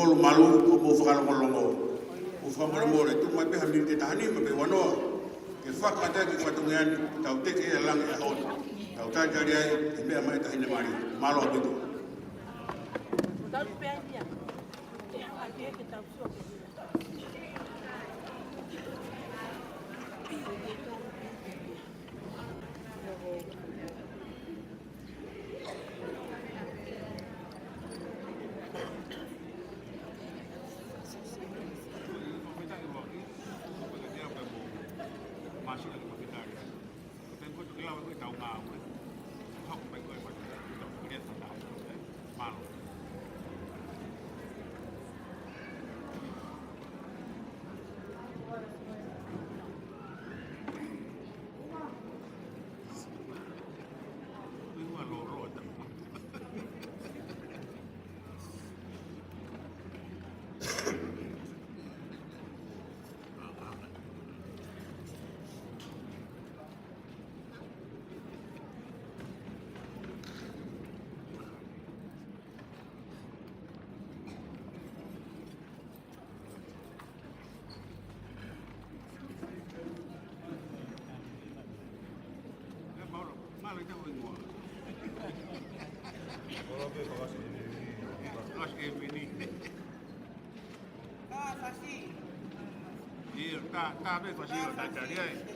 polo malu o mo whakalongolongo. O whakamore tu mai peha miri te tahani ma pe wanoa. Ke whakata ki whatungiani tau teke e langi a hon. Tau tātari ai e mea mai tahine mari. Malo bitu. Tau pēa ia. Te hake ke tau suake. Tá bem com a Gila, tá aí. Ai,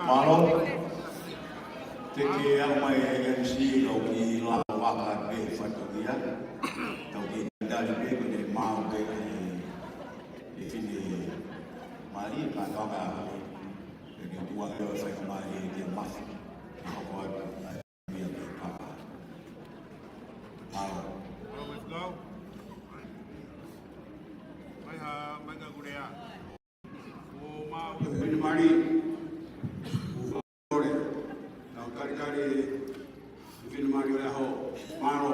Malo, te ke au mai MC au ki la waka pe whatukia, tau ki ndari pe ko ne mau pe e whine mari, ka tonga e ni tua e o whaika mari e te mafu, e hoko atu a mia pe papa. Malo. Let's go. Mai ka kurea. O mau. Whine mari, kari whine mari o ho maro.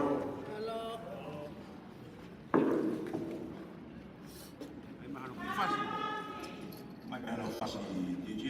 Ai mahalo ki fasi. Mai mahalo fasi DJ.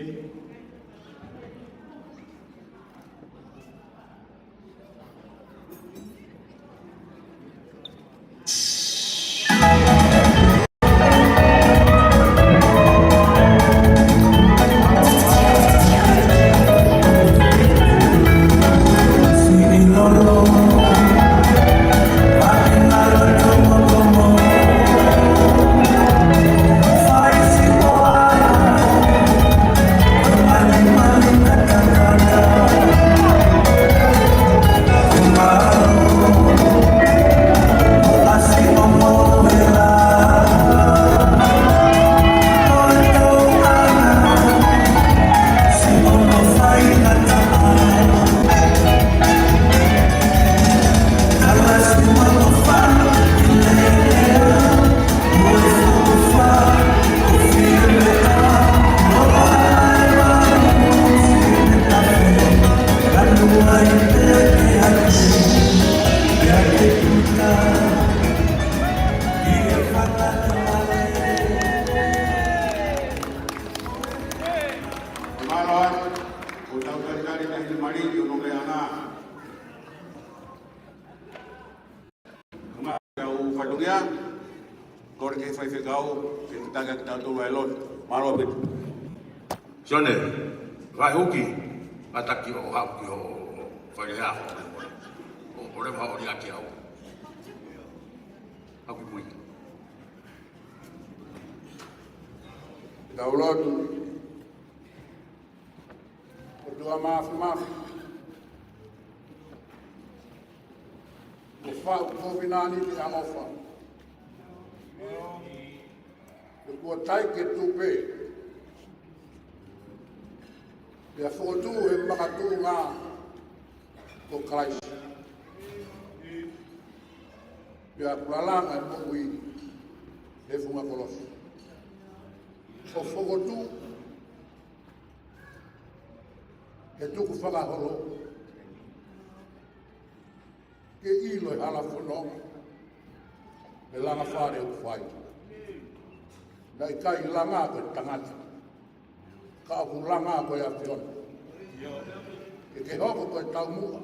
Sone, vai huki, ataki o hauki o whairea o rewa hori aki au. Hauki pui. Daulotu, o tua mafi. O whau kōwinani te amofa. O kua tai ke tupe. Pea whotu e makatu ngā o Christ. Pea kulalanga e mokui e whunga kolosu. o whokotu e tuku whakaholo ke ilo e hala whanonga e langa whare o whai. Na i kai langa ko e tangata, ka aku langa ko e awhiona. E ke hoko ko e tau mua,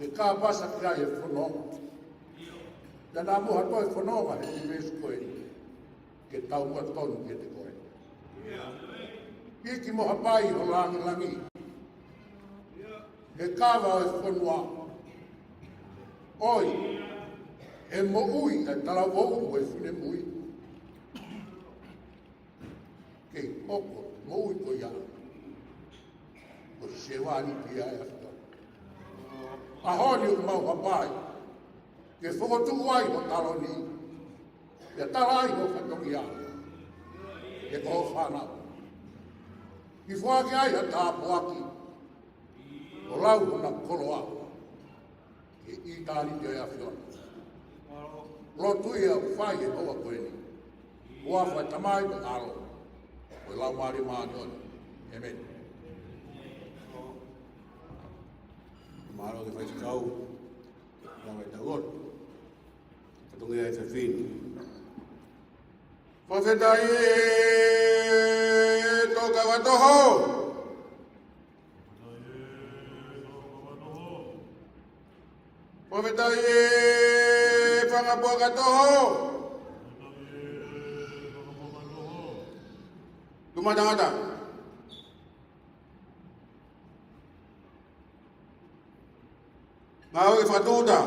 e ka pasa ki ai e whanonga. Na nā muha toi whanonga he i mesu koe ke tau mua tonu ke te koe. Hiki moha pai ho langi langi. He kawa o e whanua. Oi, e mo ui e tala wou e whine mui. Kei hoko, mo ui ko ia. Ko se wani pia e asta. A honi o mau hapai. Ke whokotu ai ho talo ni. Ke tala ai ho whatongi a. Ke koho whanau. Ki whaki ai ha tāpuaki. O lau hona koloa. Ke i tāni te a whiona. Lotu ia whai e hoa koe ni. Ua whai tamai me alo. Koe lau maari maani oni. Amen. Mahalo ke whai kau. Nā wai tauot. Katungi ai whawhini. Whawhetai e toka watoho. Whawhetai e whangapua katoho. Tumatangata. Ngau e whatuta.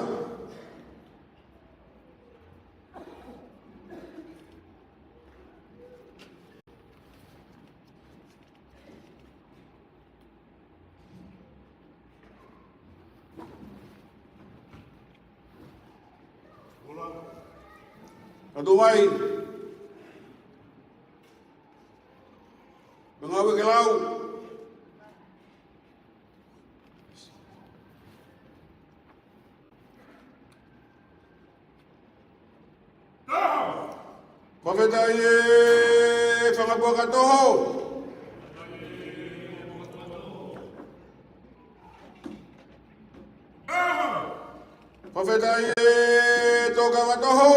Atu mai. Ngau e ke lau. Whawhetai e whangapua katoho. Whawhetai e toka watoho.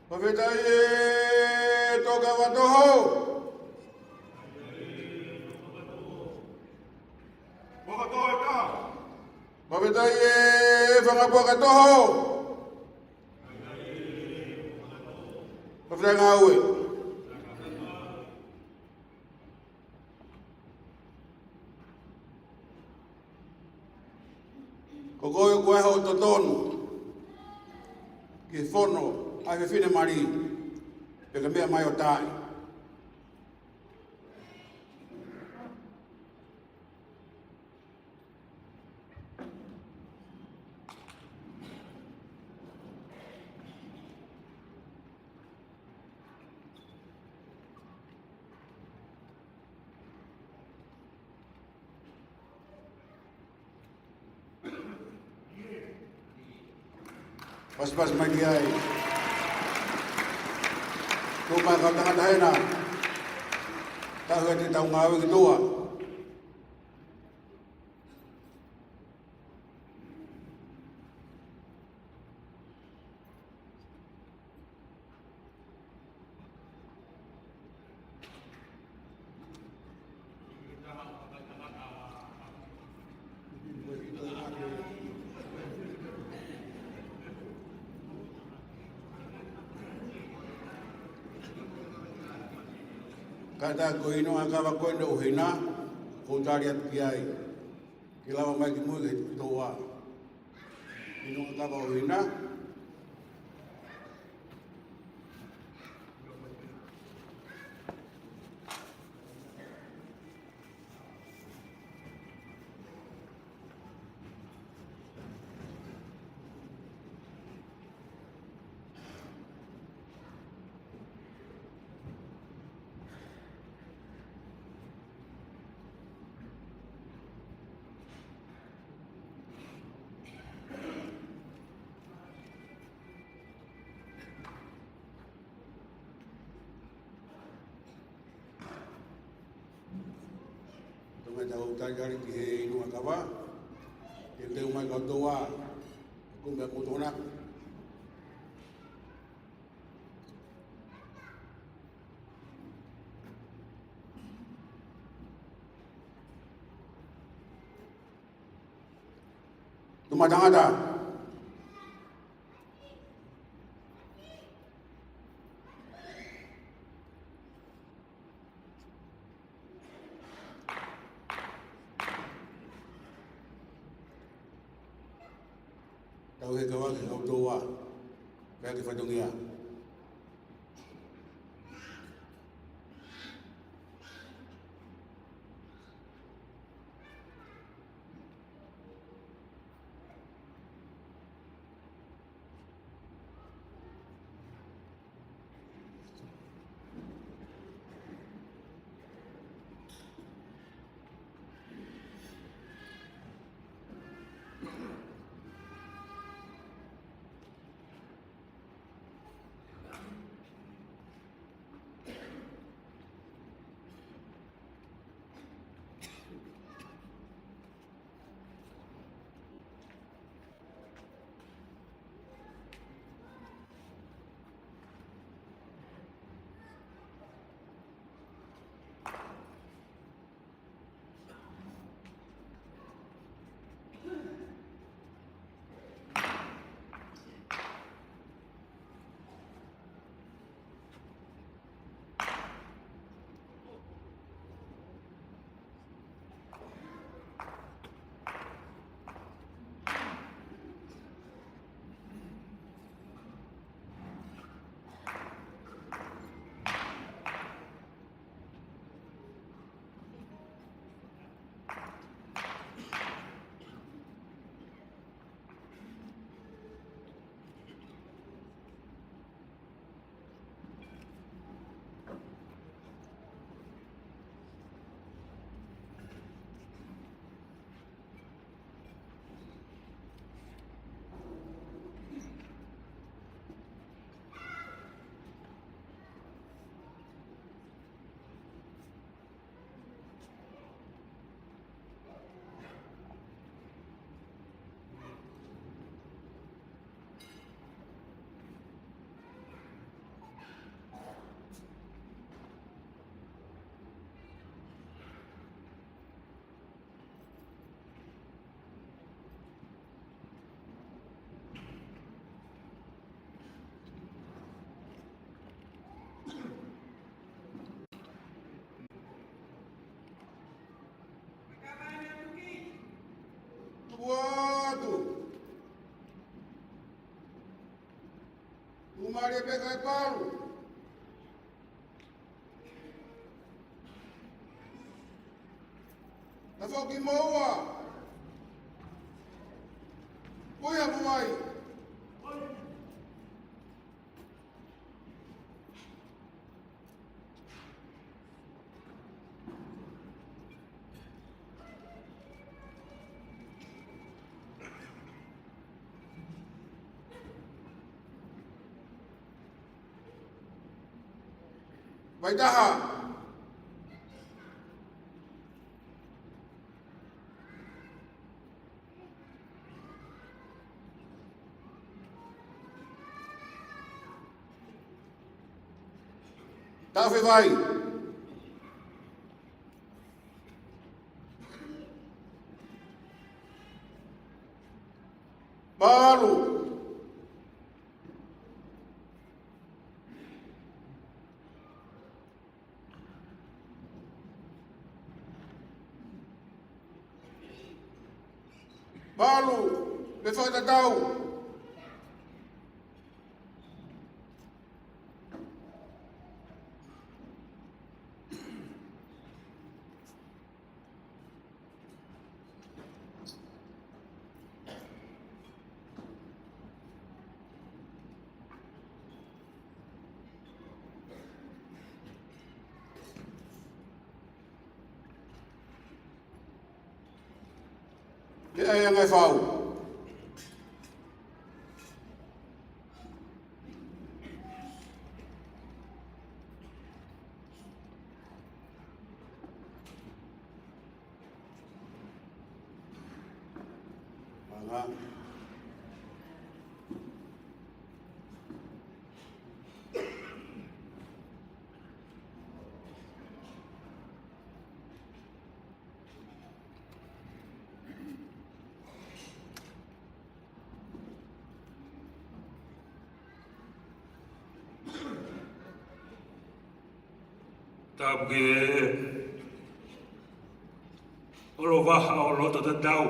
Whawhetai e toka watoho. Whawhetai e whangapua katoho. Whawhetai ngau e. Ko koe koe hau totonu. Ki whono ai whiwhine mari. Peka mea mai o tai. Pas mai ki ai. Ko mai ka tangata hena. Tahu te tau ngau ki tua. Kata ko ino ang kawa ko ino Uheina, kung tari at kiyay. Kilawa mai ki mui ki toa. Ino ang kawa Uheina. Tunga tau tajari ki he inua kawa. Ke te umai kau toa. Kumbe kutona. Tumatangata. Tau he kawa ki kau toa. Kaya ki whatungia. Waduh. Rumah dia pekai paru. Nafau ki maua. Kuya buai. Vai daha. Tá, vai. Balu. Balu, me falta tau. Dia yang ngai fau. Anga. Tapi olo waha o loto te tau.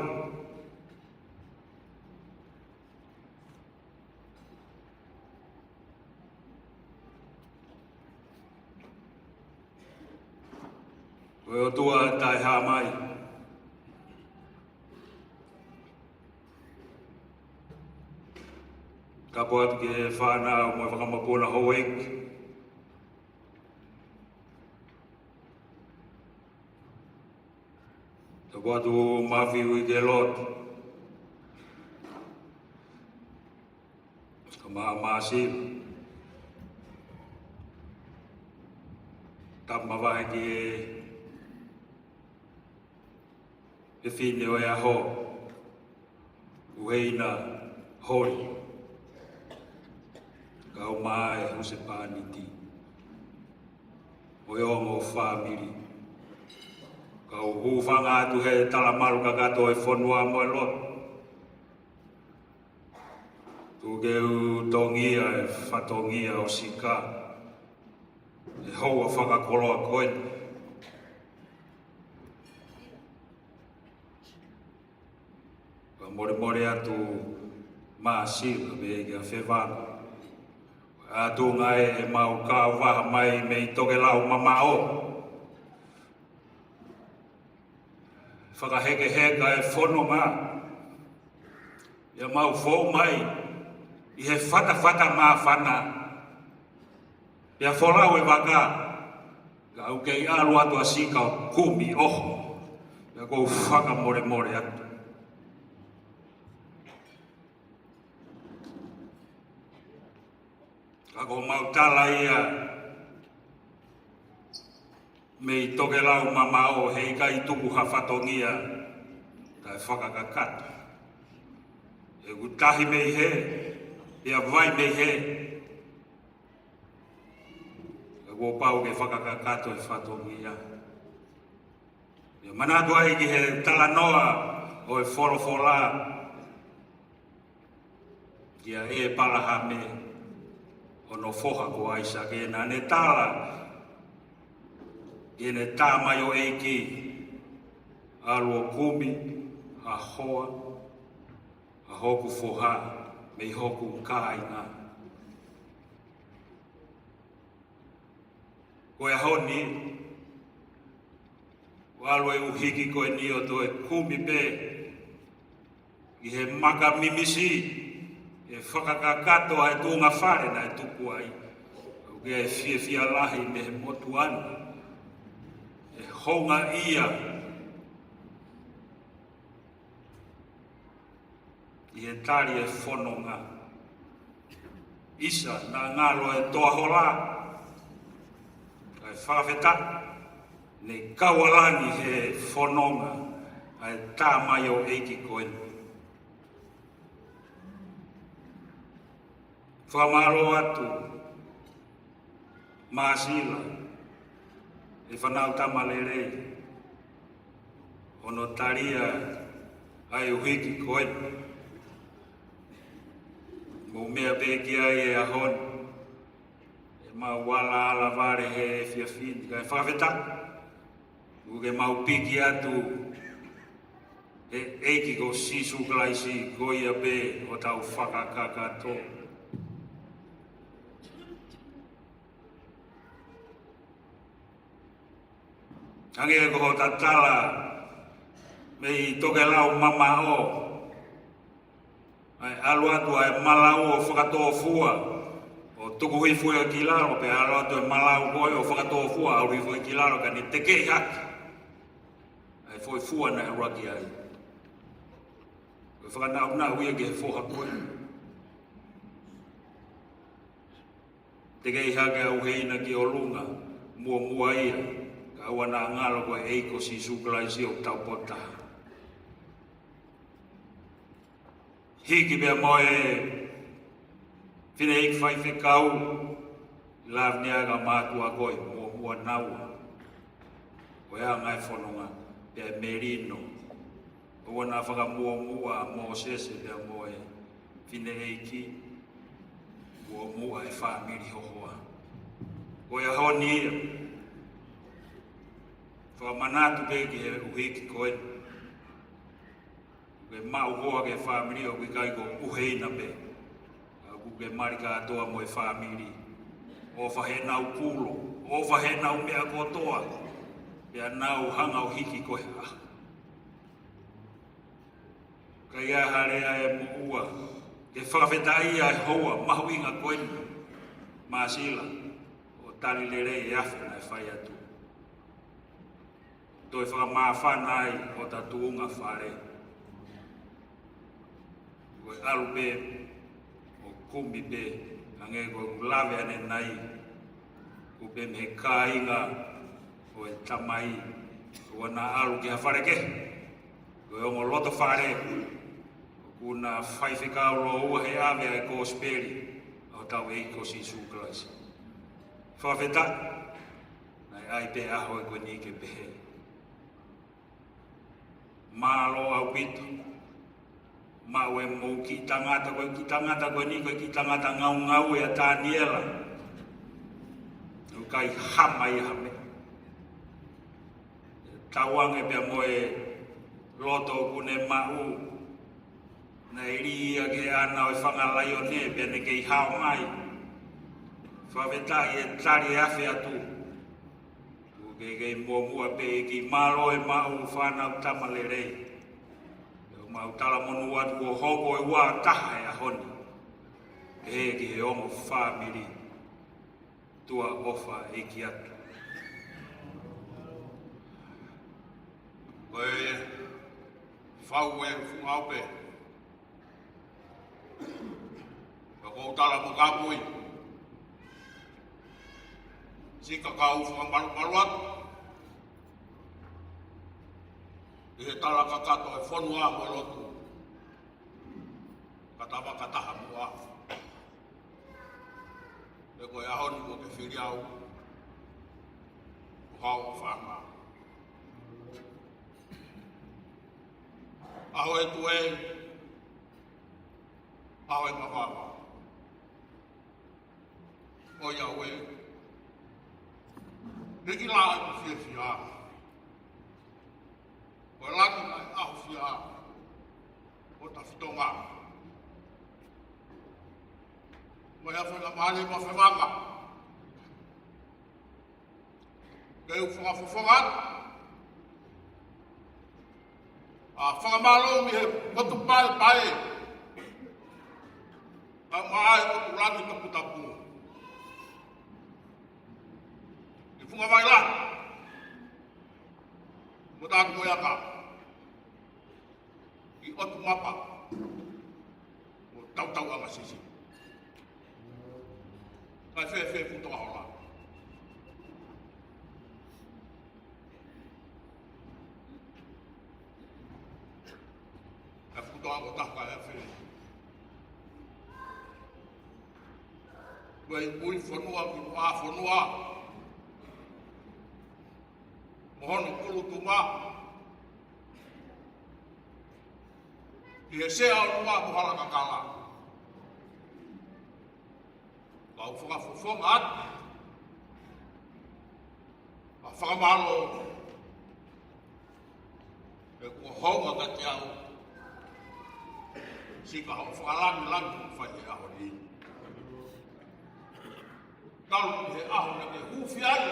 Koe o tua tai ha mai. Ka po atu ke whanau mo whakamapuna hoek. Watu mafiu i ke lot. Kama masih. Tama vai ke e fine o aho. Uheina Holi. Kau mai huse paniti. O yongo family. Kau hufanga tu he talamalu kagato e fonua mo lot. Tu geu tongia e fatongia o sika. E hoa whakakoloa koe. Ka more atu maasila vega whewanga. Atu ngai e mau ka waha mai me i toke lau mamao. Whakaheke e whanonga. Ia mau whau mai. I he whata mā whana. Ia wholau e waka. Ka au kei alu atu a sika o kumi oho. Ia kou whaka more atu. Ka kou mau tala ia. Me i toke lau mamao hei kai tuku hawhatongia kai whakakakata. E utahi mei he, ia vai mei he. Ka wopau ke whakakakato e whatongia. Ia manatu ai ki he talanoa o e wholofola. Ia e palaha me ono foha ko aisa ke na ne tala. Ene tāmai o eiki, alu o kumi, a hoa, a hoku foha, me hoku kāinga. Koe honi, o alu e uhiki koe ni o to e kumi pe, i he maka mimisi, e whakakakato ai tūnga whare na e tupu ai, o ke e fia lahi me he motu anu. Honga ia i he tari e whanonga. Isa na ngalo e toa hola. Kai whawheta ne kawalangi he whanonga ai tāmai o eiki koe. Whamaro atu Masila. E whanau tamalere, ono taria ai uhiki koe. Mo mea peki ai e ahon, e mau wala ala vare he e whiawhini, kai whawheta. Uke mau piki atu, e eiki ko sisu klaisi koia pe o tau whakakakato. Ange e koho tatala me i toke lau mama o. Ai alu atu ai malau o whakatoa fua. O tuku hui fui a kilaro pe alu atu e malau koe o whakatoa fua au hui fui kilaro ka ni teke haki. Ai foi fua na e raki ai. Koe whakanau na hui ke he foha koe. Teke haki au Uheina ki o lunga mua ia. Awana ngalo ko eiko si suklai si o tau pota. hiki bea moe whine ik whai whikau lav niaga mātua koi mua nau o ea ngai whanonga bea merino o wana whakamua mo sese bea moe whine eiki mua e whamiri hohoa o ea honi ia whamanatu beki he uhiki koe ke mau hoa ke whamiri o kai ko Uheina be ke marika atoa mo e whamiri o whahenau pulo o whahenau mea kotoa pia nau hanga o hiki koe kai a harea e mo ua ke whawhetai a hoa mahu inga koe maasila o tali lere e awhena e whai atu toi whakamawhanai o tatuunga whare koe alu be kumbi be ange ko lave ane nai ko be me kainga o e tamai o na alu ki hafare ke ko o loto fare ko na faifika lo o he ave e ko speri o tau e ko si su class fa veta nai ai pe a ho ko ni ke be malo au pito mau e mo ki tangata ko ni ko ki tangata ngau e Taniela o kai hamai hame tawang e pe mo e loto kune mau na iria ke ana o whangalai o ne pe ne kei hao mai whawetai e tari awhi atu o kei mua pe ki malo e mau whanau tamalerei mau tala monu atu ko hoko e wā taha e ahoni. E ki he omo whamiri tua ofa e ki atu. Koe whau e whungau pe. Ka kou tala mo kāpui. Sika kau whangamalu atu. I he tala kakato e whanua mo lotu. Katawa kataha mua. E koe ahoni ko ke whiri au. Ko hau o whanga. Aho e tue. Aho e mawawa. O iau e. Niki la ai ku whia. Ko laki mai aho whia o ta whitonga. Ko hea whenga maale ma whewanga. Kei u whangawhawhanga. A whangamalo mi he motu pae. A maae o tu laki tapu tapu. I whunga vai la. Mo tāku moiaka. I otu mapa o tau anga sisi. Kai whē putoa hola. Kai putoa o taka e whē. Koe ui whanua ki wā whanua. Mohono kuru tuma. Ki he sea o rua muhala kakala. Kau whakawhawhonga atu. A whakamalo. E kua honga ka te au. Sika hau whakalani whai he aho ni. Kalu ki he aho na ke huwhi ai.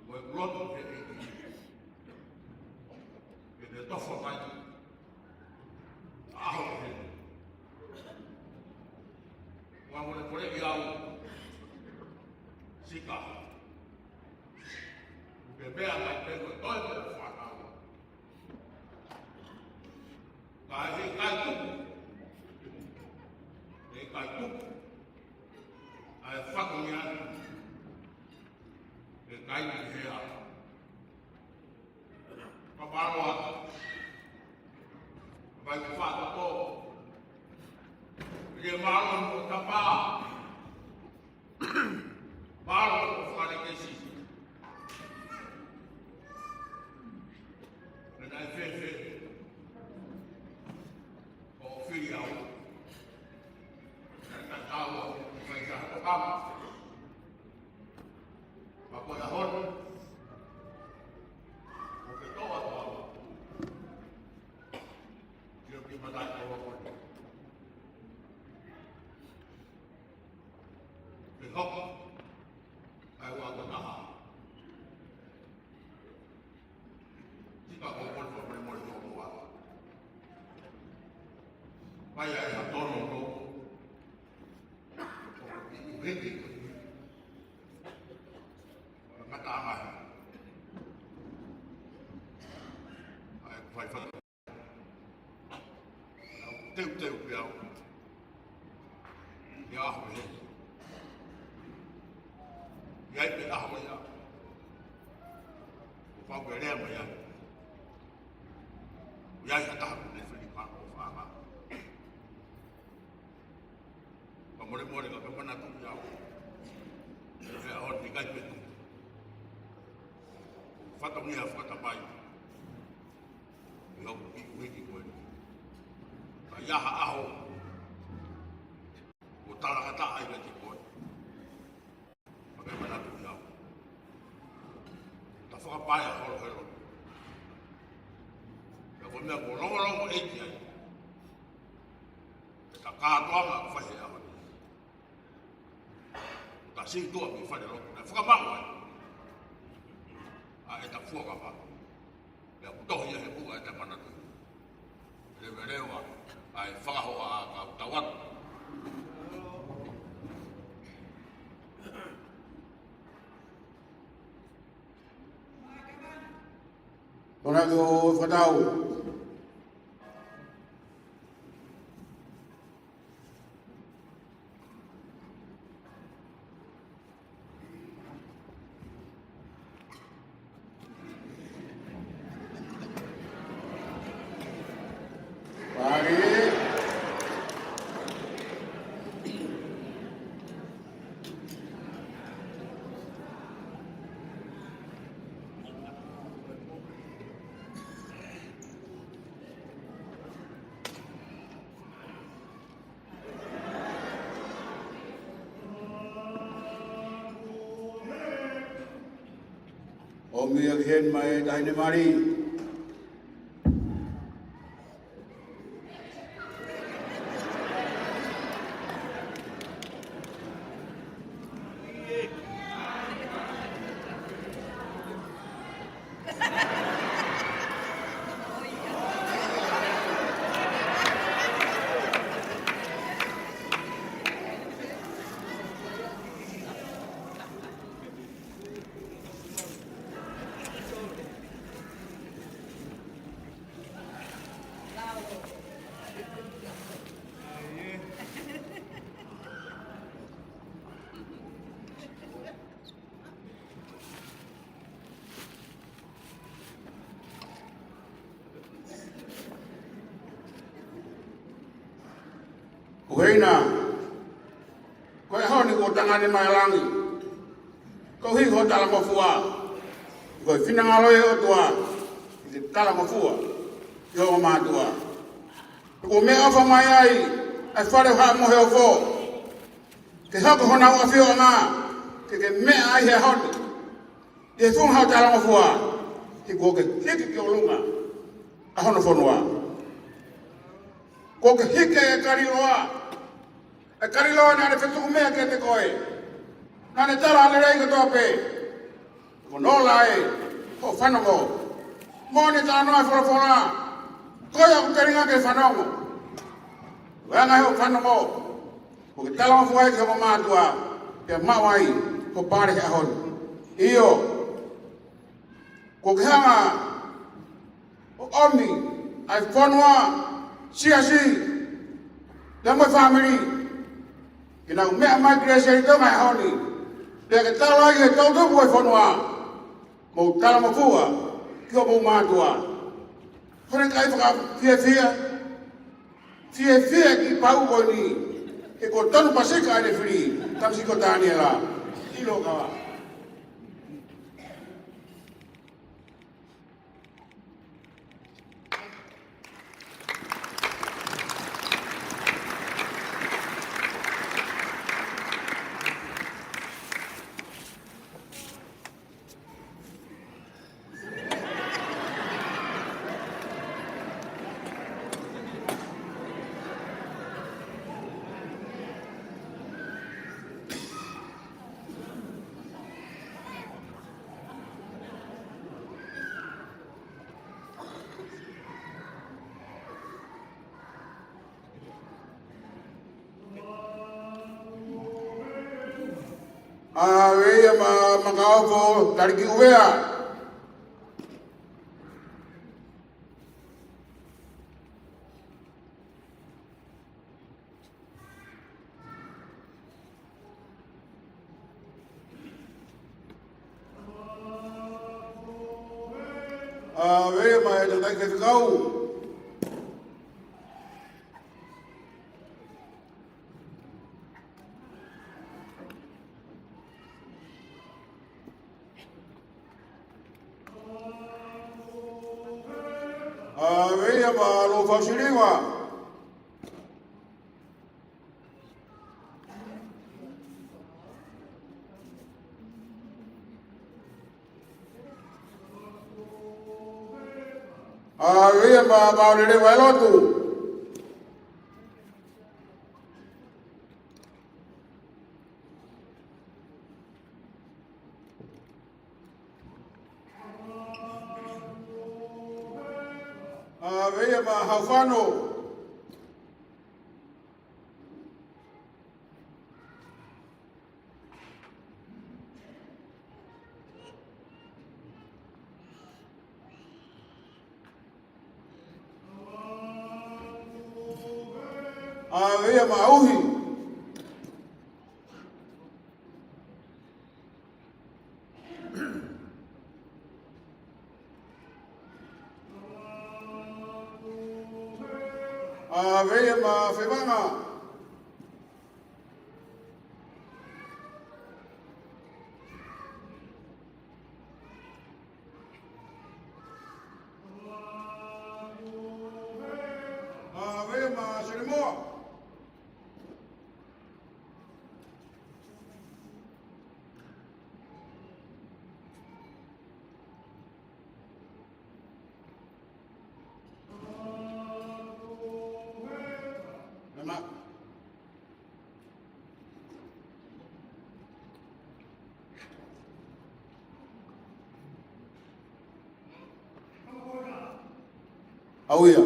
Koe ulotu he eiki. Te tofo mai. Aho he. Wangone koreki au. Sika. Bebea mai pego toi me whanau. Ka he kai tuku. He kai tuku. Ai whakoni anu. He kai ni hea. Paparo atu. ai te whātako. Ria mālo mo tapa. Mālo mo wharekesi. Nai whewhe. O whiri au. Nai tāua. Whai ka hapakama. Makoe a hon. O ke toa toa. Tio ki matai toa koe. Ke hoko. Ai waka naha. Tika ko kon fo mai mori no wa. Vai ai ha tono no. Riki. Mata mai. Ai vai fa. Teu piau. Ya me. Ya pe ahwa ya. Fa ko le mo ya. Ya ya ta ne fili pa ko fa ma. Pa mo le ka pa na tu ya. Ya hon di kai pe. Fa ta ni fa ta pai. Yo ki ko. Ya ha aho. O tala kata ai ka ti ko. Pa mana tu ya. Ta fa pa ya ho ho. Ko me ko longo e ti ai. Ta ka toa ma fa he a. Ta si to mi fa de lo. Na fa ma wa. A e ta fu ka pa. Ya to ya he ku ta mana tu. Le verewa ai fa ho a ka ta wa. Ora do fatau. Omi again my dynamari. Uheina, koe honi ko tangani mai langi, ko hi ko tala mafua, koe finangaloe o tua, i tala mafua, i o matua. Ko me ofa mai ai, ai whare ha mo he o fo, ke hoko hona ua whio ngā, ke mea ai he honi, i thung hao tala mafua, i ko ke hiki ki o lunga, a hono whanua. Ko ke hike e kariloa, e kariloa nā re whetuku mea ke te koe. Nā ne tala ane rei ka tōpe. Ko nō lai, ho whanongo. Mō ne tā noa whorofona, koe aku te ringa ke whanongo. Wanga ho whanongo. Ko ke tala mawhua ki hoko mātua, ke mawai, ko pāre he ahoni. Iyo, ko ke hanga, o omi, ai whanua, siasi, le mo family, kina mea mai krese i tonga e honi, le ke tala i e tautupu e whanua, mo tala mawhua, ki o mo mātua. Hore kai whaka fia, fie ki pau ko ni e ko tonu paseka le fri tamsi ko Taniela ilo ka Awe makao ko tariki uwea. Awe jantai ke kau. Awe lo fasiliwa. Awe baulele walotu. Awe haufano. Awe mauhi. Awe febanga. Awe selimo. Nama. Auya.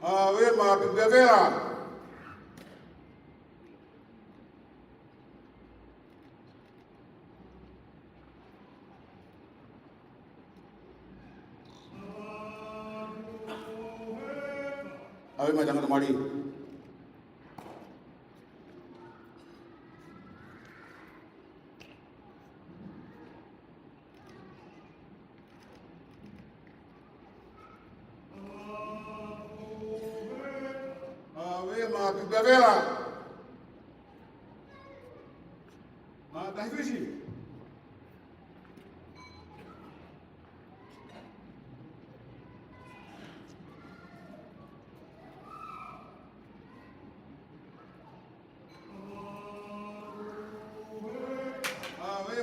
Awe pipevera. Awe jangan temari. Awe pipevera. Tahivisi.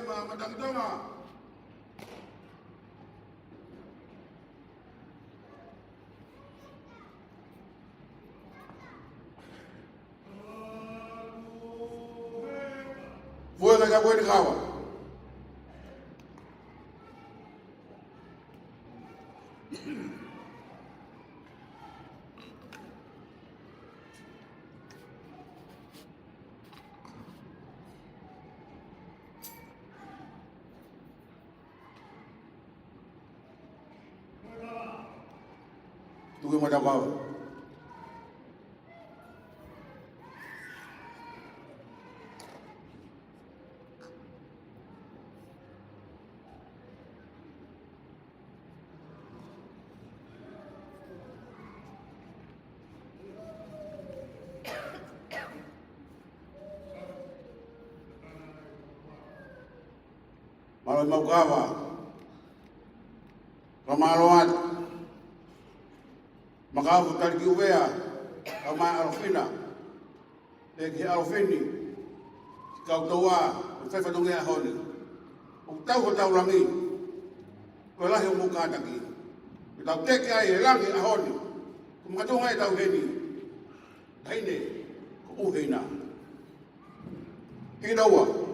Madang Doma. Foi na Gaboa de Rawa. Tu que manda mal. Malo mau kawa. Kamaloat. Makavu tali ki uvea. Kama alofina. Leki alofini. Kau tawa. Fefa donge ahoni. Utau ko tau langi. Ko lahi umuka taki. Tau teke ai langi ahoni. Kumatunga e tau heni. Haine. Ko Uheina. Kinawa.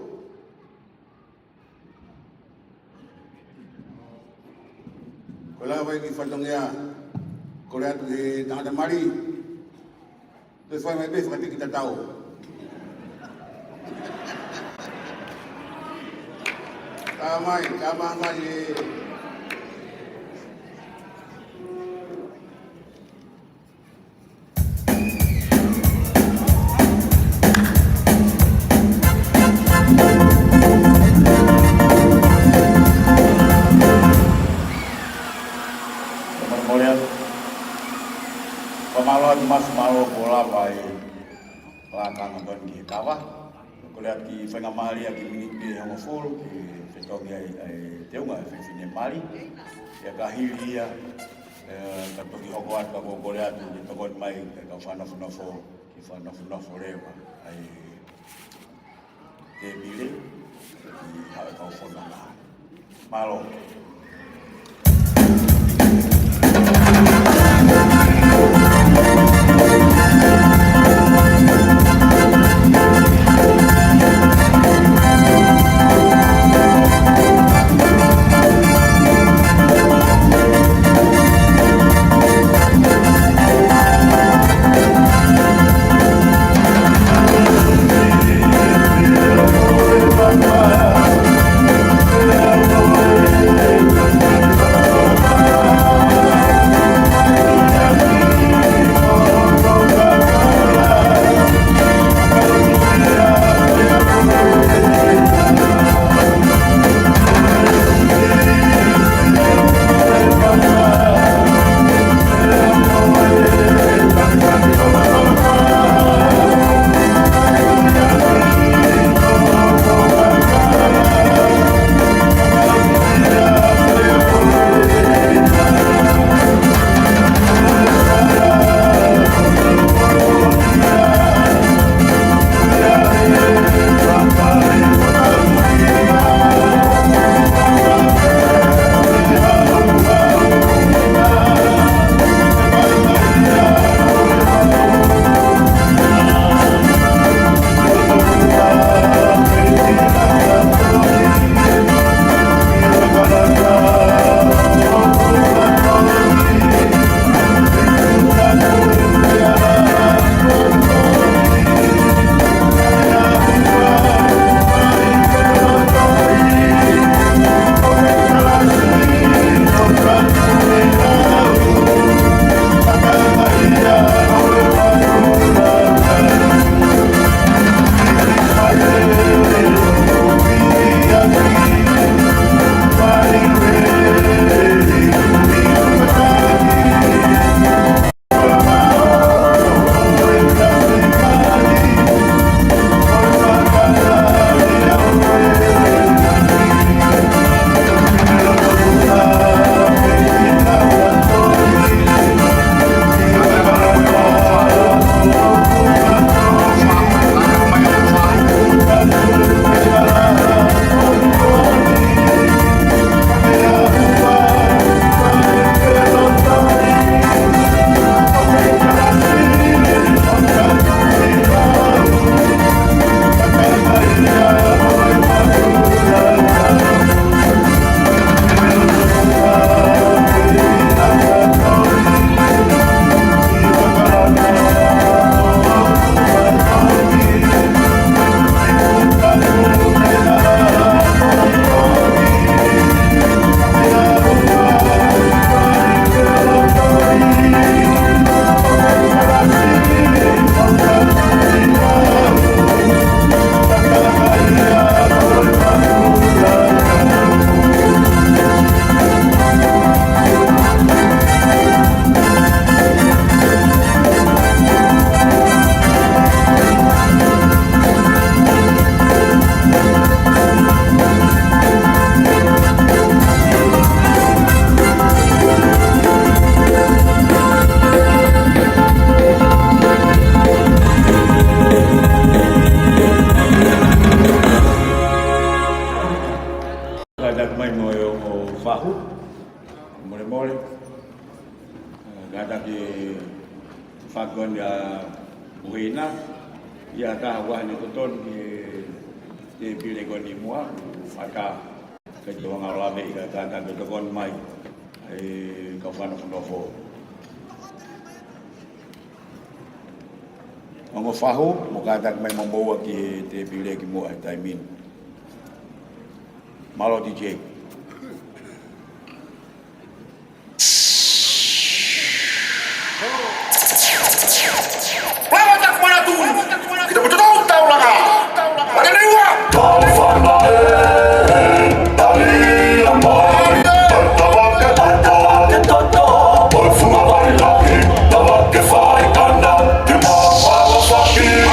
Kola vai ki fatongea. Kola tu e tangata mari. Te fai mai befa kita tahu. Kamai, kamai. Pemalawan mas malo bola pai lakang don ki kawa kulihat ki fengamali ki minite yang full ki petong ai teunga fine mali ya kahilia katoki hokoat ka kulihat di tokon mai ka fana fo lewa ai te bile ki ha ka fona malo mai mo o fahu mole mole gada ki fagon ya Uheina ia ka wa ni toton ki pile kon ni mua aka ke to ngala me ka ta ke kon mai ka fana fo Ongo fahu mo kadak mai mambawa ki te pile ki mo ai min. Malo DJ. Kita betul tahu lah. Ada dewa. Tahu fana tali amai. Tahu ke toto. Berfuma lagi. Tahu ke fai anda. Dimana fakir.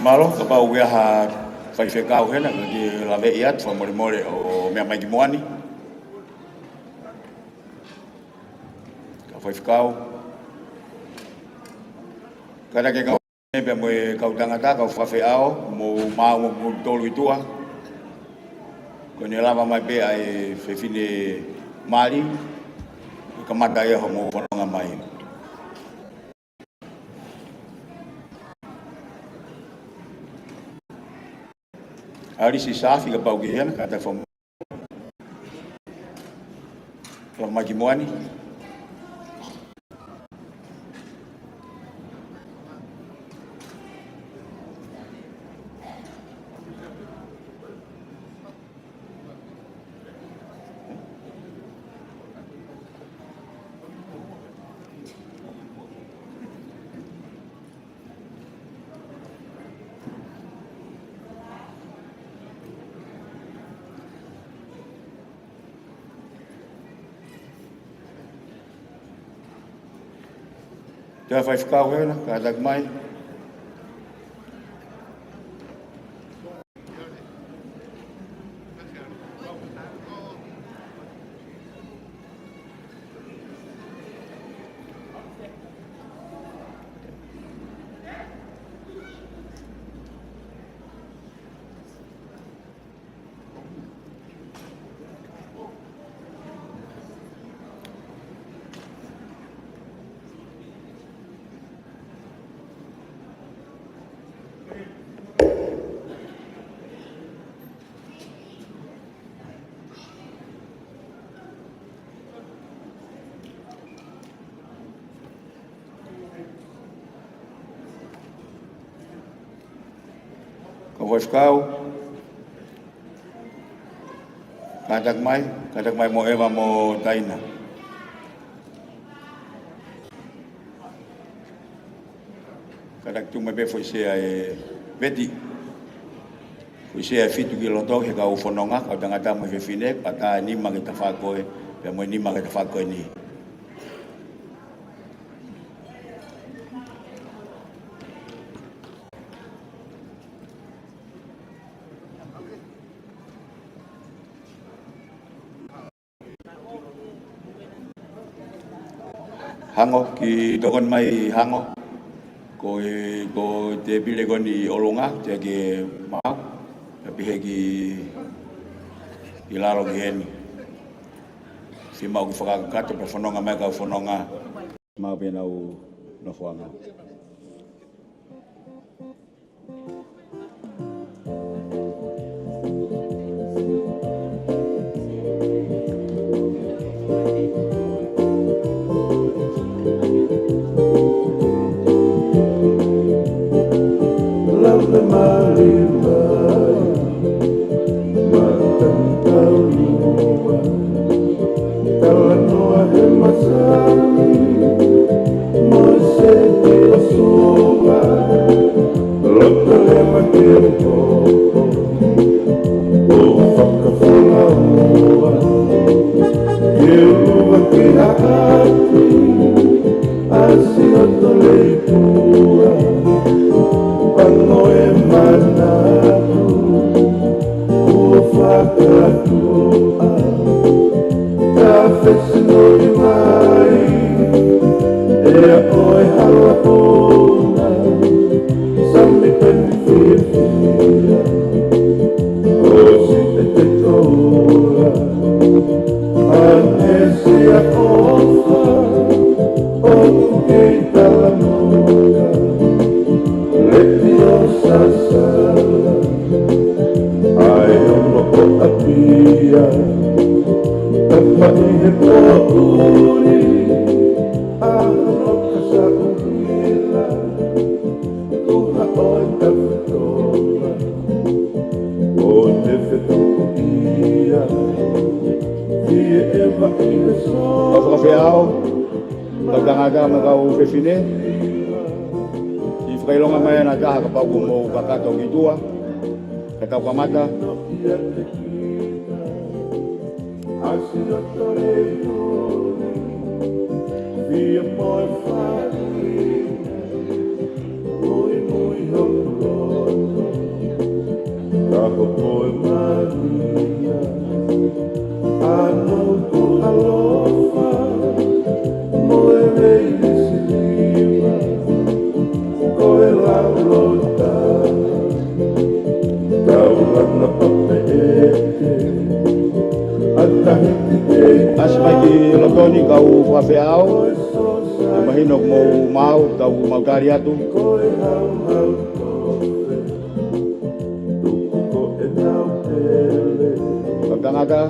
malo ka pau ia ha fai kau hena ki lave iat fa mole o mea mai ki moani ka fai kau kada ke kau pe mo kau tangata kau fa fe ao mo mau mo tolu itua ko ni lava mai pe ai fe fine mali ka mata ia ho mo ponga mai Ari si safi ka pau gehen kata fom. Kalau magi moani. Dia vai ficar hoje, cada mais. Vai ficar kadak mai mo eva mo taina kadak tu mai be foi se ai beti foi se ai fitu ki loto he ka ufononga ka tangata mo fe fine pata ni ma kita fa ko pe mo ni ma kita fa ko ni hango ki dokon mai hango ko te pile goni olonga te ke mau tapi hegi ilaro geni si mau ki faka kato pe fononga mai ka fononga mau pe nau no fuanga Mata Via ni kau whawheau, te mahino mo mau, kau mautari atu. Kau tangata.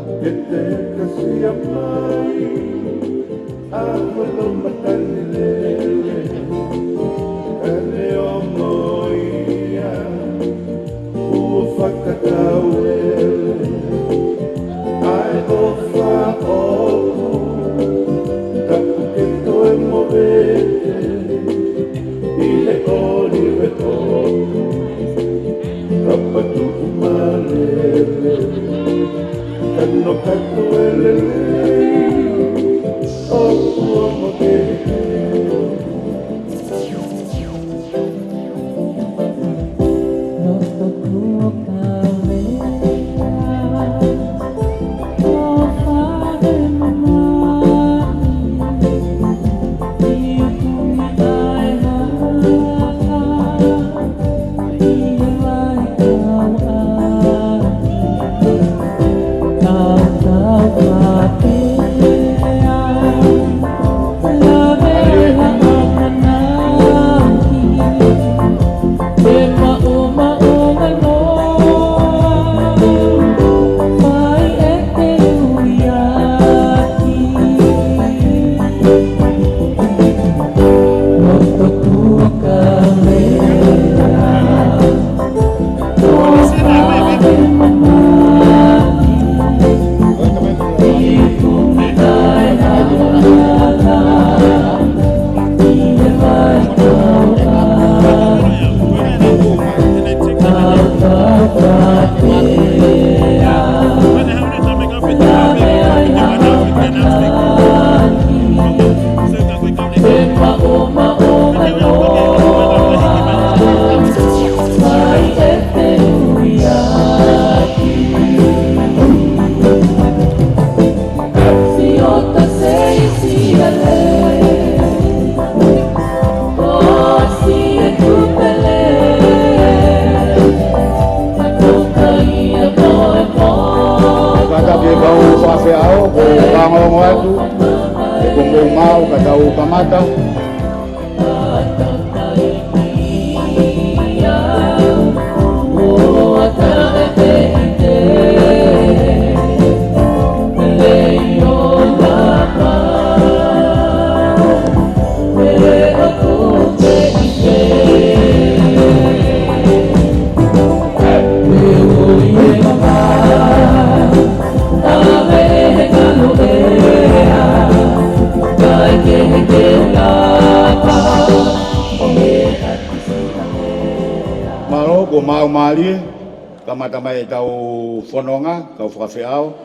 Kamata mai tau whanonga, kau whakawheau.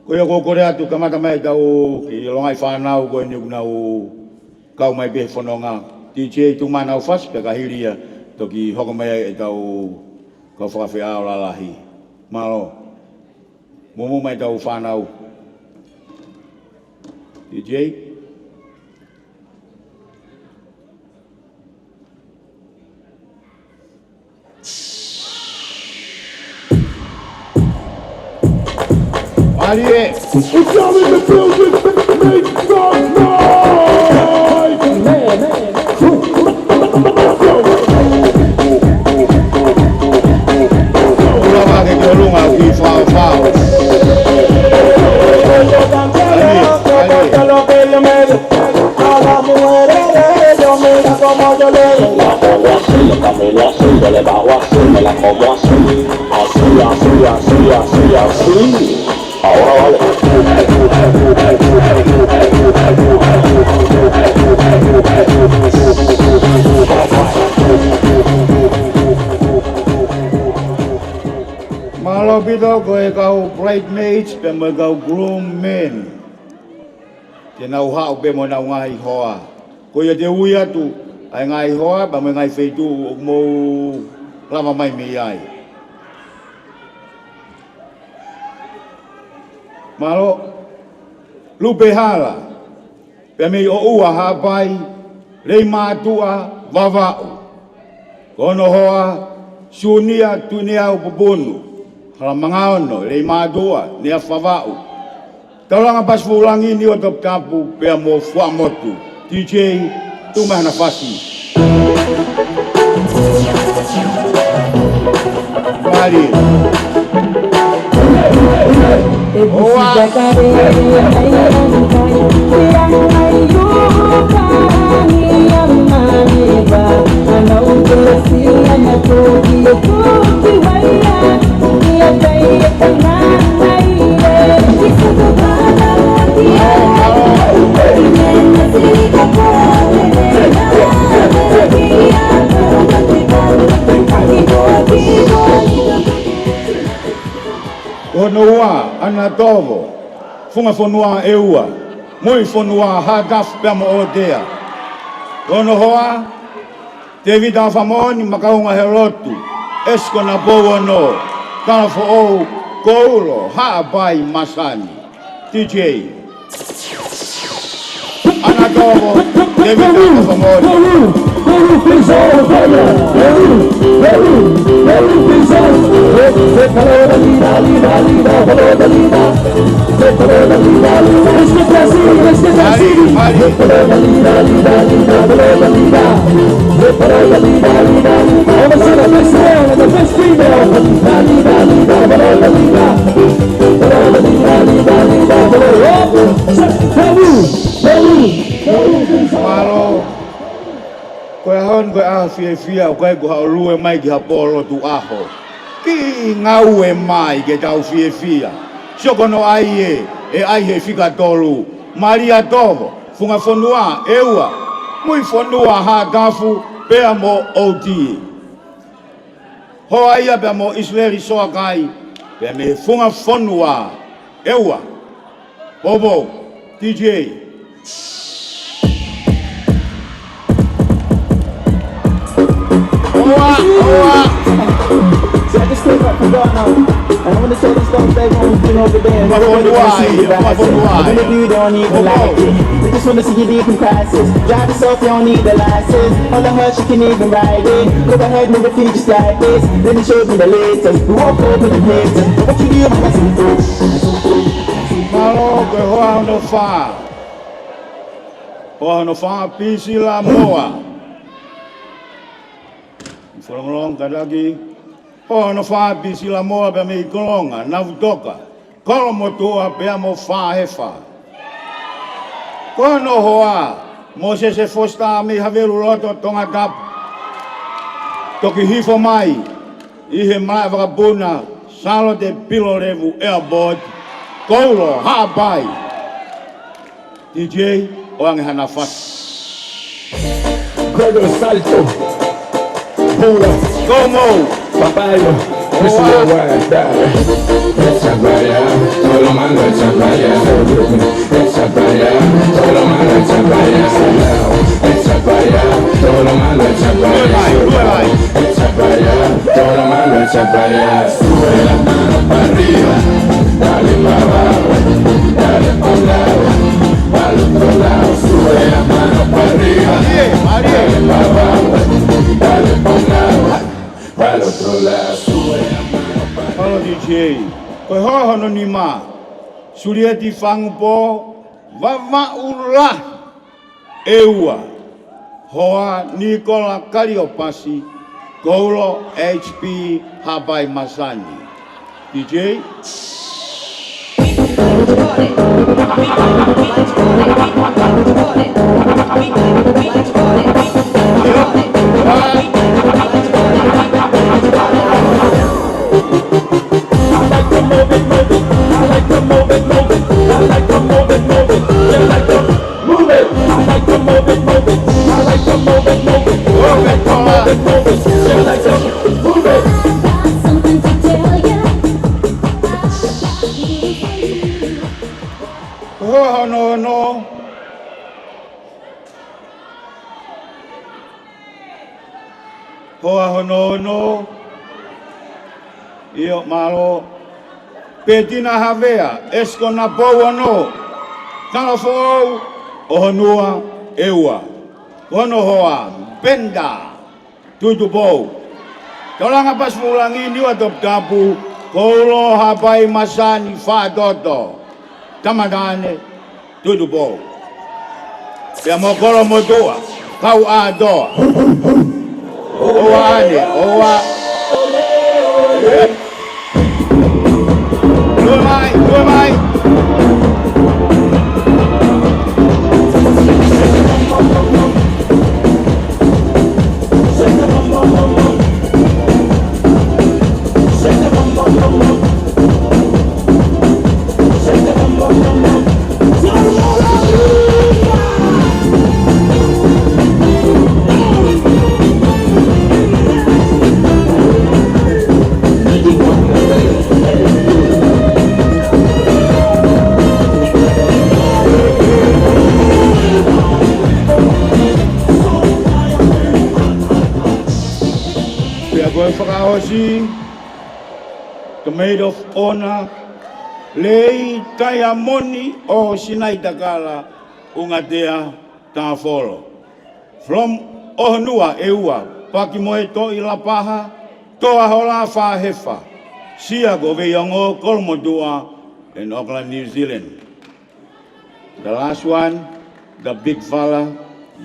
Koe ko kore atu kamata mai tau ki longai whanau koe ni unau kau mai be whanonga. DJ tu mana au whas, peka hiria toki hoko mai e tau kau whakawheau lalahi. Malo, mumu mai tau whanau. DJ? Allez! If y'all in the building, make some noise! Ula wake ke lunga ki whao whao. Ahora vale. Malo pito koe kau bridesmaids pe mo kau groommen. Te nau hao pe mo nau ngai hoa. Koe te ui atu ai ngai hoa pa mo ngai wheitu mo lama mai mi ai. Malo, lupe hala, pe me o ua hapai, rei mātua, vavau. Kono hoa, sunia tunia upupunu, hala mangaono, rei mātua, nia whavau. Tolanga pas fulangi ni otop tapu pe mo fua motu. DJ tu mah nafasi. Mari. Honua anatovo funga fonua eua moi fonua hagaf pemo odea ono hoa te vida famoni makaunga helotu esko na bowono kana fo o koulo ha bai masani DJ anatovo te vida famoni Malo koe hon koe aha fia koe ko haolue mai ki hapolo tu aho ki ngau e mai ke tau fia soko no ai he fika tolu Maria tovo funga fonua eua mui fonua ha gafu pea mo oti ho ai pe mo Israeli soa kai pe me funga fonua eua bobo DJ See, I just came up from Ghana, and I want to say this stuff they won't bring over there. I'm gonna do, don't need the like it. We just want to see you deep in crisis. Drive yourself, you don't need the license. All the hush, you can even ride it. Go ahead, move your feet just like this. Then you show me the latest. We walk over the haters. What you do, man, that's Malo ke hoa no fa. Hoa no fa pisi la moa. Long kadagi. Hoa no fa pisi la moa pe me kolonga na vutoka. Kolo motoa pe mo fa hefa. Kono hoa mo se fosta me havelu loto tonga kap. Toki hifo mai. Ihe mai vagabuna salo de pilo revu airboard. Koulo, habai. DJ, orang hanafat. Gregor Salto, Pula, Como, Papayo, Mr. Wine, It's a prayer, todo lo mando it's a prayer. It's a prayer, todo lo mando it's a prayer. It's a prayer, todo lo mando it's a prayer. It's a prayer, todo lo mando it's a prayer. Sube la mano para arriba, dale para abajo, dale para un lado, para el otro lado. Sube la mano para arriba, dale para abajo, dale para un lado, para el otro lado. Sube la mano para arriba. Halo DJ, koe hoa no ni ma. Suria di fangupo, vava ula. Eua, hoa Nicola Kaliopasi, Golo HP Habai Masani. DJ. Oh no no. Hoa no no. Io malo. Petina havea esko na boa no. Kala fo o noa eua. Ono hoa benda. Tutu bo. Tolanga pas mulangi ni wa top tapu. Kolo hapai masani fa dodo. tamadane, tudo bom. Pia mokolo motoa, kau a doa. Oa ane, oa. Dua mai. Whakahosi, the maid of honor, lei kaya moni o sinai takala ungatea Tafolo. From Ohonua eua, paki moe to ilapaha, toa hola fa hefa, sia go veyongo kolmodua in Auckland, New Zealand. The last one, the big fella,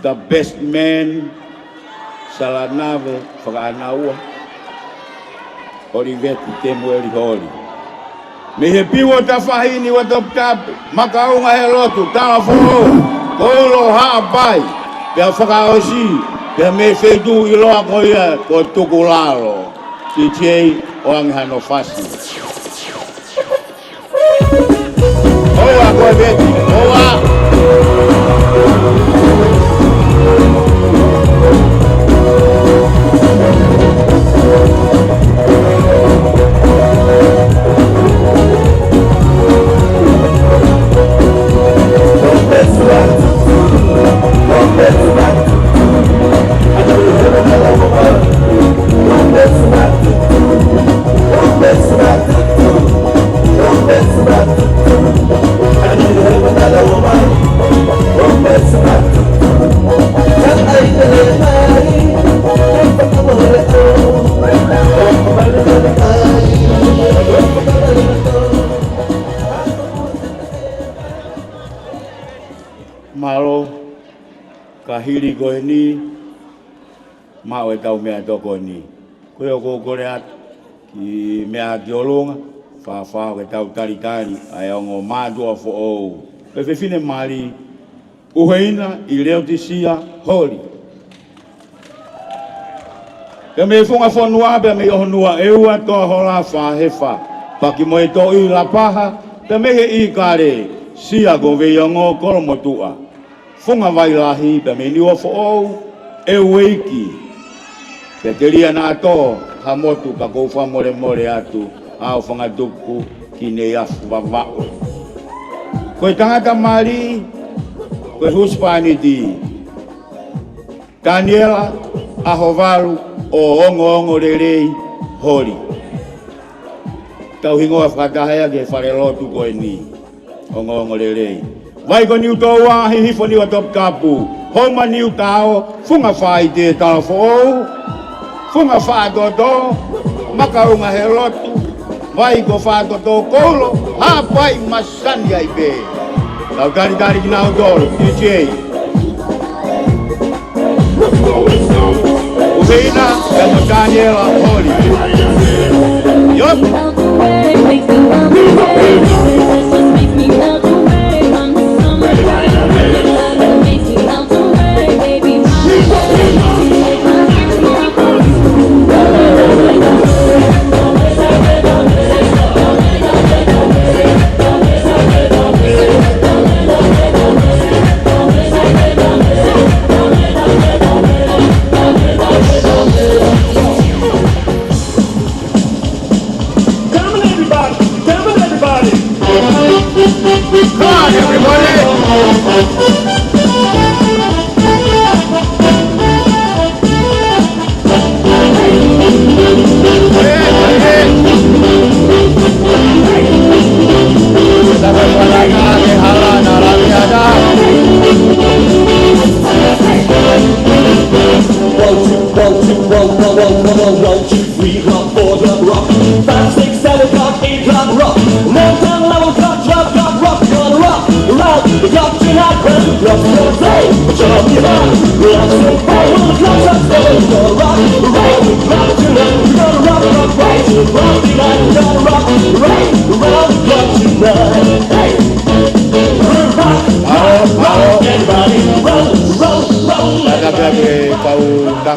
the best man, Salanave whakaanaua. Holi Uheina Holi. Me he piwo tafahini wa toptapu, makaunga he lotu, Tafolo, kolo haapai, pia whakaosi, pia me feitu iloa koia ko tukulalo, TJ Oangihano Fasi. Oa koe beti, oa! Malo kahiri koe ni mau e tau mea toko ni koe o kore atu ki mea ki olonga whawhao ke tau taritari ai ongo mātua fo ou e whewhine mari Uheina I-Lotisia Holi e me whunga whanua pe me ohonua eua toa hola whahefa paki moe to I la paha pe me he I kare sia go veyongo kolomotua Funga vai lahi pe me niwa fo ou e weiki. Pe teria na to hamotu pa ko fa more atu au fanga tuku ki ne afu vavao. Ko tangata mali ko huspani di Taniela Ahovalu o Ongoongolelei Holi. Tau hingo afkatahaya ke farelotu ko ni Ongoongolelei. Vai ko niu toa hihifo niwa top kapu. Homa niu tao, funga whai te Tafolo. Funga wha toto, makaunga he lotu. Vai ko wha toto kolo, hapai masani ai be. Tau tari ki nau tolo, DJ. Uheina e Taniela Holi. Yup.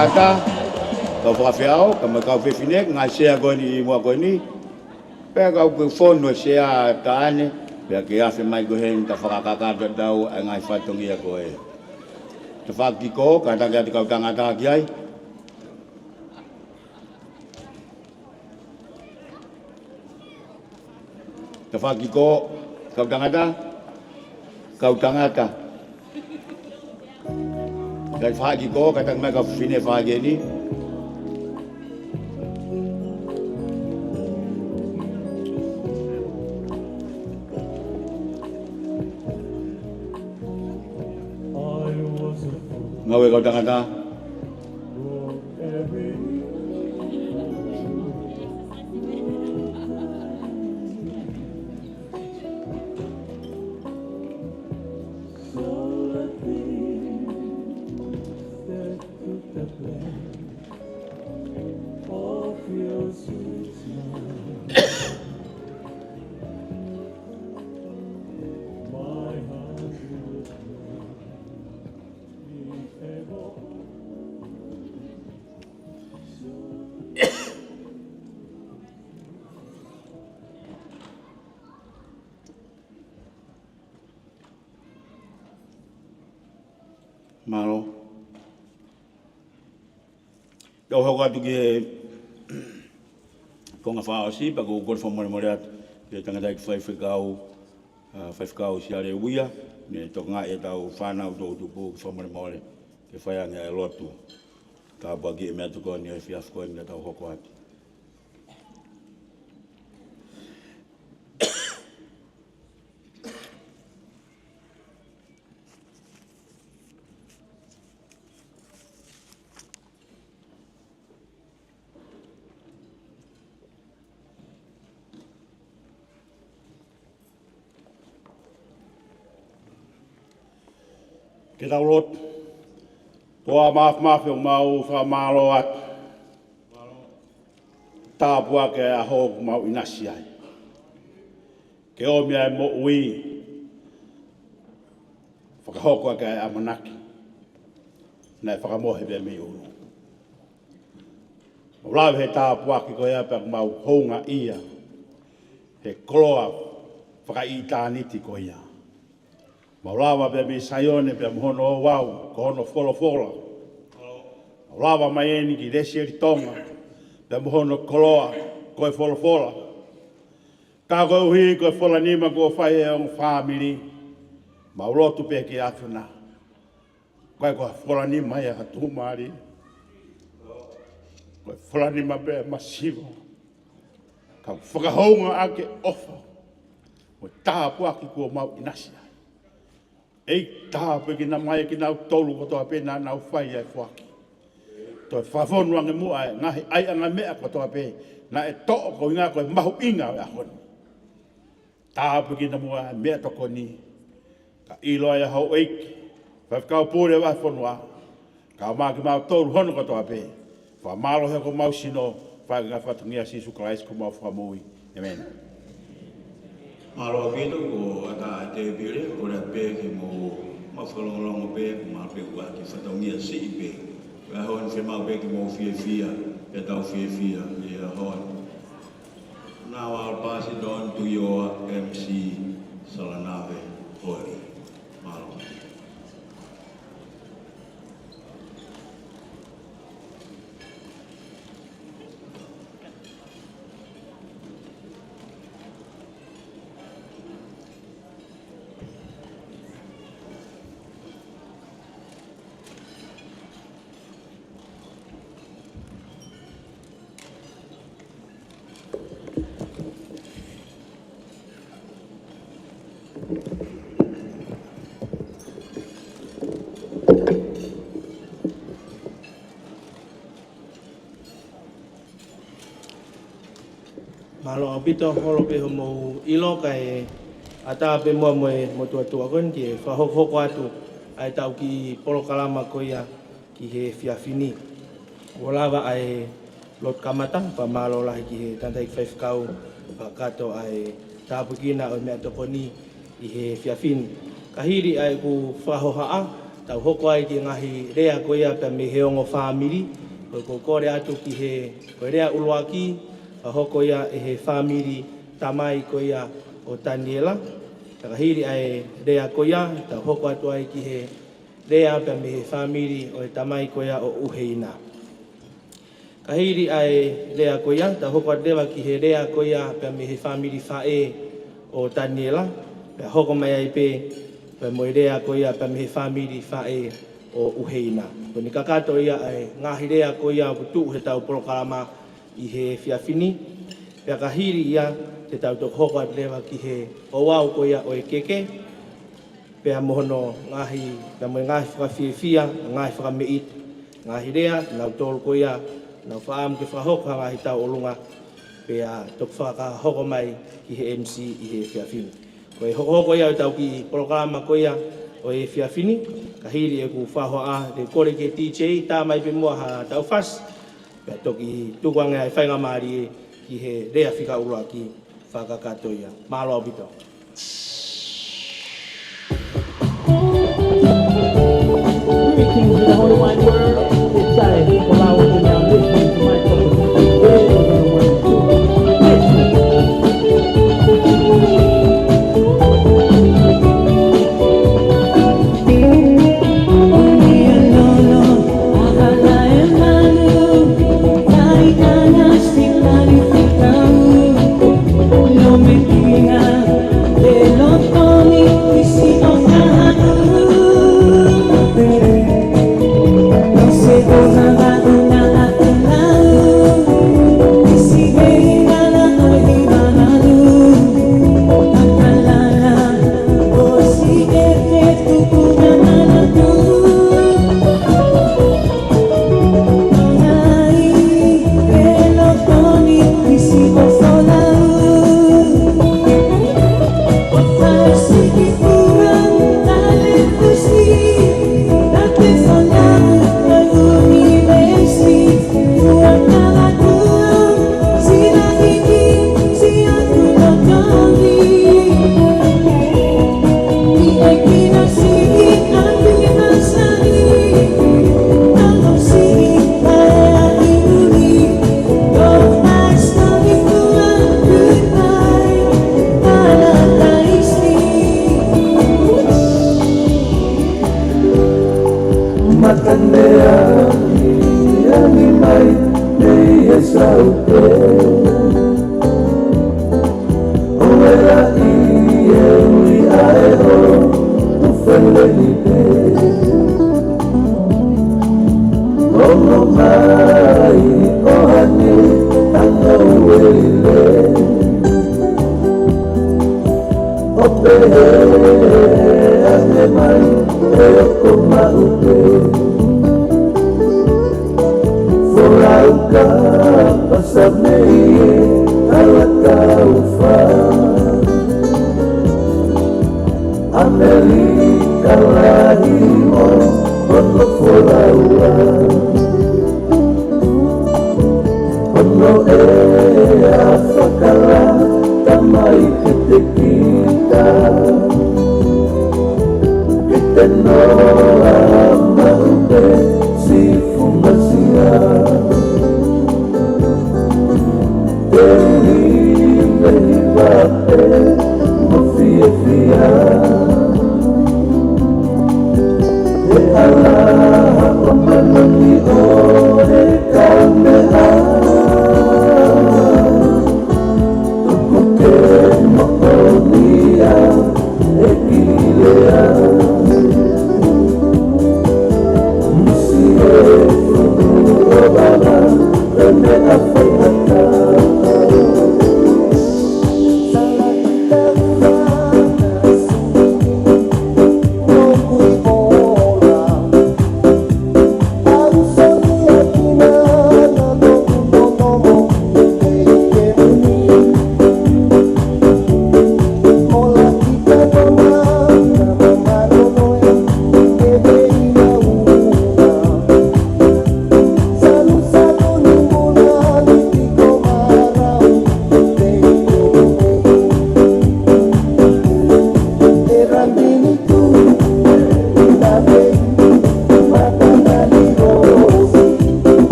tangata, kau whakawhiao, ka mai kau whiwhinek, ngā sea goni i mua goni, pēr kau koe whono sea tāne, pēr ke awhi mai ko hen, ta whakakakata tau, ai ngai whatongi a koe. Te whakiko, ka tangi ati kau tangata ki ai. Te whakiko, kau tangata, kau tangata. Kai whakiko, ka tangi mai kau whine whakeni. Ngawe kau tangata. Malo. Kau hau katu ki konga whaosi, pa ko kore whamore more atu, ke tangata ki whaifkau si are uia, ne toka ngā e tau whanau tō tupu ki whamore more, ke whaianga e lotu, ka bagi e mea tuko ni e whiafko e mea tau hoko atu. Ke tau lot, toa maaf o mau whamalo at, tāpua ke a hōku mau inasi ai. Ke o mea e mo ui, whakahoko ke a manaki, nei whakamohe bea me unu. Rau he tāpua ki koe apa mau hounga ia, he koloa whakaitāniti koe ia. Maulawa pe me saione pe mohono o wau, ko hono wholofola. Maulawa mai eni ki resi eri tonga, pe mohono koloa, koe wholofola. Ka koe uhi koe whola nima ko whai e on whamiri, maulotu pe ki atuna. Koe koe whola nima e ha tūmari. Koe whola nima pe masivo. Ka whakahounga ake ofa. Koe tāpua ki kua mau inasia. Ei tāpe ki na mai ki nau tolu ko toa pēnā nau whai ai whaki. Toi whawhonu ange mua e ngahi ai anga mea ko toa pē, na e to'o ko inga koe mahu inga o ahoni. Tāpe ki na mua e mea toko ni, ka ilo ai hau eiki, whawhikau pūre wai whonua, ka maa ki mau tolu hono ko toa pē, wha malo he ko mau sino, whai ngā whatungia sisu krais ko mau whamui. Amen. Malo gitu ko ata te pire ko le pe ki mo whakalongalongo pe ma pe kua ki whatongia si pe. Ka hon whi mau pe ki mo fia e tau fia i a hon. Now I'll pass it on to your MC Salanave Holi. Malo. Malo apito holo pe mo ilo kai ata pe mo mo tua kon ki fa ho atu ai tau ki polo kalama ko ia ki he fiafini volava ai lot kamata pa malo la ki he tantai 5 kau pa kato ai tapukina o me to koni i he fiafin kahiri ai ku fa ho haa tau hoko ai ki ngahi rea koia pe me heongo whamiri, ko kore atu ki he koe rea uruaki, ka hoko ia e he whamiri tamai koia o Taniela, taka hiri ai rea koia, tau hoko atu ai ki he rea pe me he whamiri o e tamai koia o Uheina. Ka hiri ai rea koia, tau hoko atu rewa ki he rea koia pe me he whamiri whae o Taniela, pe hoko mai ai pe moe rea koia pe me he whamiri whae o Uheina. Ko ni kakato ia ai ngahi rea koia putu he tau polokalama i he whiawhini. Pea ka hiri ia te tau tok hoko atu rewa ki he o wau koia o e keke. Pea mohono ngahi, pea moe ngahi whakawhiawhia, ngahi whakameit, ngahi rea, nau tolu koia, nau whaam ke whakahoko ngahi tau olunga. Pea tok whakahoko mai ki he MC i he whiawhini. Ko e hoko ia o tau ki polokalama koia o e whiawhini, ka hiri e ku whahoa a, te kore ke DJ, tā mai pe mua ha tau whas, pea toki tukuanga e whainga maari e ki he rea whika urua ki whakakatoia. Māloa bito. Greetings to the whole wide world. It's I, Olawa, and now listening to my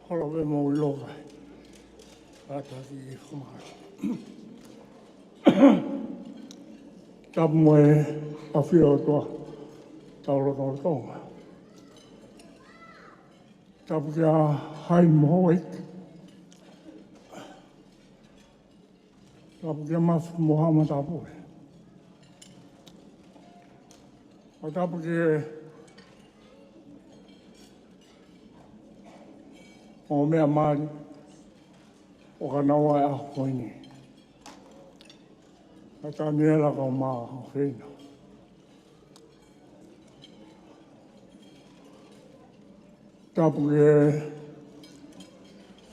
holo me mo iloka. Ata ki I whamara. Tapu mo e awhia o toa. Tauro tō tonga. Tapu kia hai mohoi. Tapu kia mafu mohama tapu e. O tapu kia o mea maari o ka nawa e a koini. A Taniela Ahovalu. Tapu ke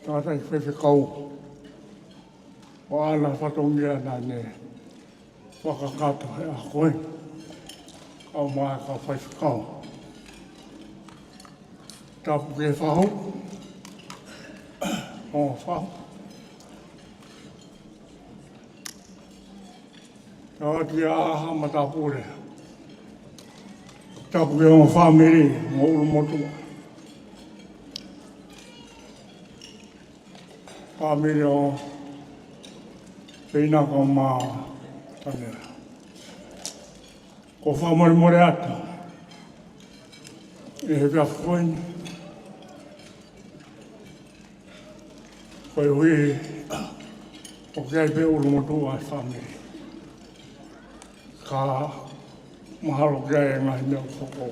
tātai whewhikau o ana whatongia nā ne whakakato he a koe. Au mai ka whewhikau. Tapu ke whahau. O whahau. Tāti a aha matapure. Tapu ke o whamiri mo uru motua. Whamiri o peinaka o mā Taniela. Ko whamori more ata. E he pia whakoini. Koe hui o kia pe uru motua e whamiri. Ka mahalo kia e ngahi mea whako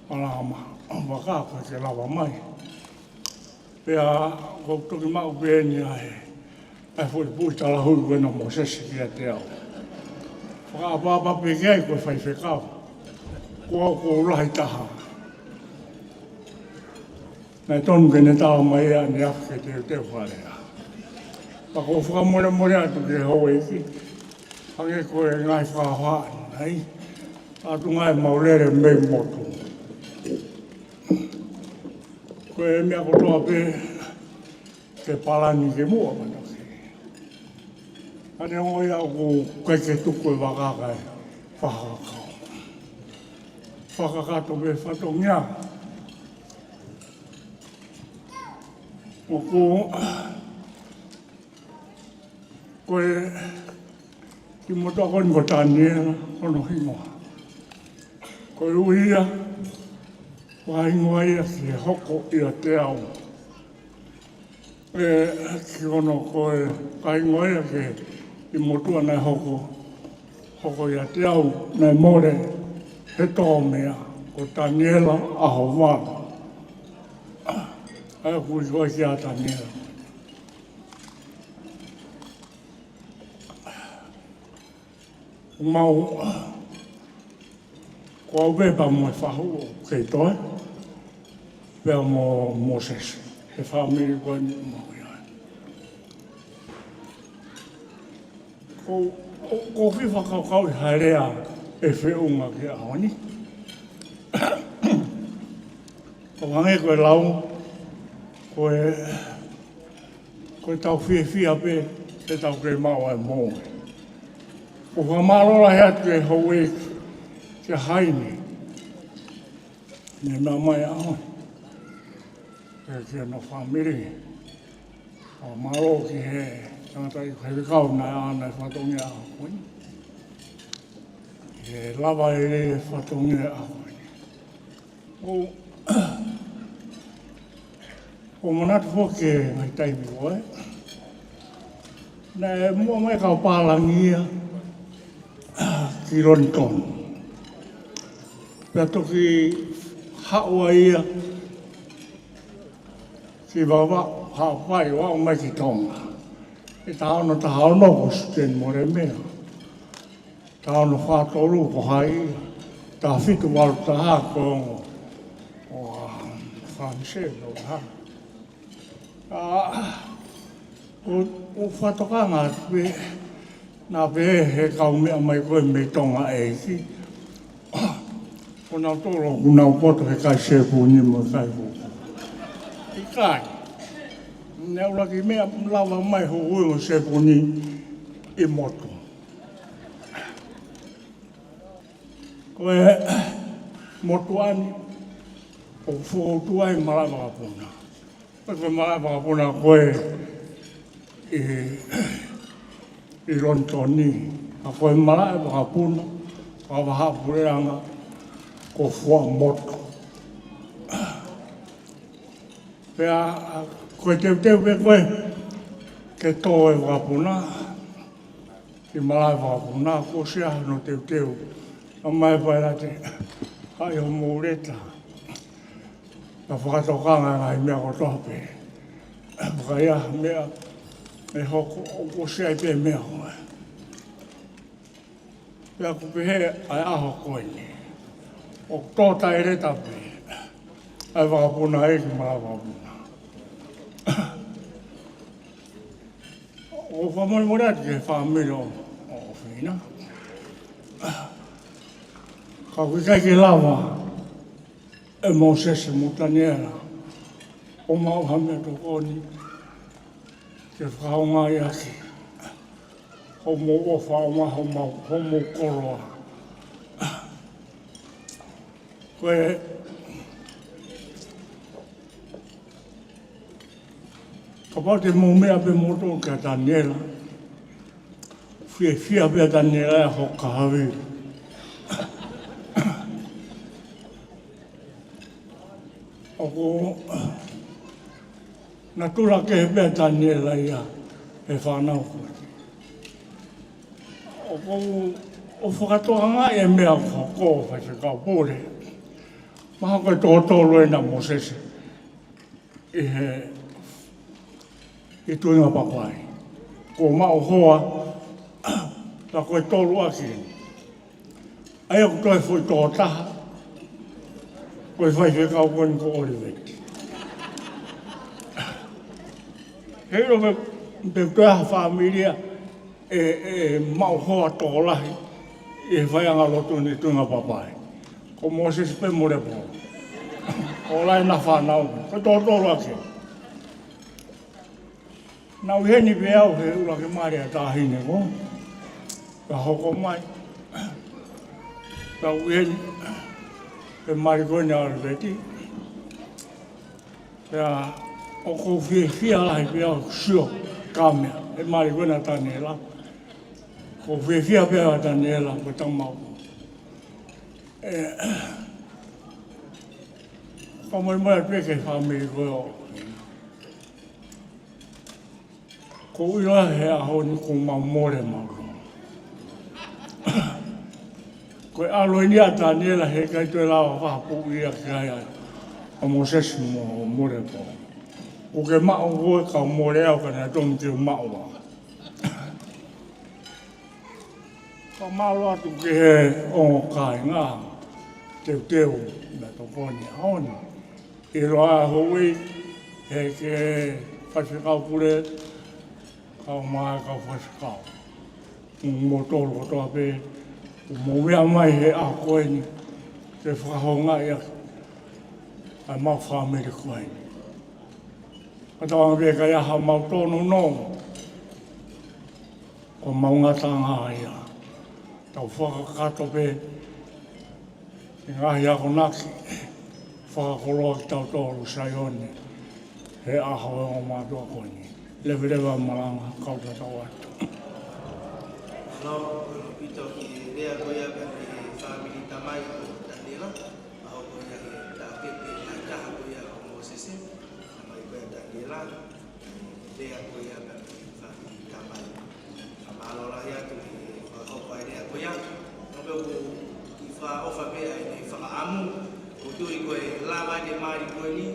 alama waka koe ke lawa mai. Pea ko toki mau pēni ai e fwoi pui tala hui koe na mo sesi kia te au. Waka pāpa pe kia koe whai whekau. Kua ko ulahi taha. Nei tonu ke ne tawa mai ea ni afu ke te whalea. Pako whakamore atu ke hau eki. Hange koe ngai whahāni, nei? Atu ngai maurere mei motu. Koe mea kotoa pe ke palani ke mua matoki. Ane hoi au koe ke tuku e wakaka e whahakau. Whakakato pe whatongia. O koe ki moto koni ko Taniela, kono hingoa. Koe uia, wahingoa ia ki hoko ia te au. Ki ono koe kahingoa ia ki motua nei hoko ia te au, nei more he tō mea ko Taniela Ahovalu. Ai kui koe ki a Taniela. Mau ko au bepa mo e whahu kei toi. Pea mo Moses. E whamiri koe ni mau iai. Ko whiwha kau i harea e whiunga ki aoni. Ko hange koe lau. Koe tau whia pe e tau kei mau e mō. Ko whamarora he atu e hau e ke haini. Ne mea mai ahoi. E kia no whamiri. O maro ki he tangata i whewikau nai ānai whatongia ahoi. E lava e re whatongia ahoi. O manatu hoke ngai taimi oe. Nē mua mai kau pālangia ki Ronton. Pea toki haua ia ki wawa hawhai wao mai ki tonga. E tāono tahaono ko suten more mea. Tāono whātoru ko hai ia. Tā whitu waru taha ko o whamise no ha. O whatokanga pe nā pe he kau mea mai koe me tonga e ki. O nā tōro ku nā poto he kai sepu ni mo kai huku. I kai. Nea uraki mea lawa mai ho ui o sepu ni I motu. Koe motu ani o whootu ai marama puna. Ko mai whakapuna koe I Lontoni. A koe mara e whakapuna, whakapureanga ko fua moto. Pea koe teu pe koe, ke tō e whakapuna, ki mara e whakapuna, ko sea no teu. A mai whaera te hai o mōreta. Ka whakatokanga ngai mea ko tope. Whakaia mea e hoko o sea I pe mea hoa. Pea ko pehe ai aho koe ni. O tōta e reta pe. Ai whakapuna e ki mara whakapuna. O whamoi ke whamiri o whina. Ka kukai ke lawa e Moses mo Taniela. O mau hamea to koni ke whaonga I aki. O mo o whaonga ho mo koroa. Koe ka pate mo mea pe moto ke Taniela. Fia pe Taniela e hoka hawi. Ako na tura ke pe Taniela ia e whanau koe. O whakatoanga e mea whako whai se ka pōre. Maha koe tōtoro e na Moses I tuinga papai. Ko mao hoa, la koe tōru aki. Ai aku toi fui tō taha, koe whai whekau koe ko Oliveti. Heiro me tuaha whamiria e mao hoa tō lahi, e whai anga lotu ni tuinga papai. Ko Moses pe mure po. O lai na whanau, koe tōtoro aki. Nā Uheini pe au he ura ke maare a tāhine ko. Ka hoko mai. Ka Uheini pe maare koe ni Oliveti. Pea o kou whia lahi pe au sio kāmea. E maare koe na Taniela. Ko whia pe au Taniela ko tamau. Ka mai peke whamiri koe o. Ko ua he aho ni ko mamore mauro. Ko alo ni a Taniela he kai tue lawa whahapu ia ki ai ai. A Moses mo more po. O ke mao koe ka more au ka na tongi te mao wa. Ka malo atu ke he o kai ngā. Teu na tokoni aoni. I roa hui he ke whasikau pure. Kau mai kau whasikau. Mo tōru kotoa pe. Mo mea mai he a koe ni. Te whakahonga ia. Ai mau whamiri koe ni. Katawa pe kai aha mau tōnu no. Ko mau ngatanga ia. Tau whakakato pe. I ngahi ako naki. Whakakoloa ki tau tōru saione. He aho e o mātua koe ni. Lewa malanga kauta tau atu. No, pito ki rea koia ka te whamiri tamai o Taniela. Aho koia he tāpete mai taha koia o Mosese. Tamai koia Taniela. Rea koia ka te whamiri tamai. Amalola hea tu he hoko ai rea koia. Nope o ki wha ofa pea e nei whakaamu. O tui koe lawa de maari koe ni.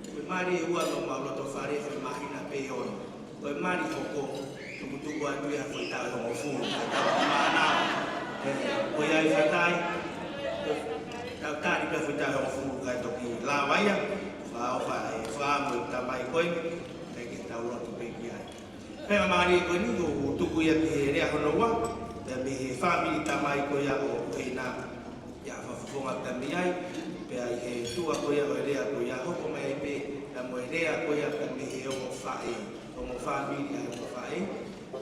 Koe maari e ua no mauloto wharewe mahina pe ono. Koe mari hoko, tukutuku atu ia koe tau hongo furu, koe tau maanao. Koe ai whatai, tau tāri pia koe tau hongo furu, kai toki lawaia, whaofa e whaamu i tamai koe, kai ke tau lotu peki ai. Pea maari e koe ni, o tuku ia ki he rea honoua, pea me he whamiri tamai koe ia o Uheina ia whawhawhonga tami ai, pea i he tua koe ia o rea koe ia hoko mai ai pe, pea mo rea koe ia pea me he o whae. Mo whamiri ai mo whae,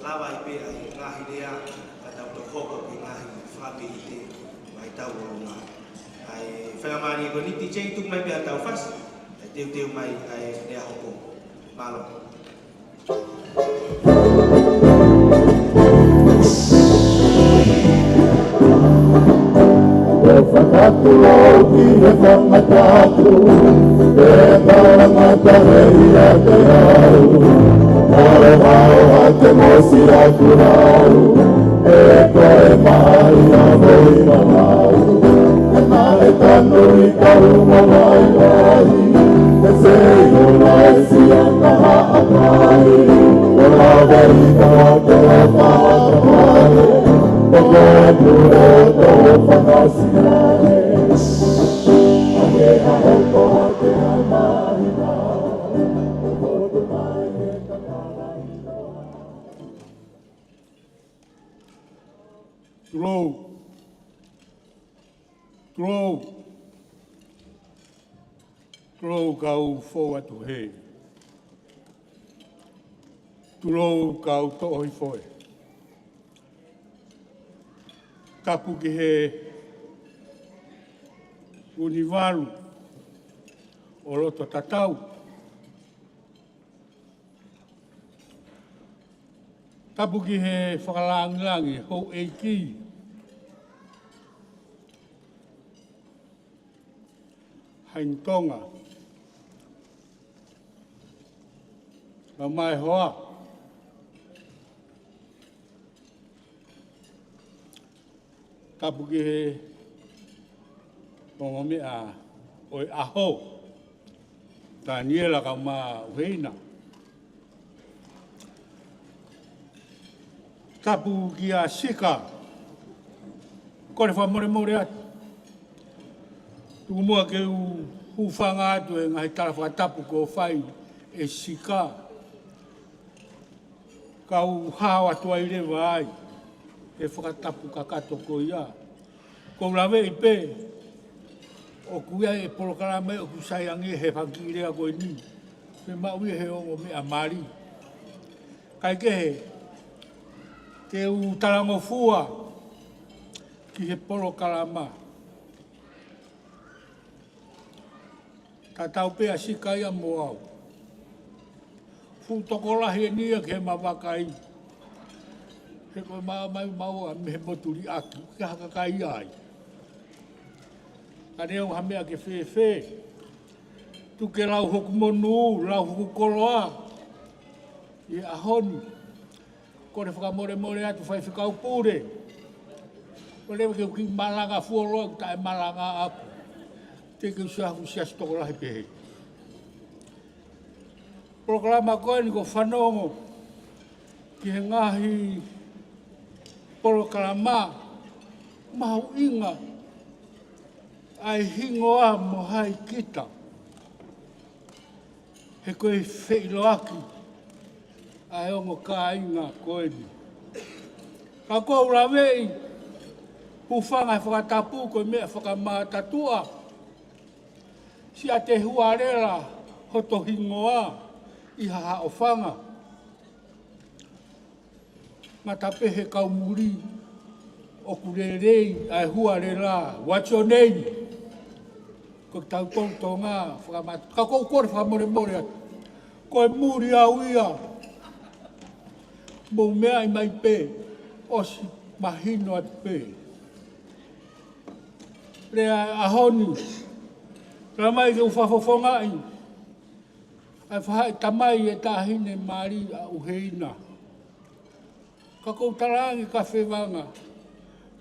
lawa I pe ai ngahi rea, ka tau to hoko ki ngahi whamiri te mai tau o ngā. Ai whengamari ko ni ti chei tuk mai pe a tau whas, teu mai ai rea hoko. Malo. Whakatu ki he whamatatu, e taramata hei a te au. Aro hao a te mosi a kurau, e koe mai a hoi mamau. E male tanu I ka uma mai mai, e se inola e si a ka haa mai. O lawe I ka te a whata mai, o koe pure tō whakasiae. Ake a hoko a te a mahina, o koto mai e ka karainoa. Tulou kau fō atu he. Tulou kau tohoi foe. Tapu ki he univalu o loto tatau. Tapu ki he whakalangilangi hou eiki. Haintonga. Ma mai hoa. Tapu ki he mongo mea oi aho. Taniela Ahovalu. Tapu ki a sika. Kore whamore atu. Tuku mua ke hufanga atu e ngahi tala whakatapu ko whai e sika. Kau hao atu ai rewa ai. E whakatapu kakato ko ia. Ko lawe I pe. O kuia e polokarame o kusaiangi he whakirea koe ni. Pe maui he ongo mea mari. Kai ke he. Ke u talango fua. Ki he polokarama. Ta tau pea sika ia mo au. Fu tokolahi e nia ke mawakai. He koe mai maua me he moturi aki. Ke hakakai ai. Ka reo ha mea ke whewhe. Tu ke lau hoku monu, lau hoku koloa. I ahoni. Kore whakamore atu whai whikau pūre. Kore ke uki malanga fuoloa ta e malanga aku. Te ke usahu sias tokolahi pehe. Programa koe ni ko whanongo. Ki he ngahi programa. Mahu inga. Ai hingoa mo hai kita. He koe wheilo aki. Ai ongo ka inga koe ni. Ka koe urawei. Hufanga e whakatapu koe mea whakamatatua. Si a te huarela hoto hingoa I haha o whanga. Ngata pehe kau muri o kurerei ai huarela. What's your name? Ko tau tonga whakamata. Ka kou kore whamore atu. Koe muri au ia. Mou mea I mai pe. Osi mahino atu pe. Rea ahoni. Rea mai ke uwhafofonga I. Ai whahai tamai e tāhine Mari a Uheina. Ka kou tarangi ka whewanga.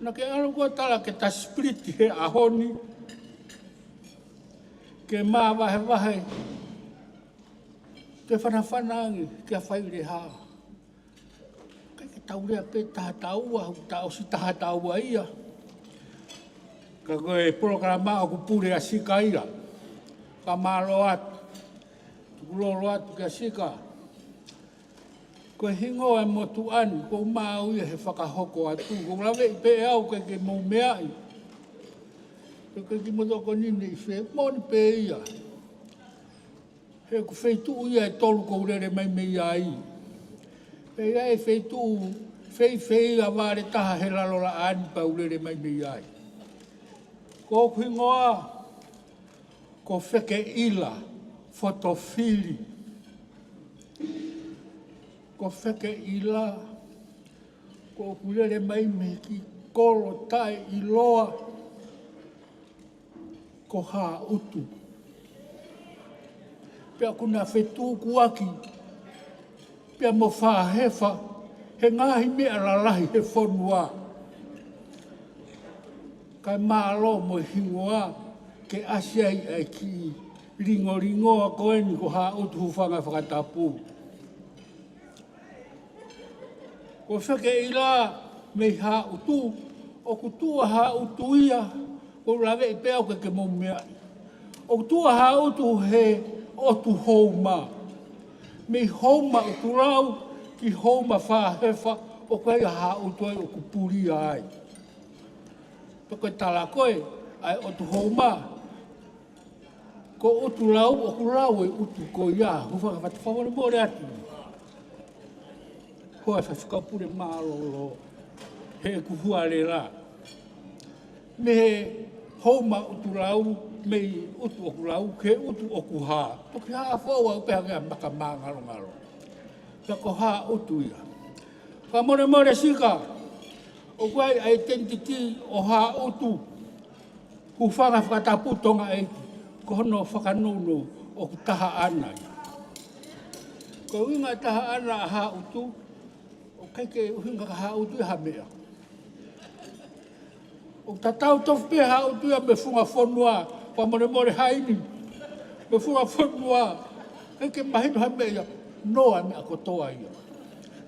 Na ke anu kua tala ke ta split he ahoni. Ke maa wahe. Ke whanawhanangi ke a whaire haa. Ke taurea pe tahataua, ta osi tahataua ia. Ka koe programa o kupure a sika ia. Ka malo atu. Kulolo atu ke a sika. Koe hingo e motu ani, ko mau ia he whakahoko atu. Ko lawe I pe au ke mou mea I. Ke ki motoko nini I whe, moni pe ia. He ku wheitu ia e tolu ko urere mai mei ai. Pe ia e wheitu, whei a ware taha he lalola ani pa urere mai mei ai. Ko hingoa, ko wheke ila, fotofili. Ko wheke I la, ko kulele mai me ki kolo tai I loa, ko ha utu. Pea kuna whetū kuaki, pea mo whahefa, he ngahi mea lalahi he whonua. Kai mālo mo hingoa, ke asiai ai ki ringo a koeni ko ha utu hufanga whakatapu. Ko wheke I la mei ha utu, o kutua ha utu ia, ko lawe I pea uke ke mo mea. O kutua ha utu he otu houma. Mei houma utu rau, ki houma whahefa, o kai ha utu ai o kupuri ai. Peko tala koe, ai otu houma, ko utu rau, o ku rau e utu ko ia, hufaka whatawhawara mōre atu. Hoa whakapure mālolo, he kuhua le la. Me he houma utu rau, mei utu oku rau, ke utu oku hā. Toki hā whaua upeha kia maka mā ngaro. Kia ko hā utu ia. Ka more sika, o kuai identity o hā utu, ku whanga whakatapu tonga eiki, ko hono whakanono o ku taha ana. Ko inga taha ana a hā utu, o keike uhinga ka hā utu I ha mea. O tatau tofu pia hā utu ia me funga whonua, pa more haini, me funga whonua, keike mahino ha mea, noa mea kotoa ia.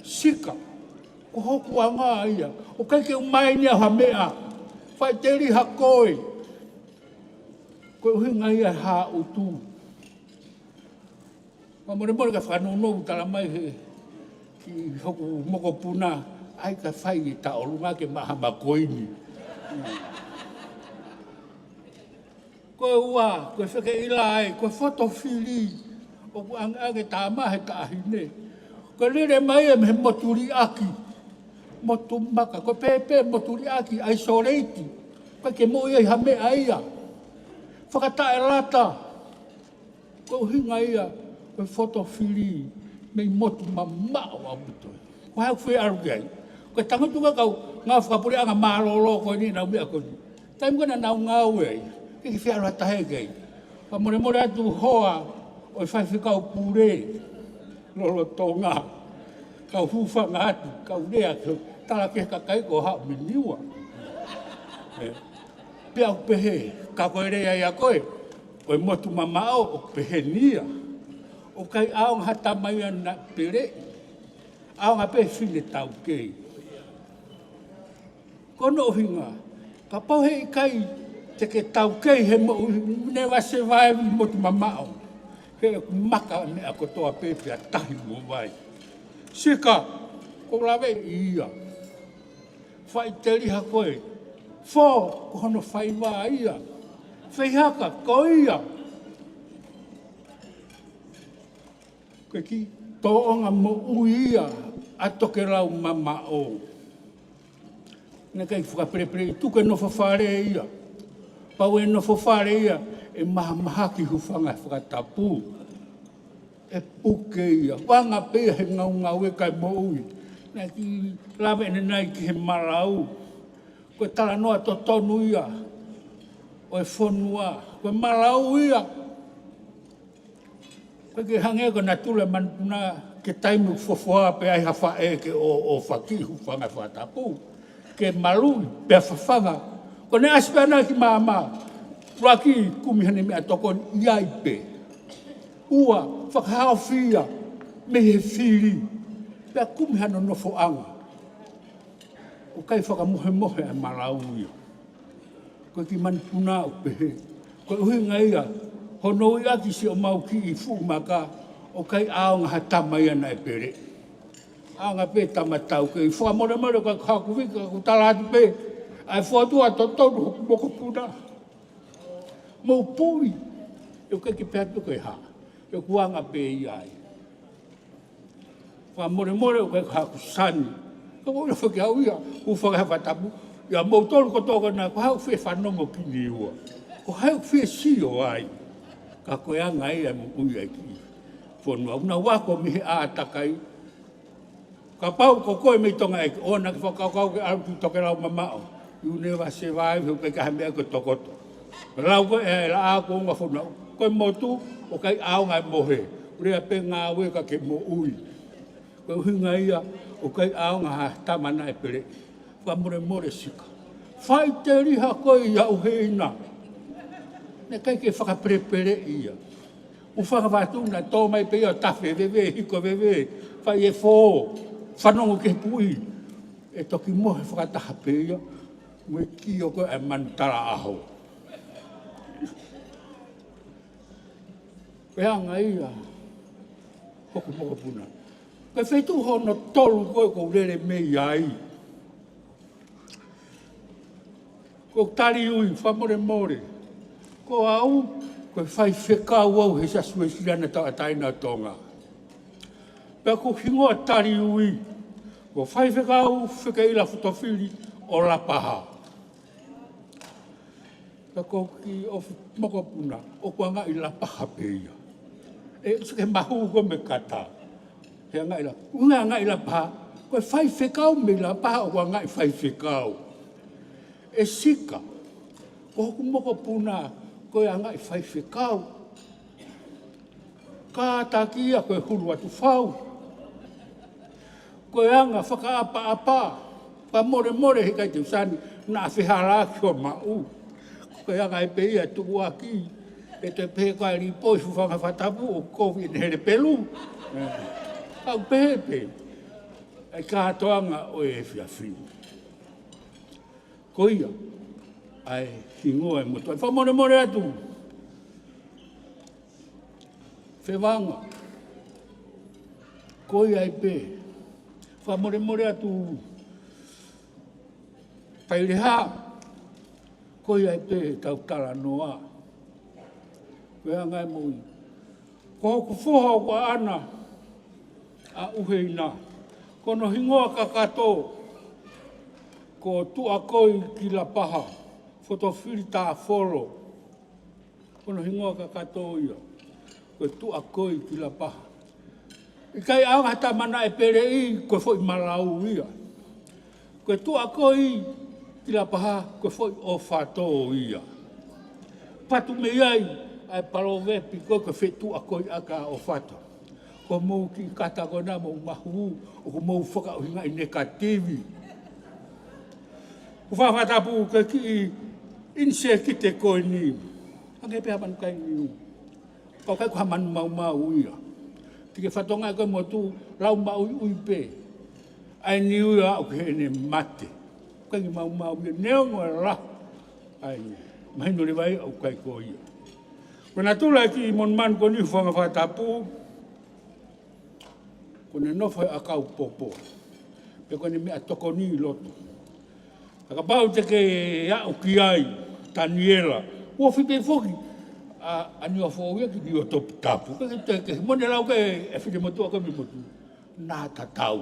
Sika, ko hoku anga ia, o keike umaini a ha mea, whai teri ha koe, ko uhinga ia hā utu. Pa more ka whanono tala mai he, ki hoku moko puna, ai ka whai I ta orunga ke maha makoini. Koe ua, koe wheke I la ai, koe fotofili, o ku anga tā mahe tā ahine. Koe lere mai e me moturi aki, motu maka, koe pepe moturi aki, isolate, koe ke mo ia I hame aia. Whakata e lata, koe uhinga ia, koe fotofili, mei motu mamao a mutoi. Koe hau whi aru gai. Koe tangotunga kau, ngā whakapuri anga mārolo koe ni nau mea koe ni. Tai mga nau ngau ei, ki whi aru hatahe gai. Pa more atu hoa, oi whai whikau pūre, lolo tonga. Kau hūwhanga atu, kau rea, tala ke kakai ko hao miniua. Pea upehe, ka koe rea ia koe, oi motu mamao o pehe nia. O kai aong hata mai ana pere, aong ape whine tau kei. Kono hinga, ka pau hei kai te ke tau kei he mo never survive motu mamao. He maka me a kotoa pepe a tahi mo vai. Sika, ko lawe ia. Whai teri ha koe. Fo, ko hono whai wā ia. Whai haka, ko ia. Koe ki toonga mo uia a toke rau mamao. Nā kai whakapere tuke no whawhare ia. Pau e no whawhare ia e maha ki hufanga whakatapu. E puke ia. Wanga pēa he ngau e kai mo ui. Nā ki lawe ne nai ki he marau. Koe tala noa to tonu ia. O e whonua. Koe marau ia. Koe ke hange ko na tule manpuna ke taimu fofoa pe ai hawha e ke o whaki hufanga whakatapu. Ke malu pe whawhanga. Ko ne aspana ki mama. Raki kumihane mea toko iai pe. Ua whakahao whia me he whiri. Pea kumihano nofo anga. O kai whakamohe a marau ia. Koe ki manpuna o pehe. Koe uhinga ia. Hono ia ki si o mau ki I whumaka. O kai aonga hatamai ana e pere. Aonga pe tamatau ke I whakamore ka kakuwika ku talati pe. Ai whatua to tonu hoku moko puna. Mau pui. E o kai ki pea tuko e ha. E o kuanga pe iai. Whakamore o kai kakusani. Ka mo whaki hau ia. Ku whakahawatapu. Ia mau tolu ko toka na ko hau whi whanongo ki ni ua. Ko hau whi sio ai. ka koe anga ia mo ui ai ki. Whonua, una wako mihe a takai. Ka pau ko koe me tonga e o na ki whakakau ke aru ki toke lau mamao. You never survive, hu pe ka mea ko tokoto. Lau koe e la a ko unga whonua. Koe motu, o kai ao ngai mohe. Urea pe ngā ue ka ke mo ui. Koe uhinga ia, o kai ao ngā tamana e pere. Whamure more sika. Whai te riha koe ia Uheina. Ne kai ke whakaprepere ia. U whakawatu na tō mai pe ia tawhe wewe, hiko wewe. Whai e fō, whanongo ke pui. E toki mohe whakataha pe ia. Mue ki o koe e manutara aho. Koe anga ia. Hoko moko puna. Koe whetu hono tolu koe ko urere mei ai. Ko tari ui, whamore more. Ko au, koe whai whekau au he sasu e sirana tau a taina tonga. Pea ko hingoa tari ui. Ko whai whekau whekaila whutowhiri o la paha. Pea ko ki o moko puna, o kua ngā i la paha peia. E ke mahu ko me kata. He ngā i la, unga ngā i la paha. Koe whai whekau me la paha o kua ngā i whai whekau. E sika, ko hoku moko puna, koe anga i whai whekau. Ka takia koe huru atu whau. Koe anga whakaapa-apa, pa more he kai te usani, nā whihara ki o mau. Koe anga e peia tuku aki, e te pehe koe li poi fuwhanga whatapu o kowi e here pelu. Kau pehe, e kātoanga o e whiawhinu. Koia, ai hingoa e motu. Whamore atu. Whewanga. Koia e pē. Whamore atu. Paireha. Koia e pē tau tala noa. Weanga e mui. Ko hoku whoha o ka ana a Uheina. Kono hingoa ka kato. Ko tua koi ki la paha, Whotowhiri Tafolo. Kono hingoa ka katoa ia, ko tua koi ki la paha. I kai aanga ta mana e pere i, ko foi malau ia. Ko tua koi ki la paha, ko foi o whato ia. Patu me iai, ai parovepi ko whi tua koi aka o whato. Ko mou ki kata kona mou mahu, o ko mou whakauhinga i negativi. Whawhatapu ka ki inse ki te koe ni. Hake pēha manu kai ni. Kau kai kuha manu mau ia. Tike whatonga koe motu lau mau ui pē. Ai ni ui a o ke ene mate. Kai ki mau ia. Neo ngoe la. Ai mahino le vai au kai koe ia. Kona tula ki mon man ko ni whawhatapu. Kone nofo e akau popo. Pe kone mea toko ni loto. Ka pau te ke au ki ai, Taniela. Ua whipe whoki, ani o whauia ki ni o topu tapu. Ke mone lau ke e whine motu a kami motu. Nā tatau.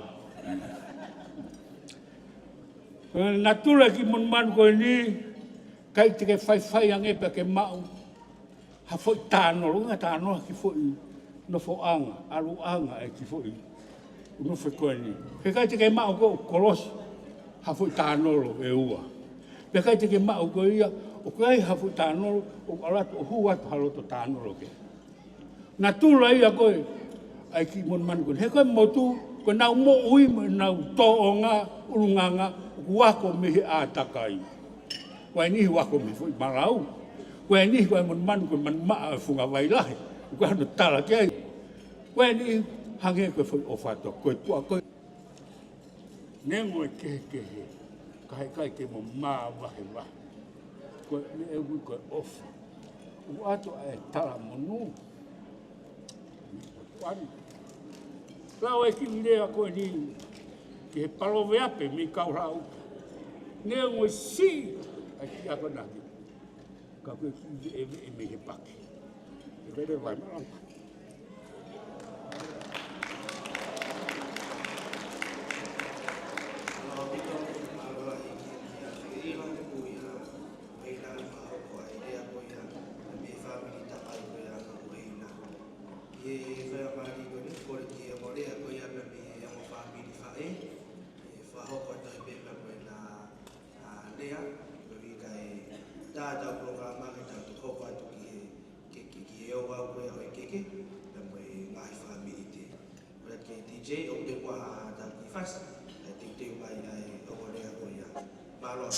Nā tula ki mon man koe ni, kai te ke whai angepe ke mau. Ha whoi tānoro, unga tānoro ki whoi no whoanga, aru anga e ki whoi. Uno whi koe ni. Ke kai te ke mau ko kolosi. Hafui tānoro e ua. Pea kai te ke mau ko ia, o kai hafui tānoro, o alatu o hu atu haloto tānoro ke. Nā tūla ia koe, ai ki mon man koe. He koe motu, koe nau mo ui mo nau tō o ngā urunganga, o wako mihi a takai. Koe nihi wako mihi fui marau. Koe nihi koe mon man koe man maa e funga wailahe. Koe hano tala ke ai. Koe nihi hange koe fui o whato. Koe tua koe. Nengo e kehe, kai ke mo maa wahe. Koe me e ui koe ofu. U ato e tala monu. Wani. Lau e ki lea koe ni, ki he palove ape mi kaura au. Nengo e si, ai ki ako naki. Ka koe ki e me he paki. E vere vai maranga. ke whea mani koni, kore ki e morea ko ia me me e mo whamiri whae, e whahoko ata he pepa koe na lea, ko wika e tātau programa ke tau te hoko atu ki e o au koe au e keke, me mo e ngai whamiri te. Kore ke DJ, o te kua tau ki whasa, e te te mai ai o morea ko ia. Malo.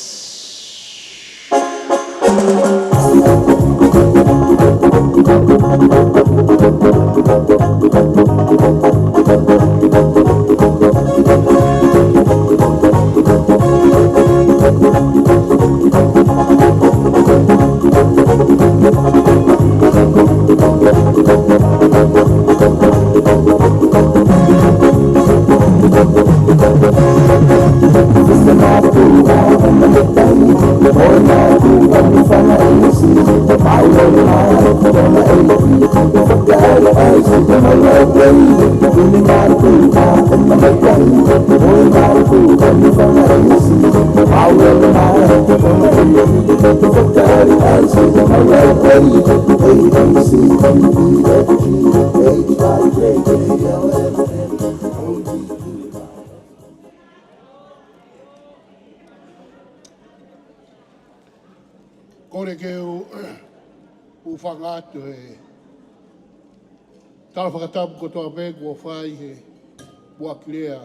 Kore ke u whangātu he tala whakatapu ko toa pēku o whai he buakilea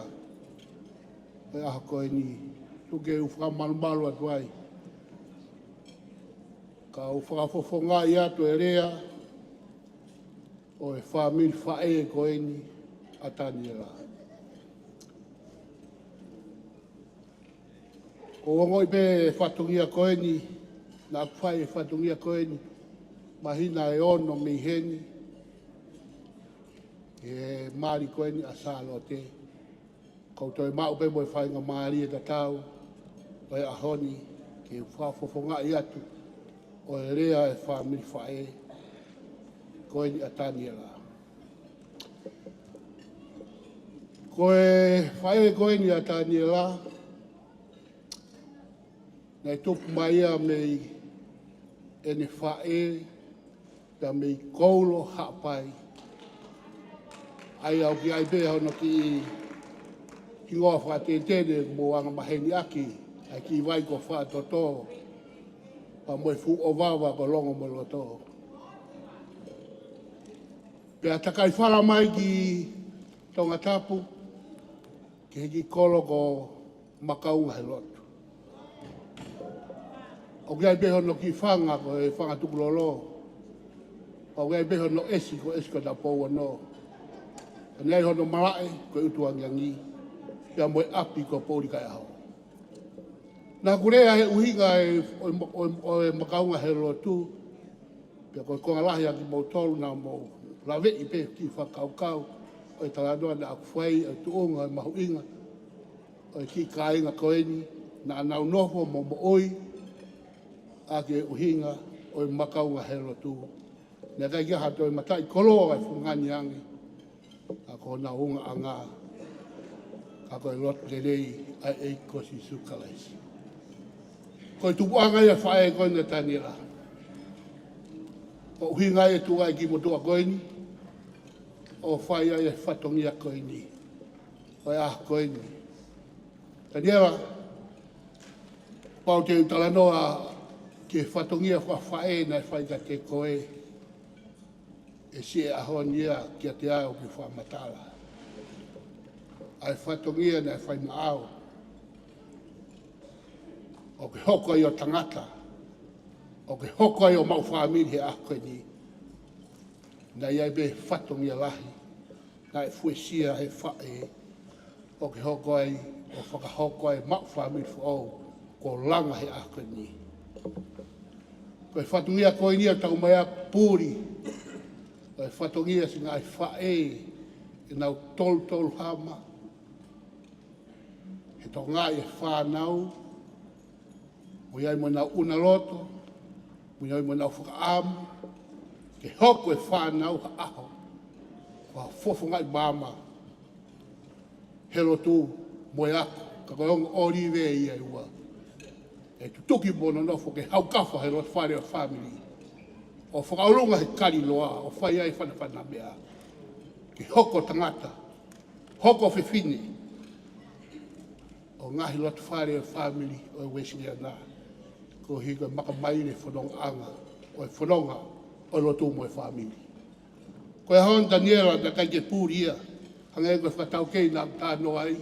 e aha koe ni tuke u whakamalumalu atu ai. Ka u whakafofonga i atu e rea o e whamiri whae koe ni a Taniela. Ko wangoi pē whatungia koe ni na whai e whatungia koe ni mahina e ono mi heni e maari koe ni a sālo te koutou e mau pe mo e whainga maari e tatau o e ahoni ke whafofonga i atu o e rea e whamiri whae koe ni a Taniela. Ko e whae koe ni a Taniela nei tupu mai a mei e ne whae ta mei koulo hapai. Ai au ki ai pēha hono ki ngoa whātētene mō anga maheni aki, ai ki vai ko whātoto, pa moe fu o wawa ko longo mo loto. Pea takai whala mai ki tonga tapu, ki heki kolo ko makaunga he loto. O kia beho no ki whanga ko e whanga tukulolo. O kia beho no esi ko da pōua no. Nei hono marae ko utuangiangi. Pea moe api ko pōri kai aho. Nā kurea he uhinga o e makaunga he lotu. Pea ko konga lahi aki mō tolu nā mō lawe i pe ki whakaukau. O e talanoa na akuwhai, o e tuonga, o e mahuinga. O e ki kāinga koeni. Nā nau nofo mō mo oi. Ake uhinga o e makaunga he lotu. Nā kai kia hato e matai koloa e whungani angi. Ako na unga anga. Ako e lot lelei ai e kosi sukalaisi. Ko e tupu anga ia whae koe na Taniela. O uhinga e tuga e ki motua koeni. O whae ai e whatongia koeni. O e ah koeni. Taniela, pau te utalanoa ke whatongia whae na whae ka te koe. E si e ahonia ki a te ao ki whamatala. Ai whatongia na whai maao. O ke hoko i o tangata. O ke hoko i o mau whamiri he ako ni. Na iai be whatongia lahi. Na e fuesia he whae. O ke hoko ai, o whakahoko ai mau whamiri whao. Ko langa he ako ni. Ko e whatongia koe ni a tau mai a pūri. O e whatongia si ngai whae e nau tolu hama. He tō ngai e whanau. Mo iai mo nau una loto. Mo iai mo nau whakaamu. Ke hoko e whanau ha aho. Kua fofo ngai mama. He lotu mo e ako. Ka koe ongo oriwe ia ua. E tutuki mono nofo ke haukafa he lotu whare o family. O whakaurunga he kari loa, o whai ai whanawhana mea. Ke hoko tangata, hoko whiwhine, o ngahi lotu whare o family o Wesley ana, ko higa makamaire whanonga anga, o e whanonga o lotu mo e family. Ko e hon Taniela na kai ke pūri ia, hanga e koe whakatau kei nā tāno ai,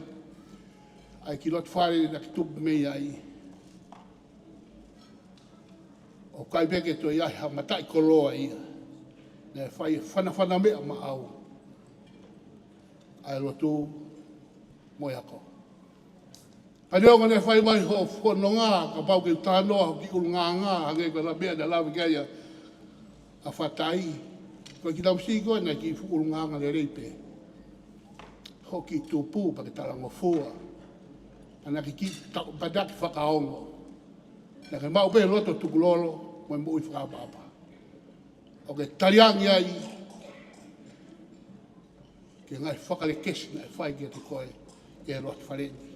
ai ki lotu whare na ki tupu mei ai. O kai peke to iahi ha matai koloa ia, na e whai whana mea ma au. Ai lotu mo e ako. Paneo ne whai mai ho whanonga, ka pau ke tānoa, ki urunganga, hanga e koe na mea na lawe kia a whatai. Ko ki tau siko na ki urunganga le reipe. Ho ki tūpū pa ke talango fua. Ana ki padaki whakaongo. Na ke mau pe loto tukulolo, mo e mui whakapapa. O ke taliangi ai, ke ngai whakale kesi na e whai kia te koe, ke rotu whareni.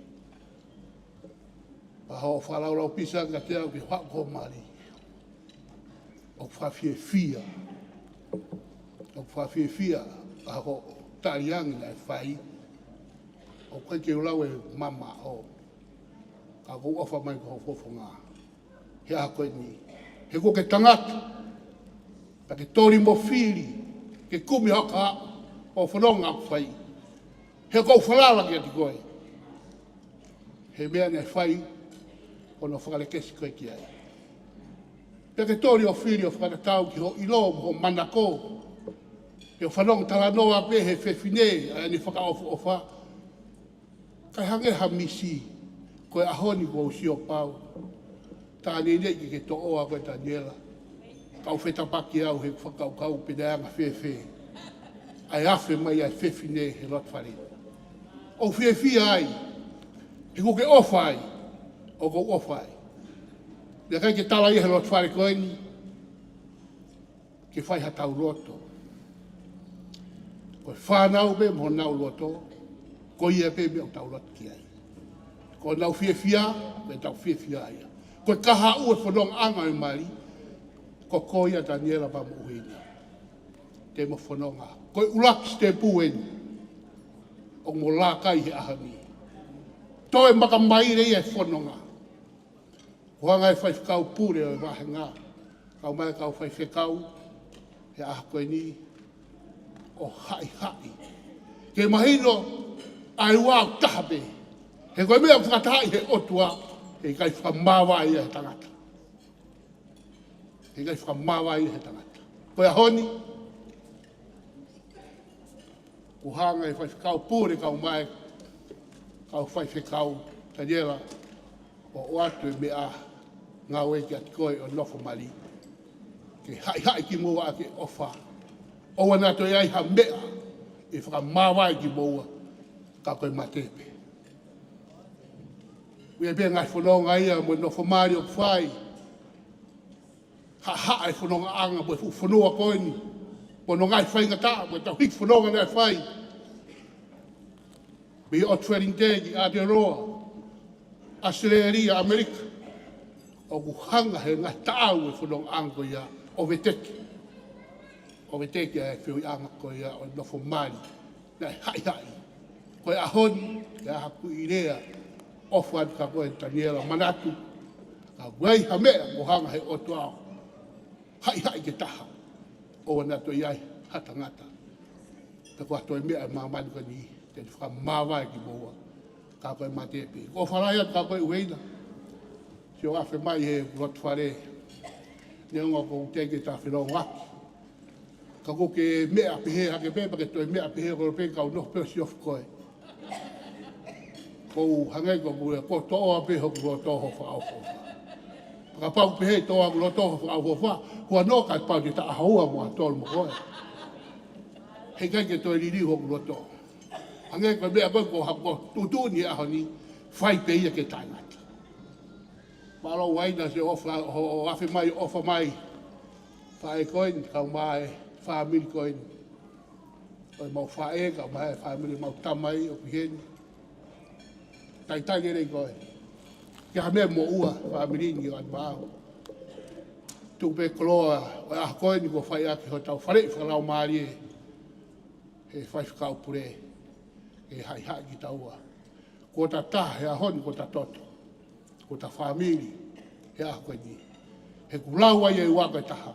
Pa hao whalaurau pisa ka te au ki whako mari. O whawhie fia. O whawhie fia, pa hao taliangi na e whai. O kai ke ulau e mama o. Ka kou ofa mai ko hofofo ngā. He a koe ni. He ko ke tangata. Pa ke tori mo whiri. Ke kumi haka o whanonga aku whai. He kou whalala ki ati koe. He mea ne whai o no whakale kesi koe ki ai. Pa ke tori o whiri o whakatau ki ho ilo mo manako. He o whanonga talanoa pe he whewhine. Ai ni whakaofu ofa. Kai hange ha misi. Koe ahoni ko usio pau. Tāne nei ki ke to'oa koe Taniela. Kau whetapaki au he whakaukau peneanga whewhe. Ai awhi mai ai whewhine he lot whare. O whewhi ai. He ko ke ofai. O ko ofai. Ia kai ke tala i he lot whare koe ni. Ke whai hatau roto. Koe whanau be mo nau roto. Ko ia pe me o tau roto ki ai. Ko nau whiawhia, me tau whiawhia ia. Ko kaha ue whanong anga i mari, ko koia Taniela pa mo Uheina. Te mo whanonga. Ko ulaki te pueni, o mo lākai he ahani. Toe maka maire ia e whanonga. Ko hanga e whai whakau pūre o e wahenga. Kau mai kau whai whekau, he aha koe ni, o hai. Ke mahino, ai wau tahape. He koe mea whakatahi he otua, he kai whamawa ia he tangata. He kai whamawa ia he tangata. Koe ahoni, ko hanga e whai whakau pūre kau mai, kau whai whekau, Taniela, o atu e mea ngā ue ki ati koe o nofo mali. Ke hai ki mua ake ofa. O wana to iai ha mea, e whakamawa ki mua, ka koe matepe. Ue bea ngai whanonga ia mo no whamari o whai. Ha e whanonga anga mo e whanua koe ni. Mo no ngai whainga tā, mo e tau hik whanonga ngai whai. Me o Twerintegi, Aotearoa, Australia, Amerika. O ku hanga he ngai tāu e whanonga anga ia o veteke. O veteke e whiu anga koe ia o no whamari. Ngai hai. Koe ahoni, e haku i rea. Ofan ka koe Taniela manatu. Ka wei ha mea mo hanga he otu au. Hai ke taha. O wana to iai hatangata. Te kua toi mea e mamani ka ni. Te whaka mawai ki moa. Ka koe matepe. Ko wharaia ka koe Uheina. Si o awhi mai he rotu whare. Neonga ko teke ta whiro ngaki. Ka ko ke mea pehe hake pepa ke toi mea pehe koro pe kau noh peo si ofu koe. Ko hangai ko mure ko toa pe ho ko toho fa au fa. Ka pau pe toa ko toho fa au fa. Ko no ka pau ki ta haua mo tol mo ko. He kai ke to ri ho ko to. Hangai ko be ko ha ko tu ni a hani fai pe ia ke tanga. Malo waina se ofa o afi mai ofa mai. Fai coin ka mai family coin. O mo fai ka mai family mo tamai o pien. Tai rei koe. Kia mea mo ua, whaamiri ni o atmao. Tuk pe koloa, o a koe ni ko whai aki ho tau whare whakarau maari e. e whaifkau pure, e hai hai ki taua. Ko ta ta, he ahon ko ta toto, ko ta whamiri, he aha koe ni. He kulau ai e waka taha,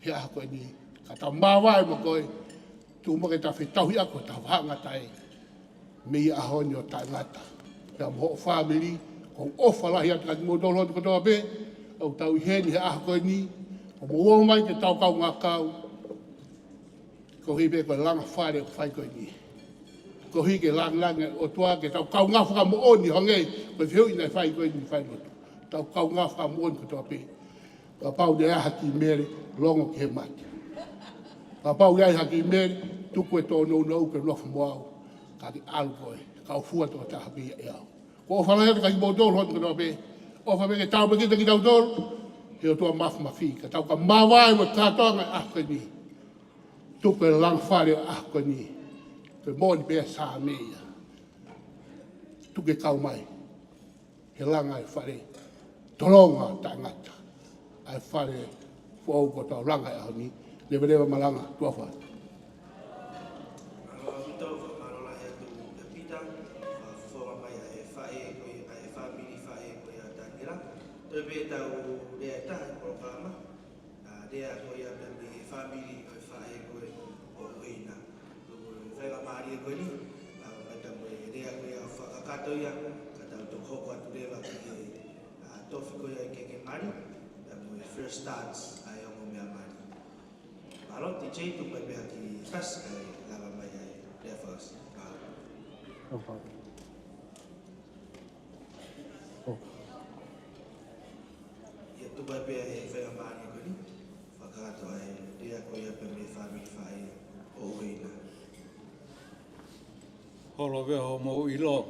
he aha koe ni. Ka ta mawai mo koe, tu mo ke ta whitauhi ako, ta whanga tae, me i ahon o ta ngata. Pea mo whamiri, ko ofa lahi ata ki mo dolon ko toa pe, au tau heni he aha koe ni, o mo uo mai ke tau kau ngā kau, ko hipe ko langa whare o whai koe ni. Ko hi ke langa o tua ke tau kau ngā whaka mo oni hongei, ko whiu i nei whai koe ni whai lotu. Tau kau ngā whaka mo oni ko toa pe. Ka pau de aha ki mere, longo ke he mati. Ka pau de aha ki mere, tuku e tō nou nou ke nofu mo au, ka ki alu koe, ka o fua tō taha pia e au. Ko o whanai ka ki mo dōru hon ko toa pe, o wha ke tau pekita ki tau dōru, he o tua mafu mawhi, ka tau ka mawai mo tātoanga ah koe ni. Tuku e lang whare ah koe ni. Koe mōni pēr sā mea. Tuku e kau mai. He langa e whare. Toronga tā ngata. Ai whare whau ko tau langa e ahoni. Lewa lewa malanga tua whare. Tobe tau rea taha programa, rea koe a pēme whamiri koe whae koe o Uheina. Whainga maari e koe ni, kata moe rea koe a whakakatoia, kata o tō hoko atu rewa ki he tofi koe a keke maari, kata moe first starts ai ongo mea maari. Maro, te chei tu koe mea ki kas ai lava mai ai rea whakas. Tu vai ver a velha Maria ali, fakato ai dia koia pe me family fai o Uheina. Holo veho mo ilo.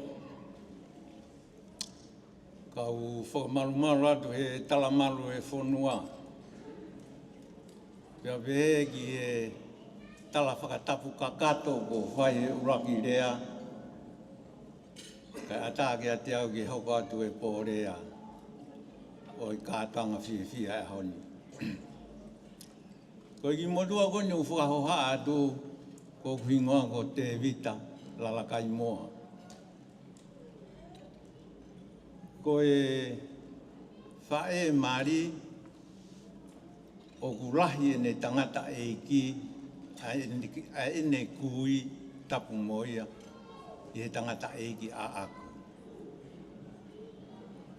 Kau whakamalumalu atu he talamalu e whonua. Pea vehe ki he tala whakatapu kakato ko whai e uraki rea. Kai atake ate au ki hoko atu e pō rea. O i kātanga whiwhia e honi. Ko i ki modua koni u whakahoha atu ko kuhingoa ko te vita lalakai moa. Ko e whae maari o kurahi e ne tangata e ki a ene kui tapu moia i he tangata e ki a aku.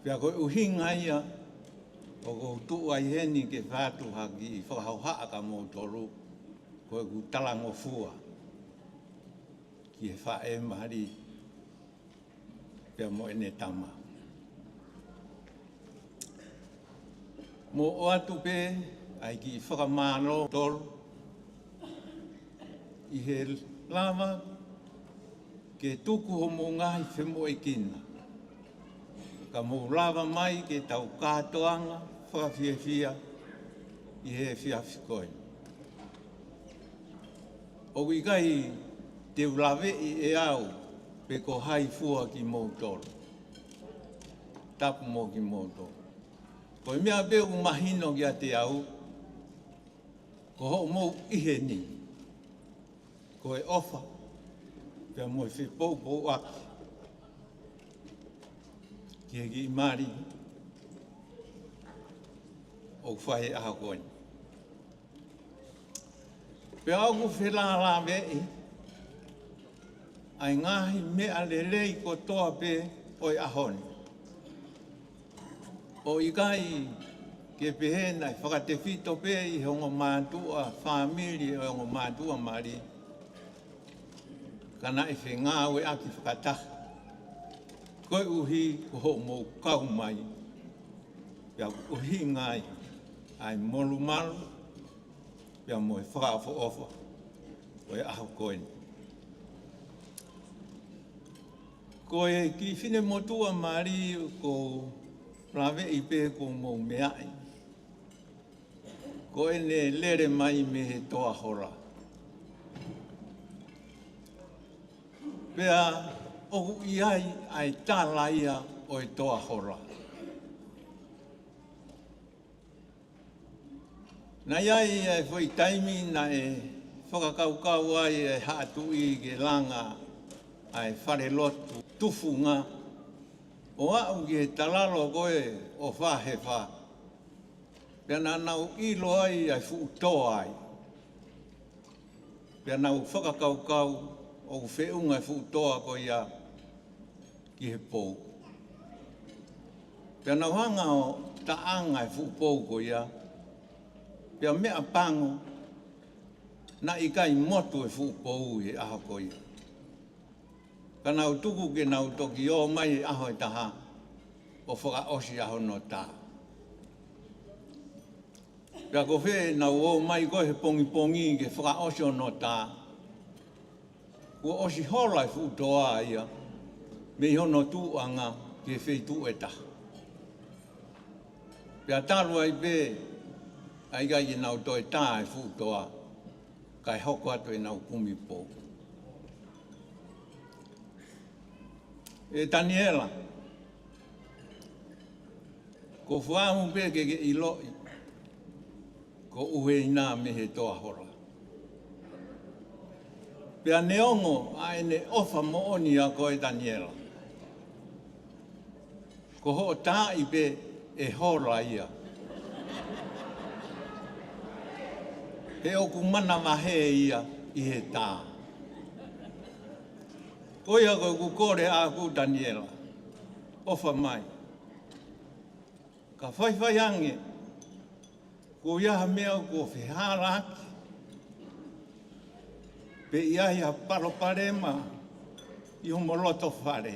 Pea koe uhinga ia o ko tu ai heni ke whātu haki i whakahauhaa ka mō toru koe ku talango fua ki he whae mahari pia mo ene tama. Mō o atu pe ai ki whakamāno toru i he lama ke tuku ho mō ngahi whemo e kina. Ka mō lava mai ke tau kātoanga, whakawhiawhia i he whiawhikoe. O i kai te ulawe i e au pe ko hai fua ki mōtoro. Tapu mō ki mōtoro. Ko i mea peo mahino ki a te au, ko ho mō ihe ni. Ko e ofa, pia mō i whipou aki. Ki ki mari o whae aha koe. Pe au ku whela la vei, ai ngahi mea lelei ko toa pe oi ahoni. O i kai ke pehena i whakatewhito pe i hongo mātua, whamiri o hongo mātua mari. Kana i whengawe aki whakataha. Koe uhi ko ho mō kau mai, pia uhi ngai, ai molu malu, pia mo e whakawho ofa, o e aho koe. Koe ki whine motua mari ko rawe i pē ko mō meai. Koe ne lere mai me he toa hora. Pea o iai ai tālaia o i toa hora. Na iai e whoi taimi na e whakakaukau ai e hatu I ke langa ai whare lotu tufunga. O au ki he talalo koe o whahe wha. Pea nā nau ilo ai ai fuutoa ai. Pea nau whakakaukau o whiunga fuutoa ko ia ki he pou. Pea nau hanga o taanga e fuupou ko ia. Pea mea pango na I kai motu e fuupou I aho ko ia. Ka nau tuku ke nau toki o mai e aho e taha o whakaosi aho no tā. Pea ko whe nau o mai koe he pongi pongi ke whakaosi o no tā. Kua osi hola e fuutoa ia me I hono tūanga ke whei tū e taha. Pea taru ai pe ai gai I nau toi tā e fuutoa kai hoko atu e nau kumi pou. E Taniela, ko whaamu pe ke I-Lotisia, ko Uheina me he toa hora. Pea neongo a ne ofa mo oni a koe Taniela. Ko ho tā I pe e hora ia. He oku mana mahe ia I he tā. Koia koe ku kore a ku Taniela. Ofa mai. Ka whaiwhai ange. Ko iaha mea ko whihara aki. Pe iahi a paroparema I homoloto whare.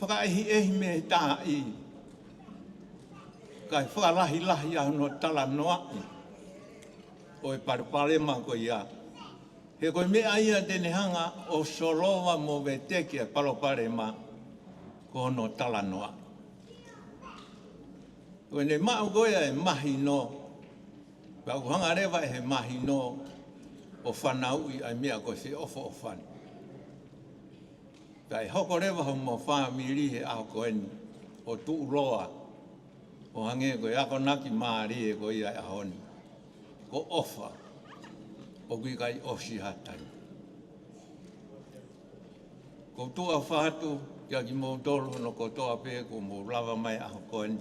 Whakaihi ehi me tā I. Kai whakalahi lahi a no tala noa. O e paroparema ko ia. He koe mea ia tene hanga o sorowa mo veteke e paroparema ko no tala noa. Koe ne mau goia e mahi no. Pea uhanga rewa e he mahi no o whanau I ai mea koe se ofo o whani. Pea e hoko rewa ho mo whamiri he aho koeni o tuu roa o hange koe ako naki maari e koe ia e ahoni. Ko ofa. O kui kai osi hatai. Ko tua whahatu, kia ki mō tolu no ko toa pē, ko mō lava mai aho koeni.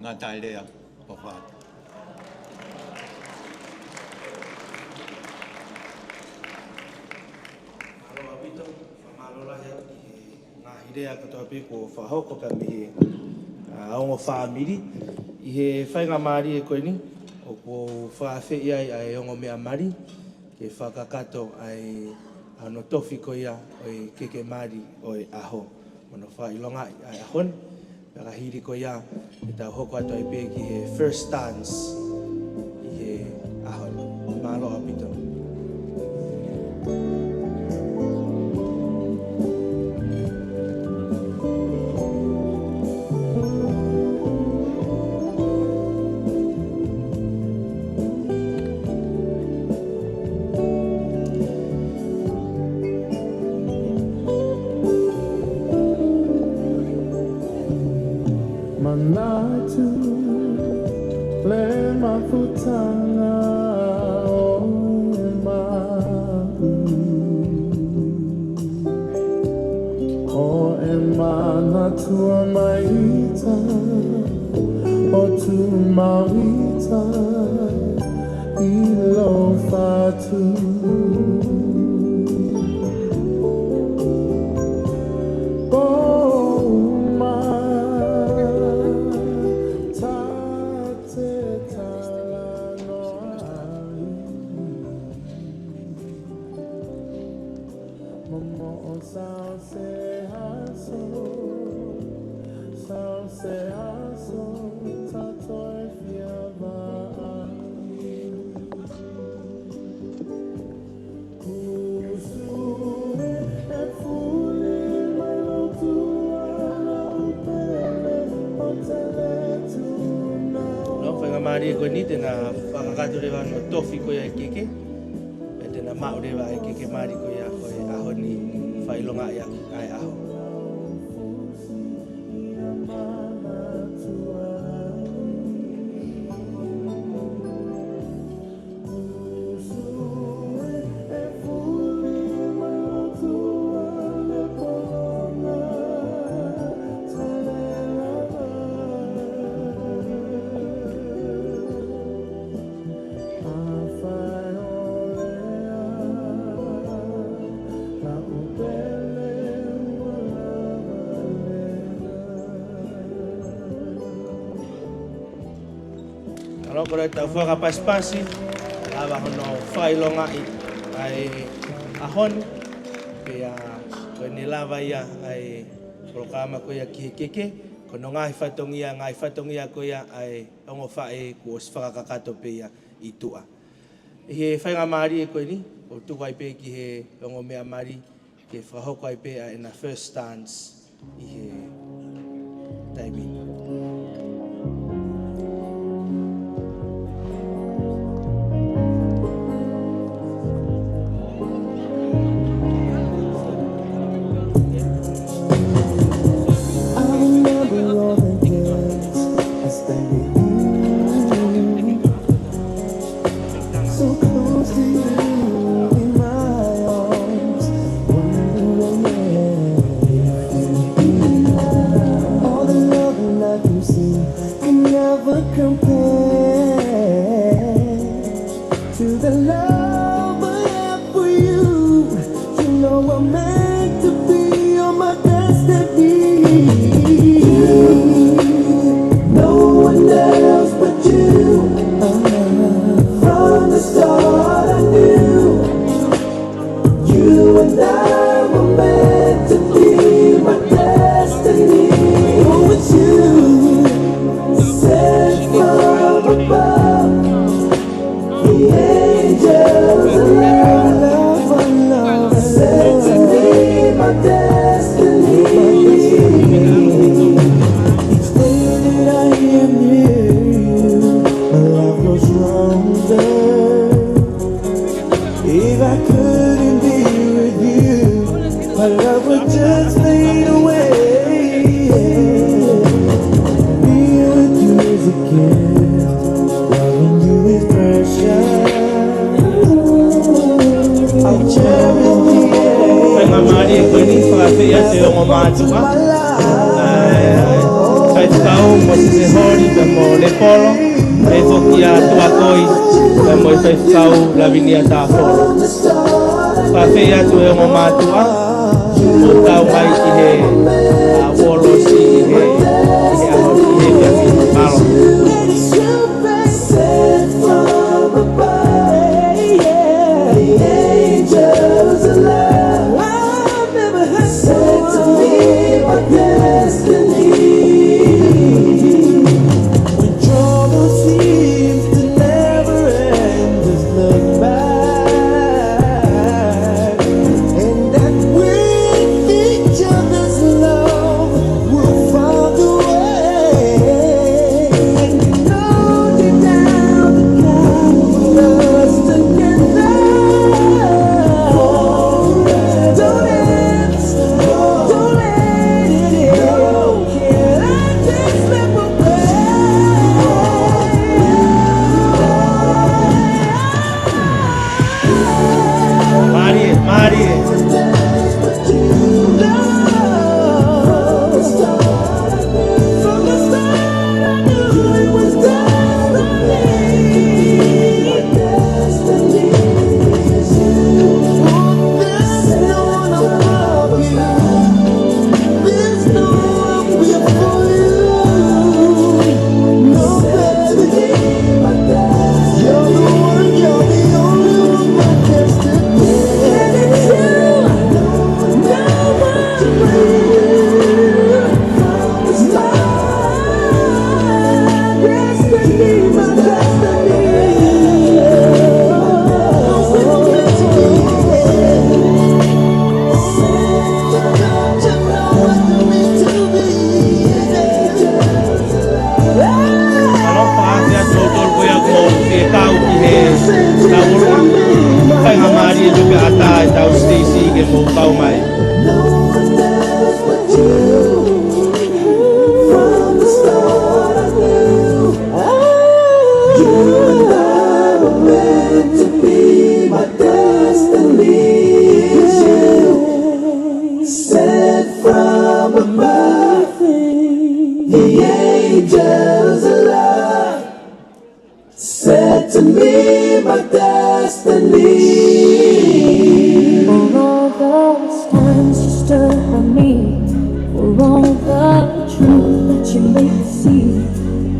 Ngā tai rea o whahatu. Malo apito, whamalo lahe I ngā hirea katoa pē ko whahoko ka me he aongo whaamiri. I he whainga maari e koe ni. O ko whaafei ai ai ongo mea mari, ke whakakato ai ano tofi ko ia o i keke mari o i aho. Mono whailonga ai ahon, pera hiri ko ia, e tau hoko ato ai pe ki he first stance I he ahon. Malo apito. Maria ko ni tena whakakato rewa no tofi ko ia keke. E tena mau rewa e keke mari ko ia ko e aho ni whailonga ia ai aho. kore tau whakapasipasi, awa hono whailonga ai ahon, pia koe ne lava ia ai programa koe ia ki he keke, kono ngai whatongia koe ia ai ongo whae kua si whakakakato pe ia i tua. I he whainga maari e koe ni, o tukai pe ki he ongo mea maari, ke whahoko ai pe in a first stance i he taimi. Lavinia Tafolo. Whawhi atu e ngō mātua, o tau mai ki he wolosi i he ahon i he kia malo.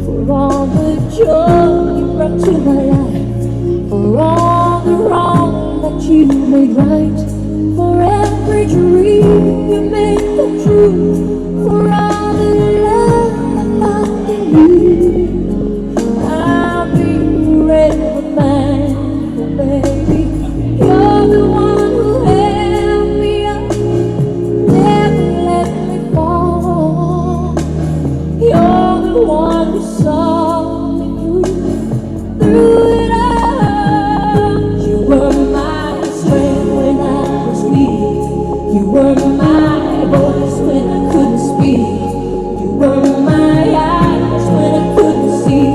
For all the joy you brought you made right, for every dream you made come true, for all the love I found in you. I'll be forever thankful, baby. You're the one who held me up, never let me fall. You're the one who saw me through it all. You were my strength when I was weak. You were my voice when I couldn't speak. You were my eyes when I couldn't see.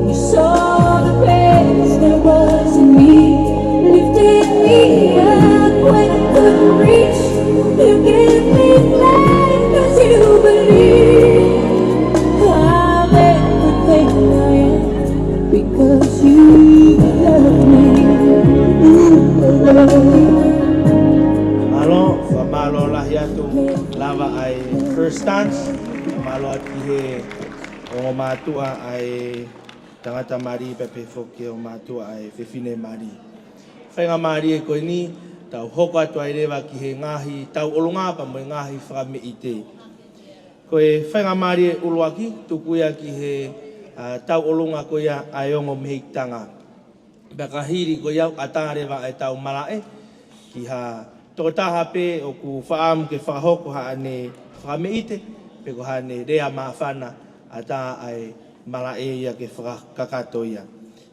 You saw the best there was in me, lifted me up when I couldn't reach. You gave me life 'cause you believe I'm everything I am because you love me. Malo, fa malo lahi atu lava ai first dance, malo ati he o matua ai tangata mari pepe foke o matua ai fefine mari. Whainga mari e koe ni, tau hoko atu ai rewa ki he ngahi, tau olonga pa mo ngahi whakame i te. Koe whainga mari e uruaki, tukuia ki he tau olonga koe ia aiongo mihitanga. Baka hiri koe iau atarewa ai tau malae, ki ha toko taha pe o ku whaamu ke whakahoko ha ane whakame ite, pe ko ha ane rea maafana ata ai malae ia ke whakakato ia.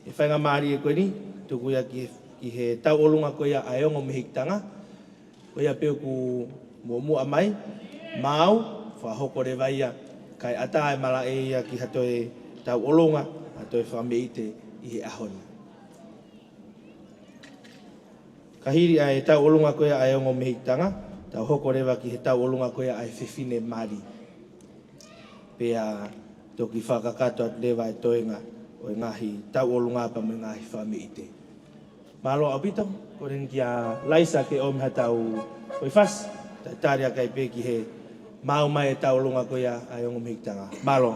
E whainga mari e koe ni, tukuia ki he tau olunga koe ia aiongo mihitanga, koe ia pe ku mua mai, mau, whahoko rewa ia, kai ata ai malae ia ki hatoe tau olunga, hatoe whakame ite i he ahona. Kahiri ai tau olunga koe ai ongo mehitanga, tau hoko rewa ki he tau olunga koe ai fefine mari. Pea toki whakakato at rewa e toenga o ngahi tau olunga pa mo ngahi whame ite. Malo apito, koren kia laisa ke o miha tau koe fas, taria kai pe ki he mau mai e tau olunga koe ai ongo mehitanga. Malo.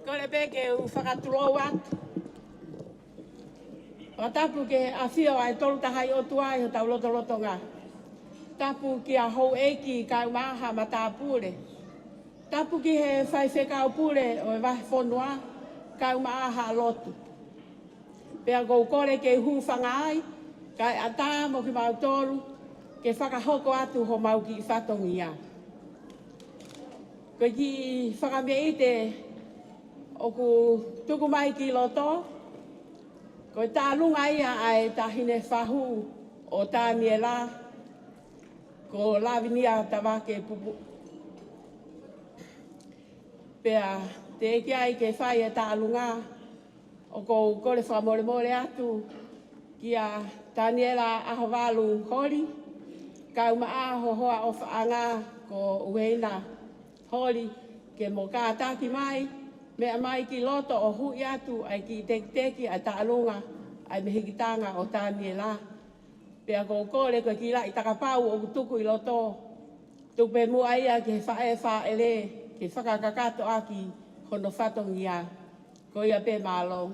Ko le peke u whakaturo atu. O tapu ke a whio ai tolu tahai o tuai o tau loto loto ngā. Tapu ki a hou eki ka umaha ma tā pūre. Tapu ki he whai whekau pūre o e wahi whonua ka umaha lotu. Pea kou kore ke hu whangai, kai a tā mo ki mau toru, ke whakahoko atu ho mau ki whatongi ia. Ko ki whakamea ite o ku tuku mai ki loto, ko tā lunga ia ai tahine whahu o Taniela, ko lavinia tawake pupu. Pea te eki ai ke whai e tā lunga, o ko kore whamore more atu ki a Taniela Ahovalu Holi, ka umaa ho hoa o whaanga ko Uheina Holi, ke mo ka taki mai, mea mai ki loto o hui atu ai ki teki ai tālunga ai mehikitanga o Taniela. Pea ko kore ko ki lai takapau o kutuku i loto, tupe mua ia ke whae whaele, ke whakakakato aki hono whatongi ia, ko ia pe malo.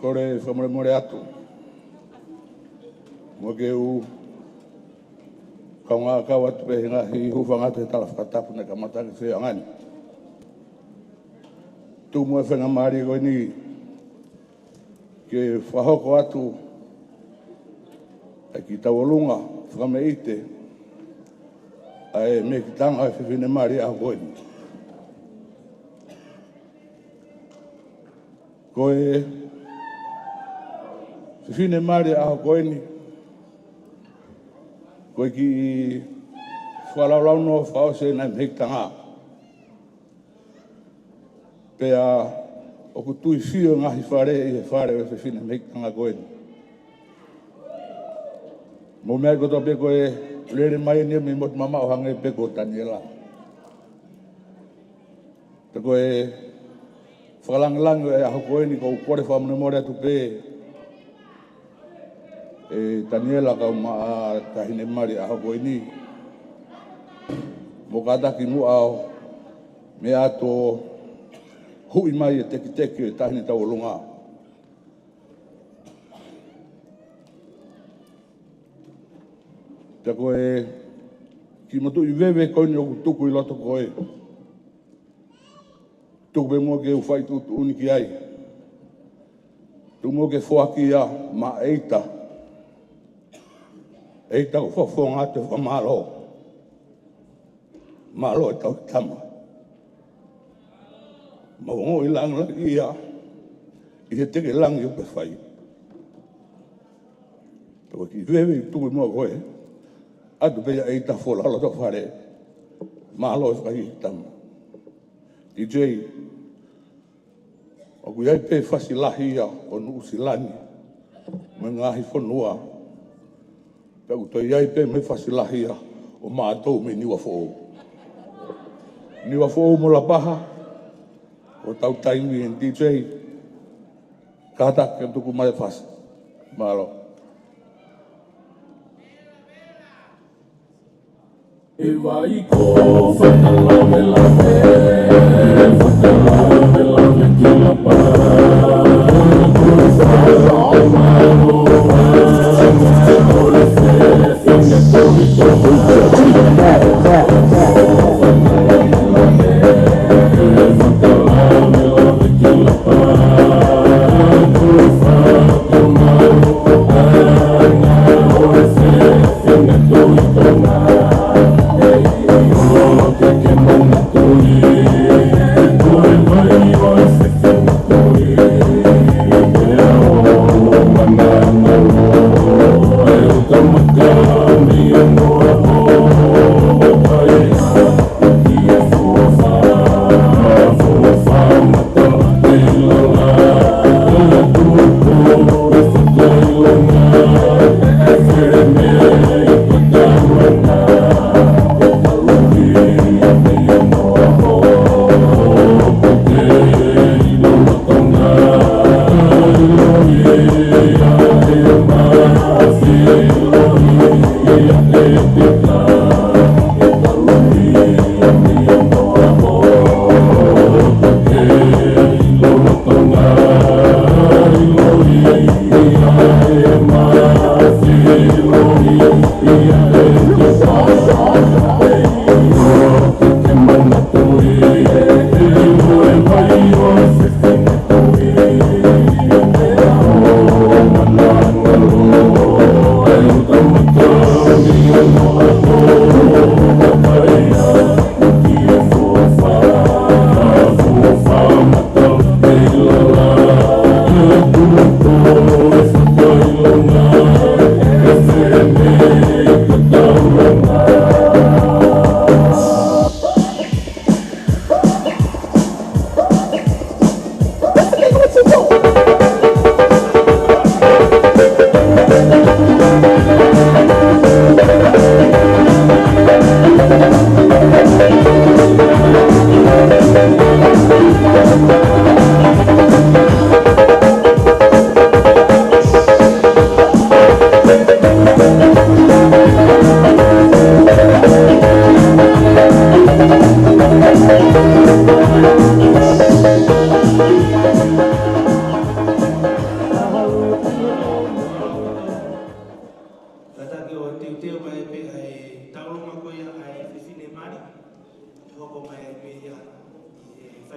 Kore whamore atu. Mo ke u kaunga kawa tupe hinga hi hufanga te tala whakatapu ne kamata ke whea ngani. Tu mua whenga maari koe ni ke whahoko atu ai ki tawalunga whakame ite ai me ki tanga ai whiwhine maari a koe ni. Koe whiwhine maari a koe ni koe ki whalaulau no whao se nai me ki tanga. Pea o ku tui whio ngahi whare i he whare o whiwhine me ki tanga koe ni. Mo mea koto pe koe rere mai ni me mot mama o hange pe ko Taniela. Pe koe whakalangalango e aho koe ni ko kore whamune more atu pe e Taniela kau maa tahine mari aho koe ni. Mo kataki mu au me ato hui mai e teki teki e tahine tau lunga. Te koe ki motu i wewe koe ni o tuku i loto koe. Tuku pe mua ke u whai tutu uniki ai. Tu mua ke whoaki ia ma eita. Eita ko whawhonga te whamalo. Malo e tau tama. Ma wongo i langa ia. I he teke langi o pe whai. Te koe ki wewe i tuku i mua koe. Atu pea eita whola halo to whare. Malo e whai tama. DJ, o ku iai pe whasilahia o nuu silani, me ngahi whanua. Pe ku toi iai pe me whasilahia o mātou me niwa whoo. Niwa whoo mo la paha, o tau taimi en DJ, kata ke tuku mai whasi. Malo. E vai ko whakalame lame, whakalame lame ki la pa. Koi whao maro, ore se, finge tohi tohu. Whakalame lame ki la pa. Koi whao maro, ore se, finge tohi tohu. Hey, oh, que mona tui,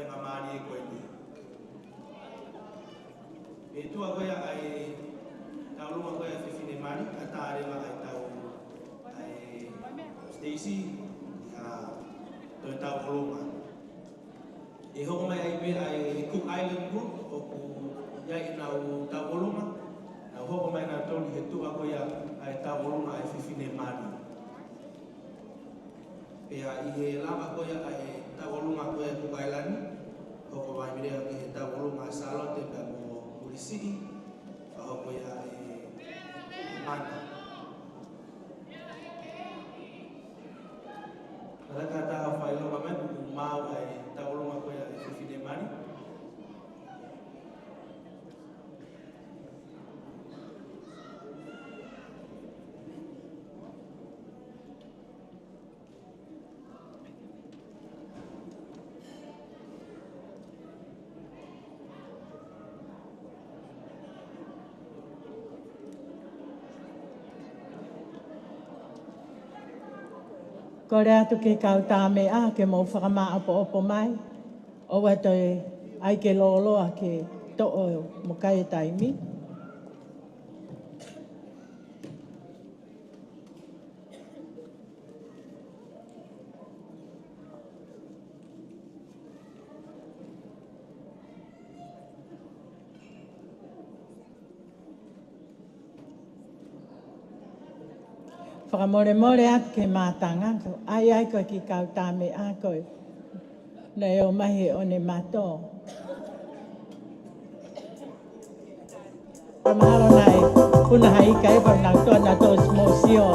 whengamari e koe ni. E tua koe ai tauruma koe a whiwhine mari, a tārewa ai tau ai Stacey, toi tau kolonga. E hoko mai ai pe ai Cook Island Group, o ku iai i nau tau kolonga, nau hoko mai nau tōni he tua koe ai tau kolonga ai whiwhine mari. Pea i he lava koe ai tau kolonga koe a Cook Island, hoko mai mirea ki he tau kolonga ai Salote pea mo Murisiki, a hoko ia e Mana. Raka taha whailonga mai, mau ai tau kolonga koe ai whiwhine mari. Ko rea tu ke kau tā mea ke mau whakamaa opo mai. O toi ai ke loloa ke to'o mo kai taimi. Whakamore atu ke mātanga. Ai koe ki kau tā mea koe. Nei o mahi o ne mato. Kamaharo nai, puna hai kai pa nang toa na to smosio.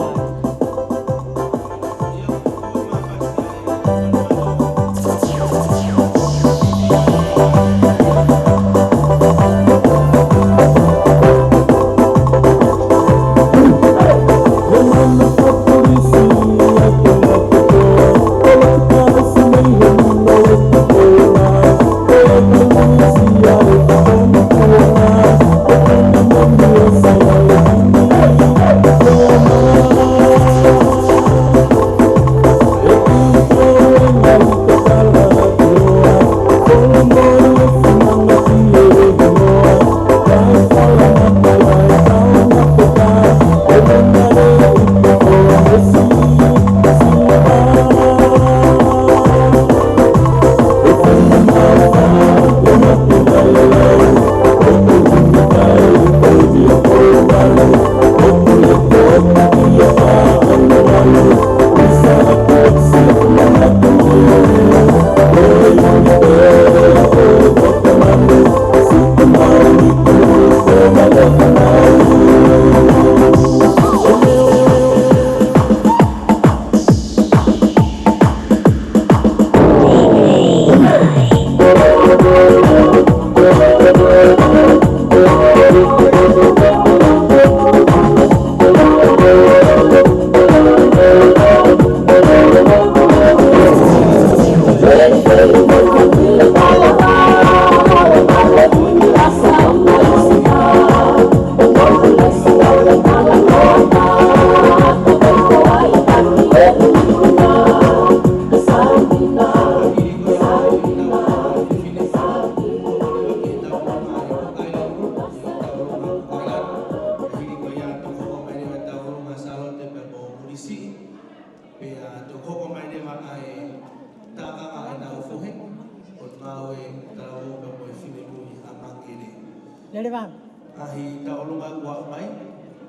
Lele va. Ahi taolunga ua mai,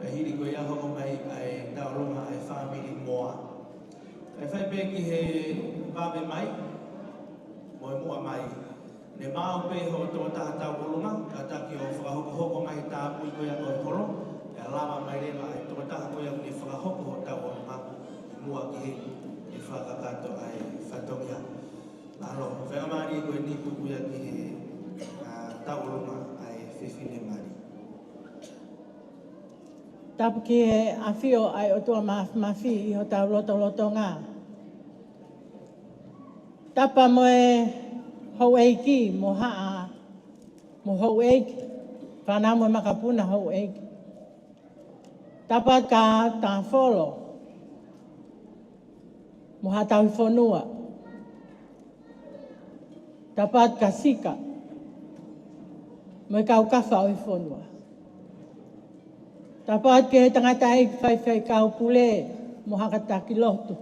e hiri ko ia hoko mai ai taolunga ai family moa. E whai pe ki he wawe mai, mo e mua mai. Ne mao pe ho tō taha taolunga, ka taki o whakahoko hoko mai tā pui ko ia koe holo, e lama mai rewa ai tō taha ko ia ni whakahoko ho taolunga, mua ki he e whakakato ai whatongia. Alo, whakamari ko e nipu kuia ki he taolunga ai whiwhine mari. Tapu ki he awhio ai o tua mawhi I ho tau loto ngā. Tapa mo e hou eiki mo haa, mo hou eiki. Whanau mo makapuna hou eiki. Tapa ka Tafolo, mo ha tau whanua. Tapat kasika. Mai kau kafa o fonua. Tapat ke tangata ai fai kau pule mo hakata ki lotu.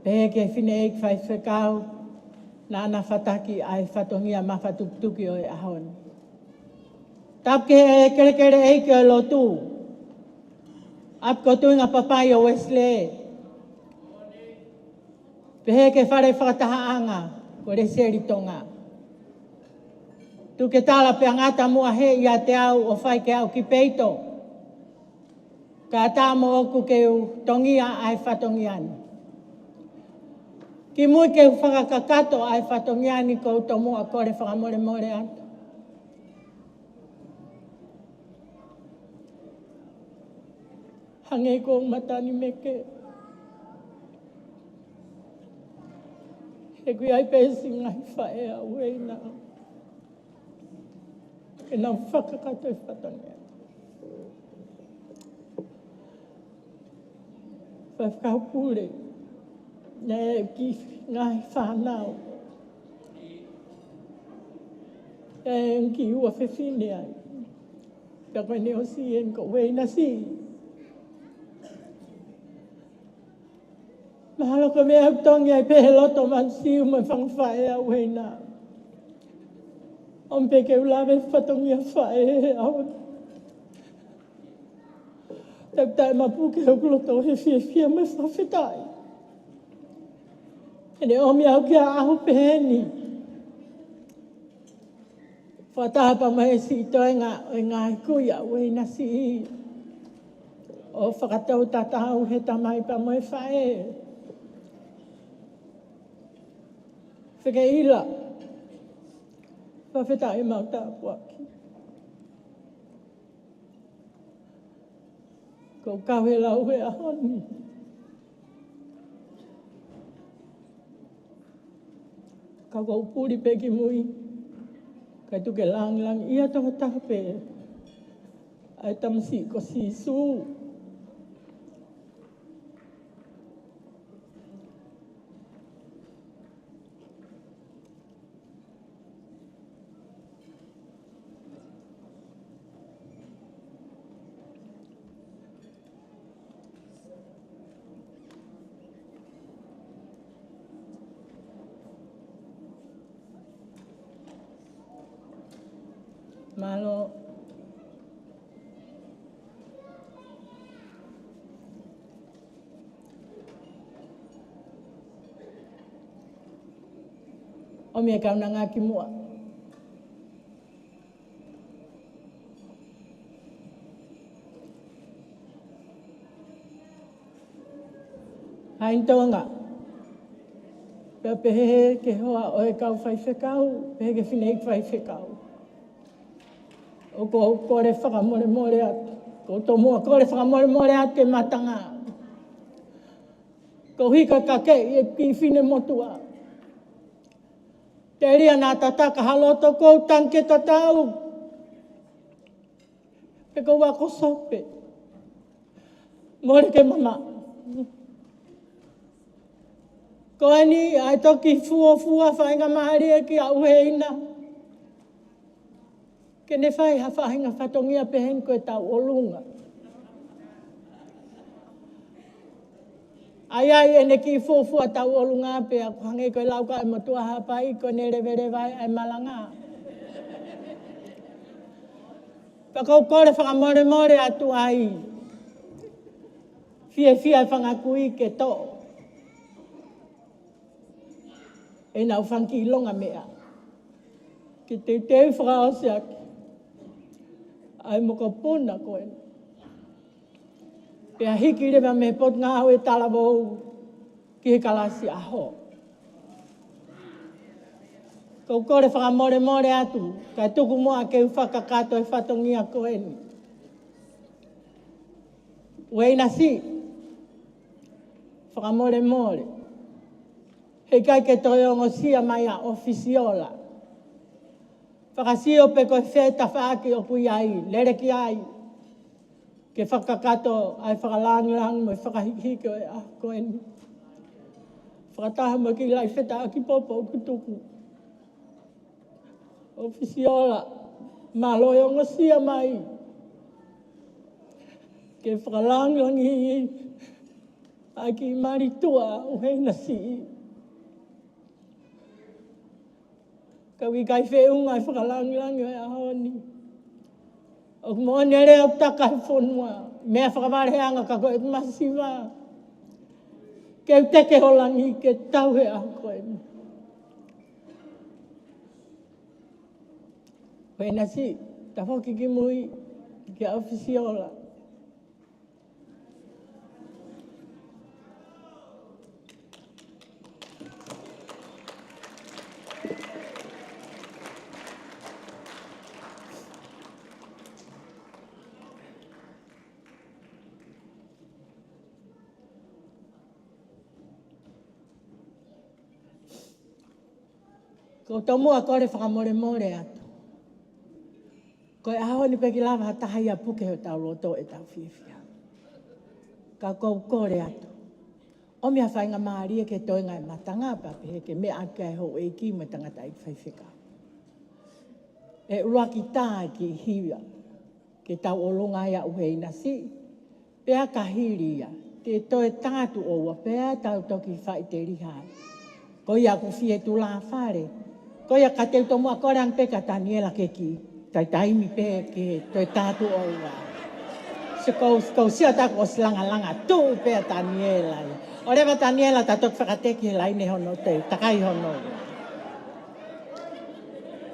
Pe ke fine ai fai kau na ana fataki ai fatongia mafatuptuki o e ahon. Tap ke kere ai ke lotu. Ap ko tu nga papai o Wesley. Pe ke fare whakatahaanga ko re seri tonga. Tu ke tala pe angata mua he ia te au o whai ke au ki peito. Ka tā mo oku ke u tongia ai whatongiani. Ki mui ke u whakakakato ai whatongiani ko u tomua kore whakamore atu. Hange ko matani meke. He kui ai pēsi ngai whae a Uheina. E nau whakakato e whatongia. Whakau pule. Nē ki ngai whanau. E nki ua whewhine ai. Ka koe ne o si en ko Uheina si. Mahalo ka mea utongi ai pehe loto man siu me whangwhae a Uheina. Om peke ulawe whatongi a whae au. Tai mapuke au kuloto he fia me whawhetai. Ene omi au kia ahu peheni. Whatahapa mai si toenga o ngā kuia Uheina si. O whakatau tatahau he tamai pa mai whae. Whike ila. Whawhetai mau tāpuaki. Ko kawe lau he ahoni. Ka kou puri peki mui. Kai tuke lang ia toha tape. Ai tamsi ko sisu. Malo. O mea kau na ngā ki mua. Hain tonga. Pea pehe ke hoa o e kau whai whekau, pehe ke whinei whai whekau. O ko kore whakamore atu. Ko tō mua kore whakamore atu ke matanga. Ko hika kake i ki whine motua. Te ria nā tataka haloto kou tanke tatau. Pe kou wako sope. More ke mama. Ko ani ai toki fua whainga maari e ki a Uheina. Ke ne whai ha whahinga whatongia pehen koe tau o lunga. Ai ene ki fua tau o lunga pe a kuhange koe lauka e motua hapai ko ne revere vai ai malanga. Pa kou kore whakamore atu ai. Fia whangakui ke to. E nau whanki longa mea. Ki te whakaosiaki. Ai moko puna koe. Pea hiki rewa me pot ngā hau e talabou ki he kalasi aho. Kau kore whakamore atu, kai tuku moa ke whakakato e whatongia koe ni. Uheina si, whakamore. He kai ke toiongo sia mai a ofisiola. Whakasio pe koe wheta whaaki o kui ai, lere ki ai. Ke whakakato ai whakalangi mo whakahiki o e a koe ni. whakataha mo ki lai wheta ki popo kutuku. Ofisiola, malo o ngasia mai. Ke whakalangi ai ki maritua Uheina si. Kawi kai wheunga ai whakalangi ai ahoni. O mo nere o taka whonua. Mea whakawareanga ka koe masiwa. Ke teke holangi ke tauhe a koe. Uheina si, ta whoki ki mui ki a ofisiola. Ko tomua kore whakamore atu. Ko e ahoni peki lava hatahai a puke ho tau loto e tau whiwhia. Ka kou kore atu. O mea whainga maari e ke toinga e matanga pape he ke mea ake e ho e ki me tangata i whaiwhika. E uruaki tā ki hiwa ke tau olunga ia Uheina si. Pea ka hiri ia. Te toe tātu o ua pea tau toki whai te rihai. Ko ia ku fie tu la whare. Ko ia ka teu tomua korang peka Taniela ke ki. Tai taimi pe ke toi tātu o ua. Se kou sia tako o silanga tu pea Taniela. O rewa Taniela ta tok whakateki he laine hono te takai hono.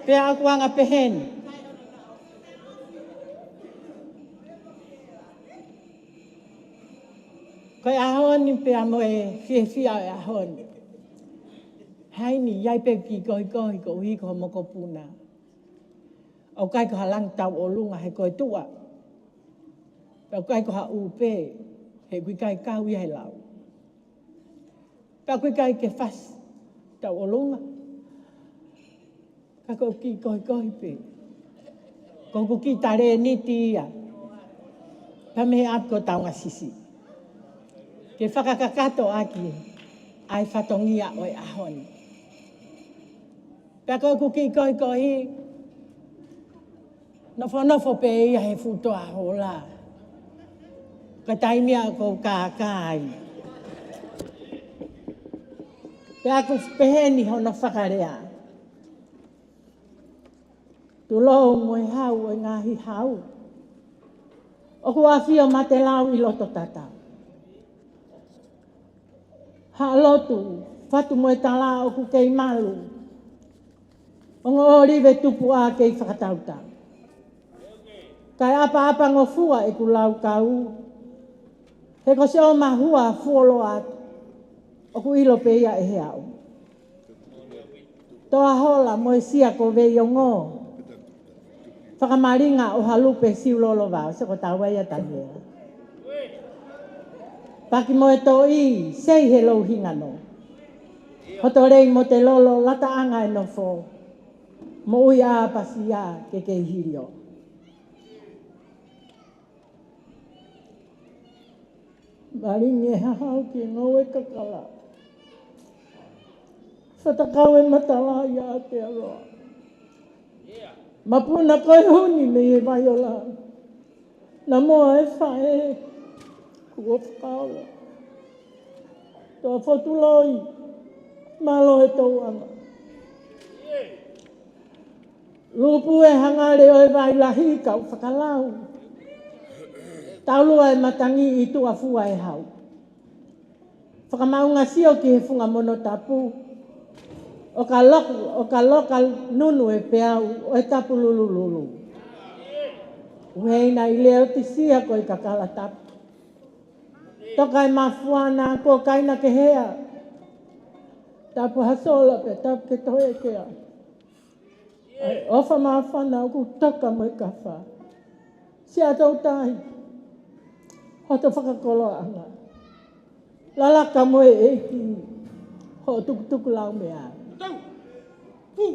Pea aku anga peheni. Ko e ahoni pea mo e fia e ahoni. Haini, iai pe ki kohi ko uhi ko moko puna. Au kai ko halang tau o lunga he koe tua. Au kai ko ha upe he kui kai kau ia he lau. Pea kui kai ke fas tau o lunga. Ka ko ki kohi pe. Ko ki tare niti ia. Pa me ap ko tau ngasisi. Ke whakakakato aki ai whatongia o e ahoni. Pea ko ki kohi nofo pe ia he futoa hola. Ka taimia ko kākai. Pea ko peheni hono whakarea. Tu lou mo e hau o ngahi hau. O kua fio mate lau I loto tatau. Ha lotu, fatu mo e tala o ku kei malu. O ngō rive tupu a kei whakatautau. Kai apa ngofua e ku lau kau. He ko se o mahua fuolo atu. O ku ilo pe ia e he au. Toa hola mo e sia ko vei o ngō. Whakamaringa o halupe siulolo vau. Se ko taua ia Taniela. Paki mo e to I, sei he lau hingano. Hoto rei mo te lolo lata anga e nofo. Mo ui a pasi a ke kei hirio. Maringi e hahau ki ngau e kakala. Whatakau e matala ia te aroa. Mapuna koe huni me e vai o la. Na moa e whae. Kua whakaula. Toa whotuloi. Malo e tau anga. Lupu e hangare o e vai lahi kau whakalau. Taulua e matangi I tua fua e hau. Whakamaunga sio ki he funga mono tapu. O ka loka nunu e peau o e tapu lulu. Uheina I-Lotisia ko I kakala tapu. Toka e mafuana ko kaina ke hea. Tapu hasola pe tapu ke toe kea. Ofa mafana ku toka mo I kawha. Sia tau tahi. Hoto whakakolo anga. Lalaka mo e eki. Ho tukutuku lau mea. Tau! Pu!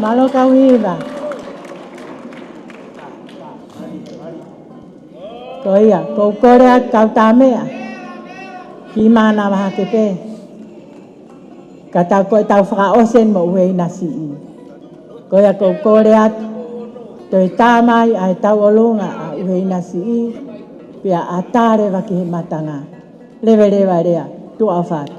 Malo kawiba. Koia, ko korea kau tamea. Ki mana maha kepe. Kata ko tau whakaosen mo Uheina si. Koia ko korea toi tamai ai tau olunga a Uheina si. Pia atare waki matanga. Lewe lewa rea, tu awhat.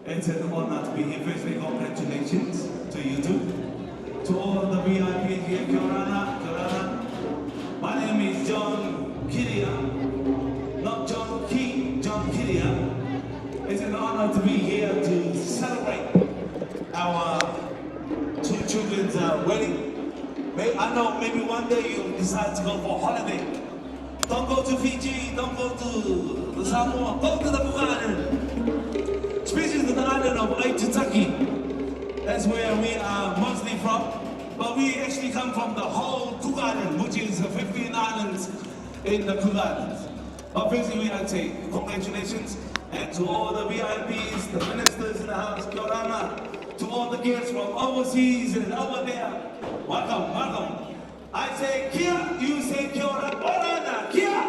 It's an honor to be here. Firstly, congratulations to you two. To all the VIPs here, Kia ora, Kia ora. My name is John Kiria, not John Key, John Kiria. It's an honor to be here to celebrate our two children's wedding. I know maybe one day you'll decide to go for a holiday. Don't go to Fiji, don't go to the Samoa, go to the Cook Island. Especially to the island of Aitutaki. That's where we are mostly from. But we actually come from the whole Cook Island, which is 15 islands in the Cook Islands. But basically, I'd say congratulations. And to all the VIPs, the ministers in the house, Kia ora, to all the guests from overseas and over there, welcome, welcome. I say Kia, you say Kia ora, ora, Kia.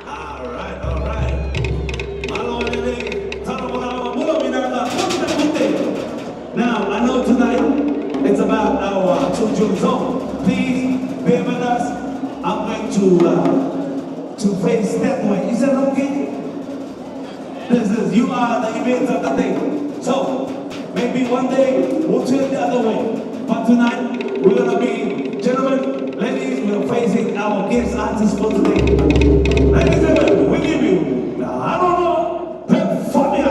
All right, all right. Now, I know tonight it's about our children, so please bear with us. I'm going to face that way. Is that okay? This is, you are the event of the day. So, maybe one day we'll turn the other way. But tonight, we're going to be, gentlemen, ladies, we're facing our guest artists for today. Ladies and gentlemen, we give you, I don't know, Performia.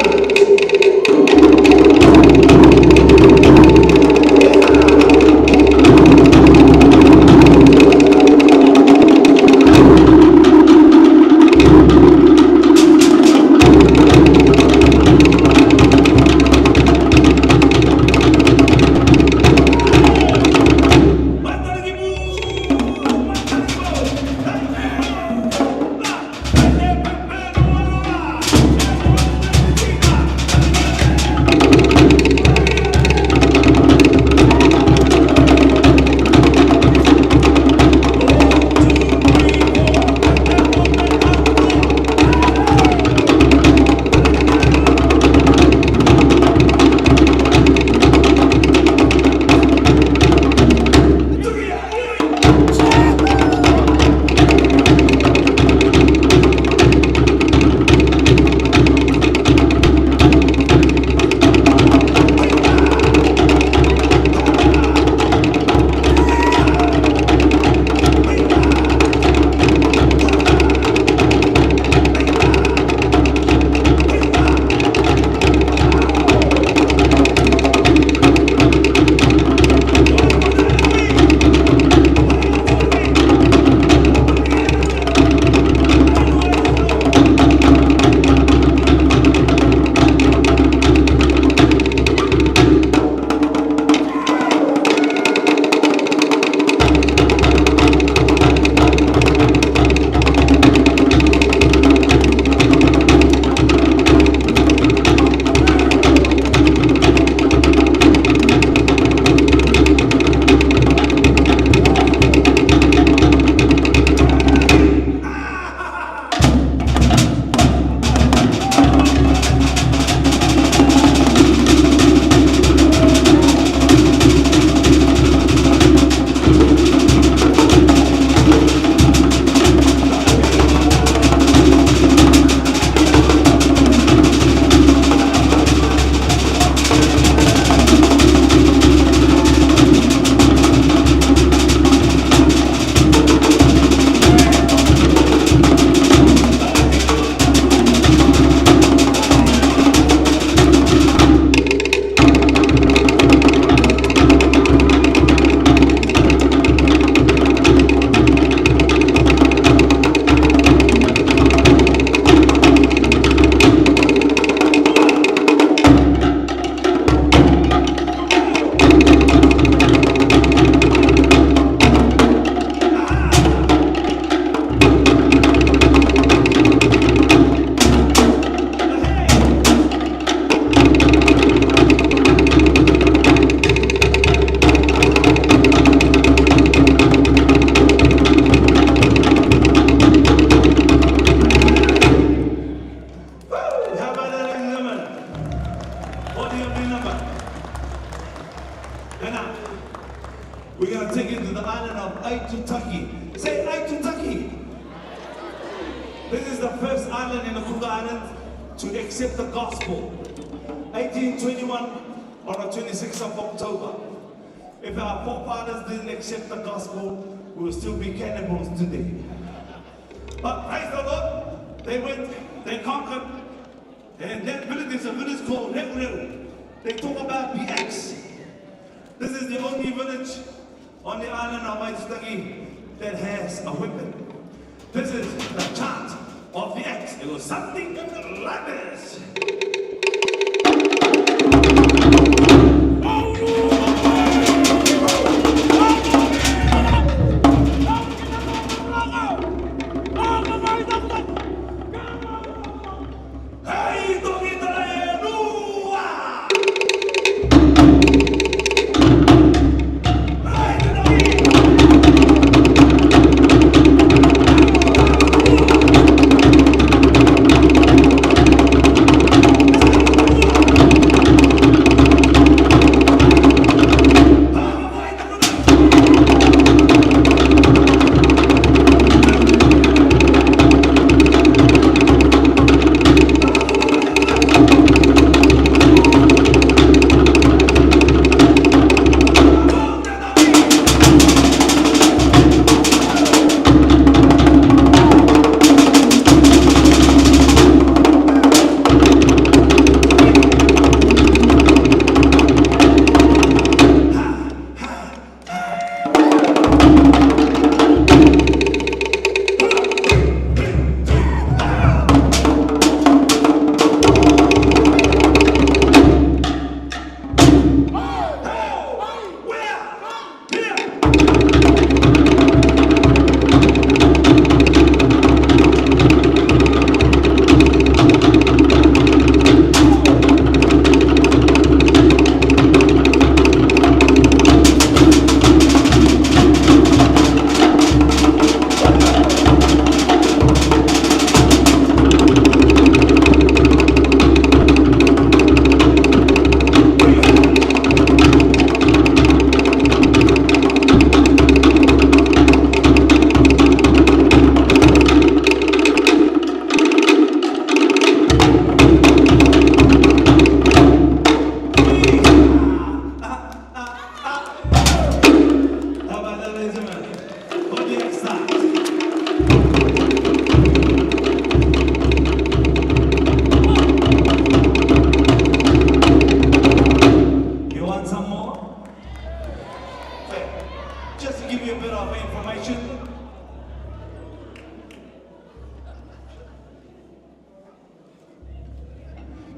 to take you to the island of Aitutaki. Say Aitutaki. This is the first island in the Cook Islands to accept the gospel. 1821 on the 26th of October. If our forefathers didn't accept the gospel, we will still be cannibals today. But praise the Lord, they went, they conquered, and that village is a village called Nevreu. They talk about the axe. This is the only village on the island of Aitutaki that has a weapon. This is the chant of the axe. It was something like this.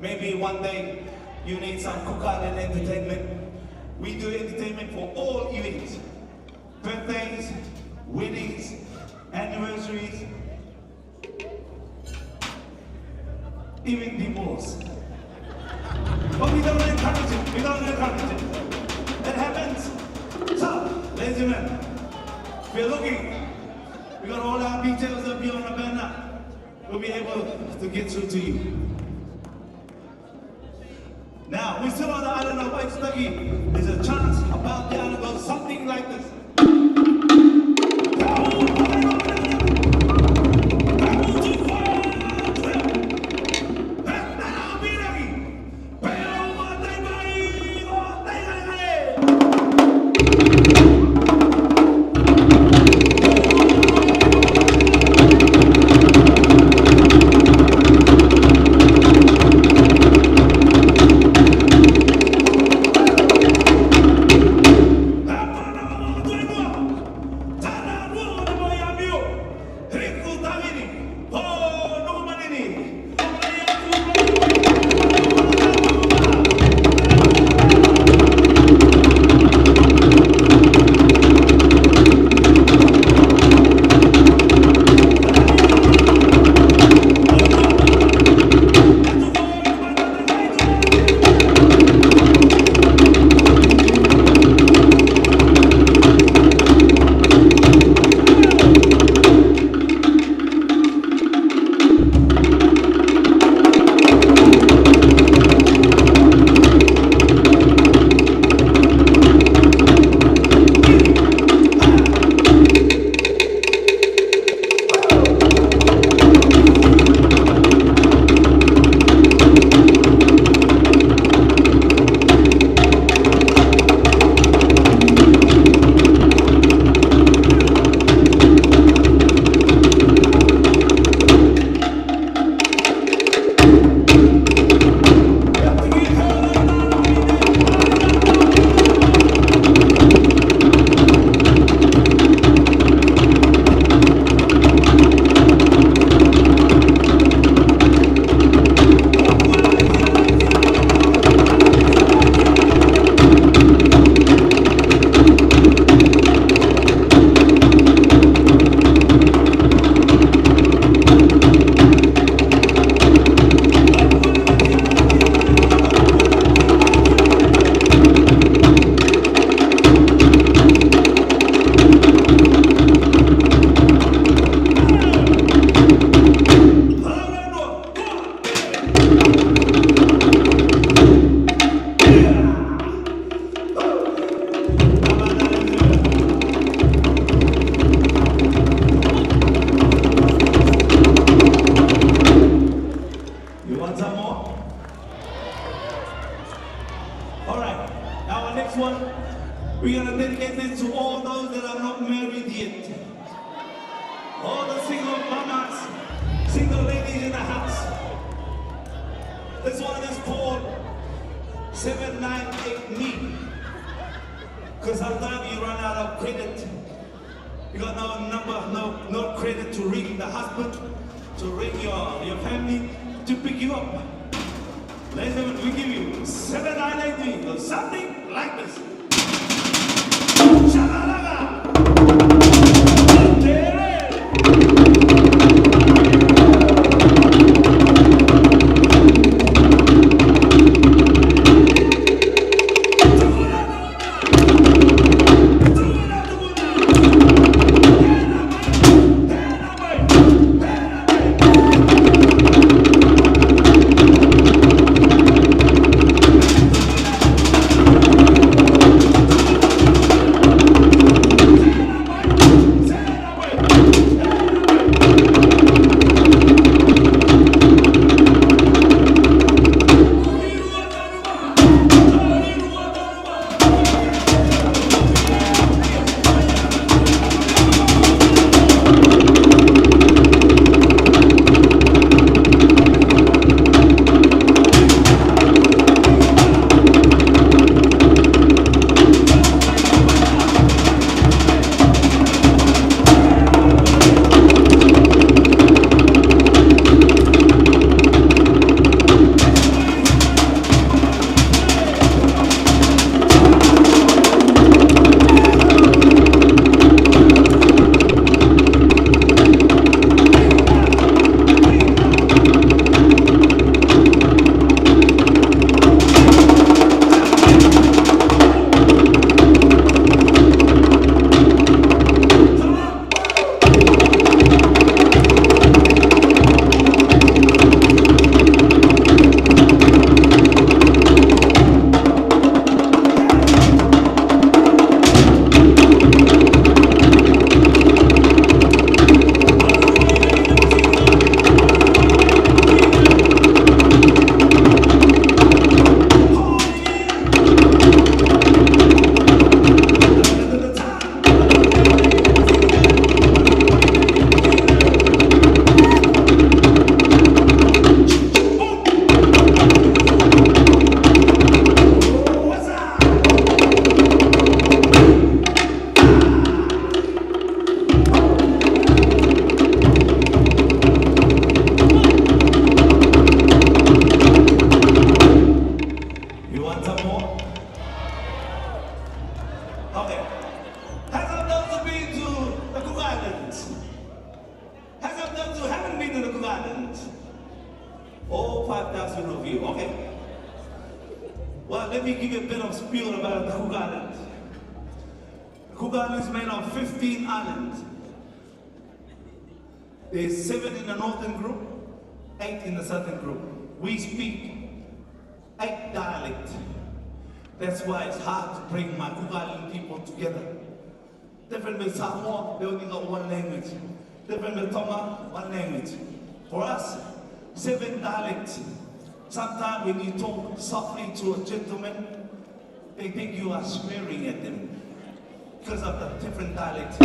Maybe one day you need some Cook Island entertainment. We do entertainment for all events. Birthdays, weddings, anniversaries, even divorce. But we don't encourage it. We don't encourage it. It happens. So, ladies and gentlemen, we're looking. We got all our details up here on the banner. We'll be able to get through to you. Now, we're still on the island of Aitutaki. There's a chance about the island goes something like this. credit. You got no credit to ring the husband, to ring your family, to pick you up. Ladies and gentlemen, we give you 7983 or something like this. Shalalaga! All 5,000 of you. Okay. Well, let me give you a bit of spiel about the Cook Islands. The Cook Islands is made of 15 islands. There's 7 in the northern group, 8 in the southern group. We speak 8 dialects. That's why it's hard to bring my Cook Island people together. Different with Samoa, they only got one language. Different with Tonga, one language. For us, 7 dialects. Sometimes when you talk softly to a gentleman, they think you are swearing at them because of the different dialects.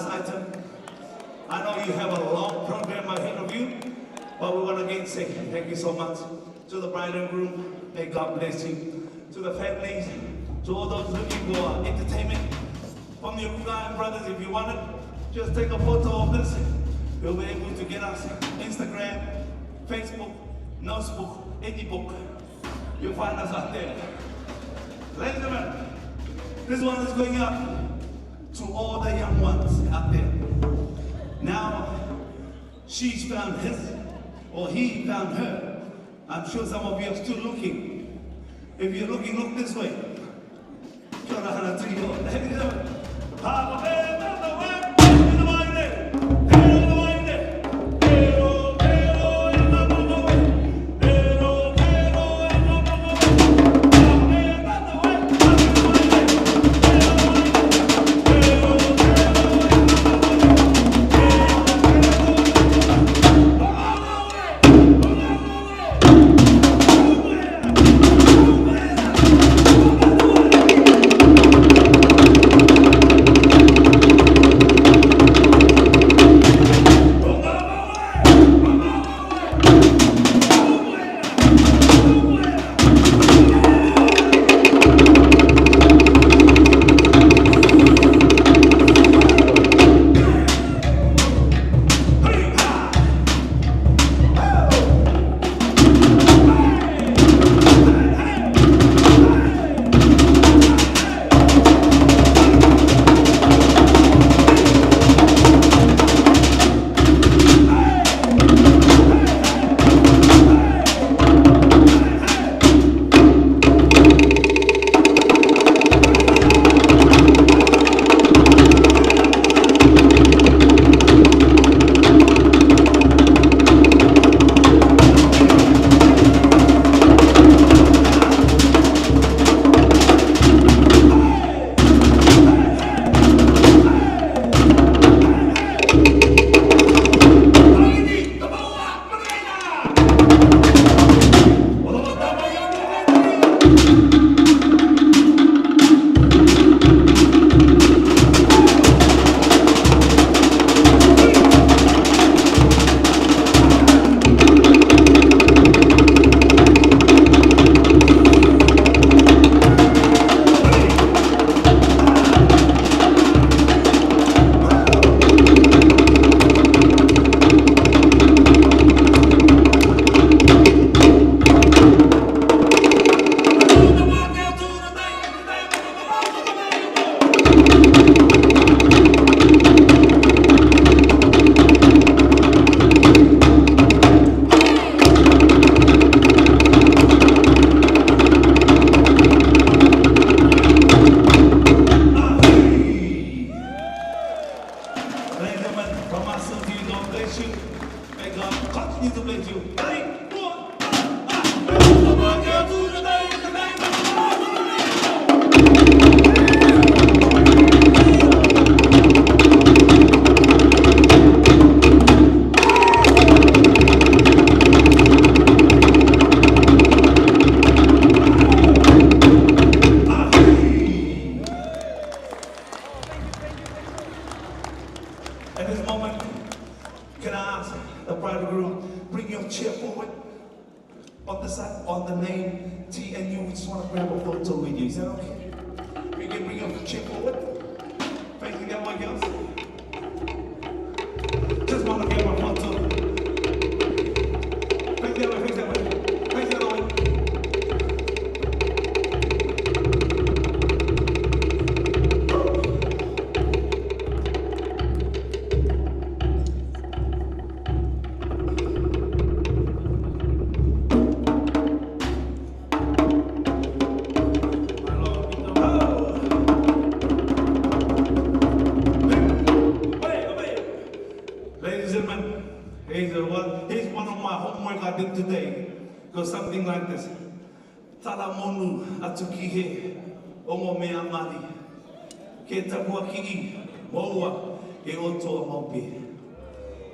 last item. I know you have a long program ahead of you, but we want to again say thank you so much to the bride and groom. May God bless you. To the families, to all those looking for entertainment. From your Ugandan brothers, if you want it, just take a photo of this. You'll be able to get us Instagram, Facebook, Notebook, any book. You'll find us out there. Ladies and gentlemen, this one is going up to all the young ones out there. Now, she's found his, or he found her. I'm sure some of you are still looking. If you're looking, look this way. Kia ora hana tui ho. Ladies and gentlemen, ha me na na wa.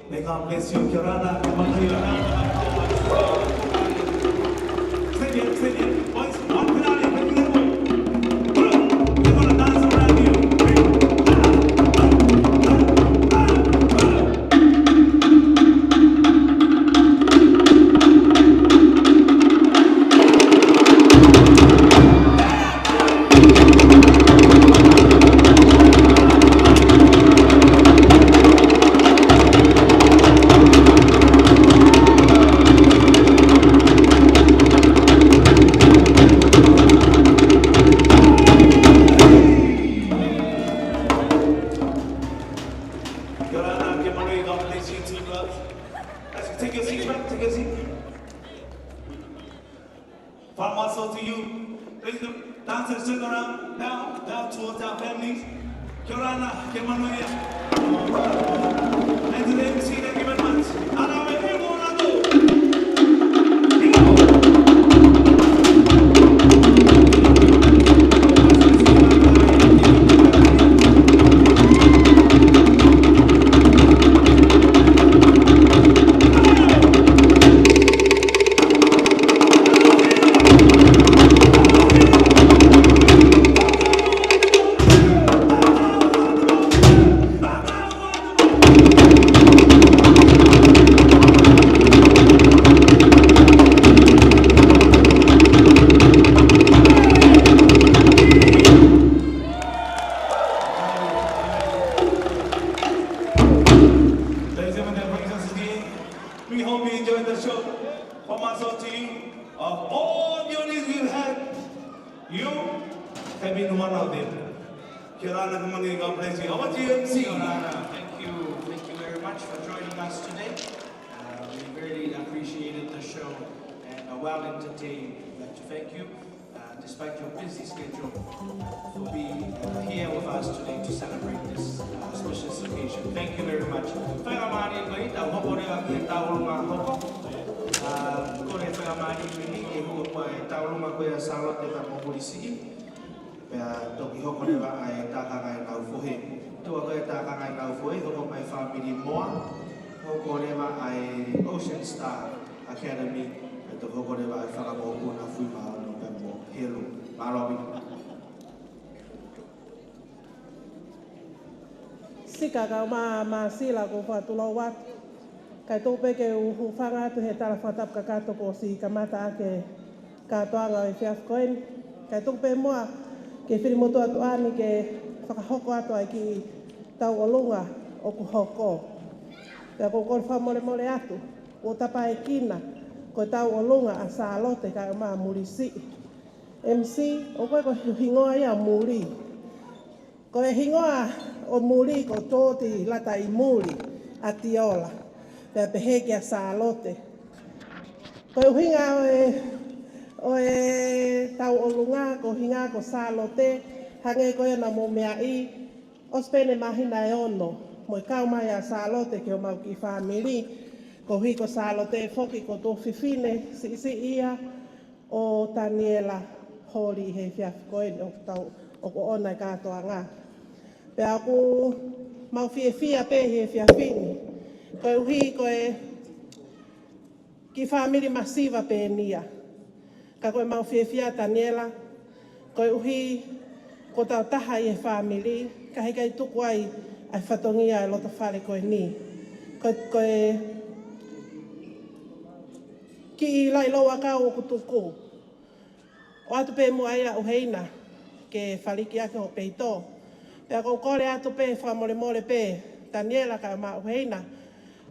May God bless you. Kia ora, Stay there. Boys, one penalty. Bring that way. We're gonna dance around you. Yorana, give money, God bless you too, love. Let's take your seat, man. Take your seat. From also to you. Please dancers, turn around, down towards our families. Yorana, give money. And to the MC, thank you very much. Ana, me vengo, we hope you enjoyed the show. From us all to you, of all the audience we've had, you have been one of them. Kirana, good morning, God bless you. How about you, MC? Thank you very much for joining us today. We really appreciated the show and well entertained. We'd like to thank you, despite your busy schedule, for being here with us today to celebrate this auspicious occasion. Thank you very much. Toki hoko rewa ai tākanga i nau fuhe. Tua koe tākanga i nau fuhe, hoko mai whamiri moa. Hoko rewa ai Ocean Star Academy. Toki hoko rewa ai whakamoku na whui maa no pemmo helu. Mārobi. Sika ka ma sila ko whatulau wat. Kai tōpe ke uhu whangatu he tala whatap ka katoko si ka mata ake katoanga i whiafkoen. Kai tōpe moa ke whirimoto atu ani ke whakahoko atu ai ki tau o lunga o ku hoko. Pea ko kore whamore atu, o tapa e kina, ko tau o lunga a Salote ka maa murisi. MC, o koe ko hingoa ia muri. Ko e hingoa o muri ko tōti lata i muri a tiola. Pea peheke a Salote. Ko e uhinga o e tau o lunga ko hinga ko Salote, hange ko e na mo mea i, o spene mahina e ono, mo i kau mai a Salote ke o mau ki whamiri, ko hui ko Salote foki ko tō whiwhine si ia o Taniela Holi he whiafi ko e o tau o ko ona i katoa ngā. Pea ku mau whia pe he whiawhini, ko e uhi ko e ki whamiri masiva pe nia. Ka koe mau whiawhia Taniela, koe uhi ko tau taha i e whamiri, ka hei kai tuku ai whatongia e lota whare koe ni. Koe ki i lai loa kau o kutuku. O atu pe mua ia Uheina, ke whariki ake o peito. Pea kou kore atu pe whamore pe Taniela ka ma Uheina,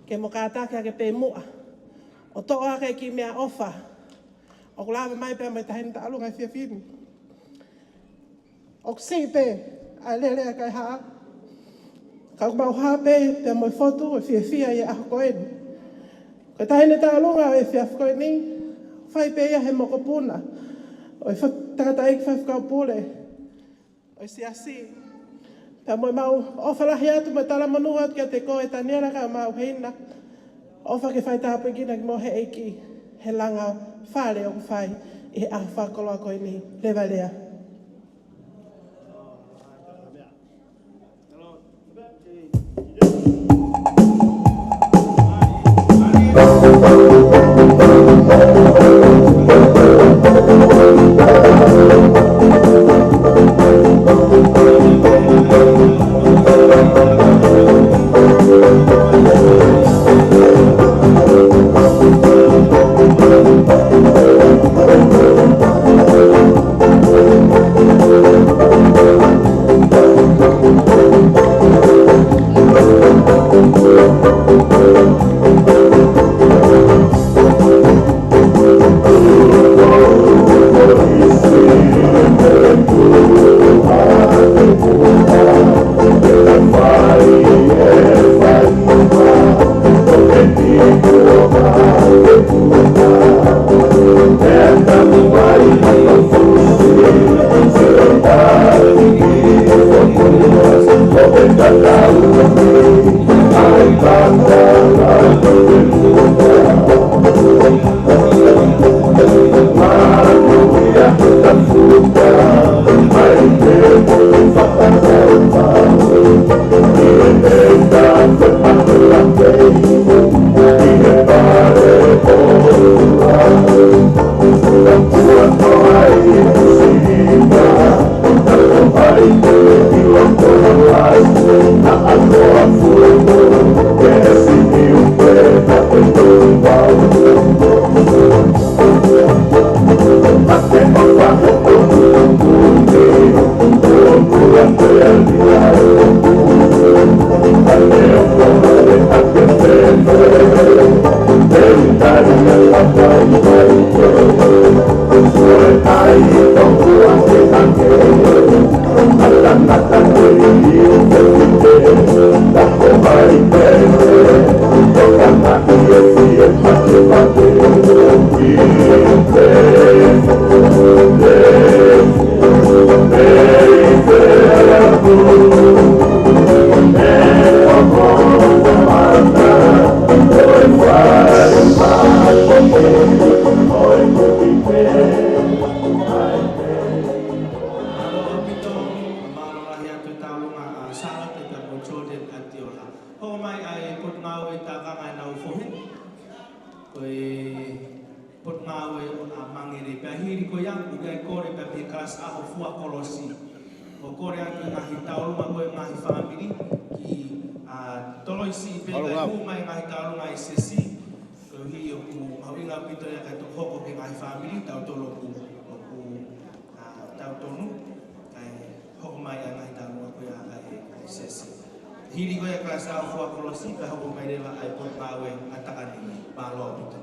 ke mo kātake ake pe mua. O to'o ake ki mea ofa, o kulawa mai pēr mai tahini ta alunga i whiawhini. O kusii pē, ai lele a kai haa. Kau mau haa pē, pēr moi fotu o whiawhia i aho koeni. Koe tahini ta alunga o e whiawhi koeni, whai pē ia he moko puna. O e tangata eiki whaiwhikau pule. O e siasi. Pēr moi mau ofalahi atu mai tala manua atu kia te koe Taniela ka ma Uheina. Ofa ke whai tāpe kina ki mo he eiki. He langa whare o whai i he aho whakoloa koe ni lewa lea. Bye. Hili ko ya klasa au fua kolosi ka ho mai dela ai pot pawe atakani malo bito.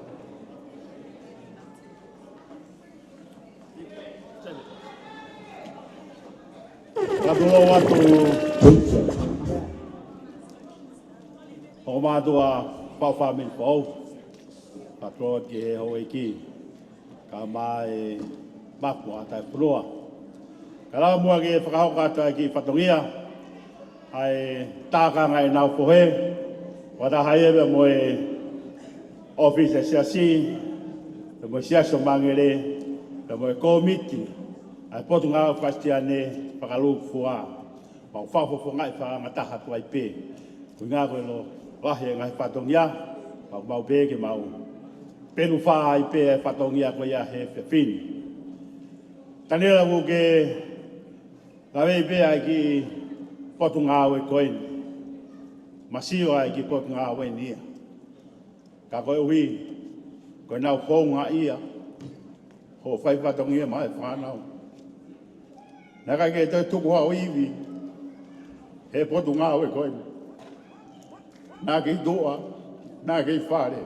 Kapulo watu Omadua pau family pau Patro ke hoiki Kamai Makwa tai pulua Kala mua ke whakahoka tai ki whatongia ai taka ngai nau pohe wada hae moe office siasi mo siaso mangere mo komiti ai potunga pastiane pakalu fua pa fa ngai fa ngata hatu ai pe kunga ko lo wahe ngai patongia pa mau be ke mau pelu fa ai pe patongia ko ya he fin Taniela wo ke lawe be ai ki Potunga we koin, masio ai ki potunga we nia. Ka koe ui, koe nau honga ia, ho whai patongia mai whanau. Naka ke te tuku hau iwi, he potunga we koin. Nā ki doa, nā ki whare,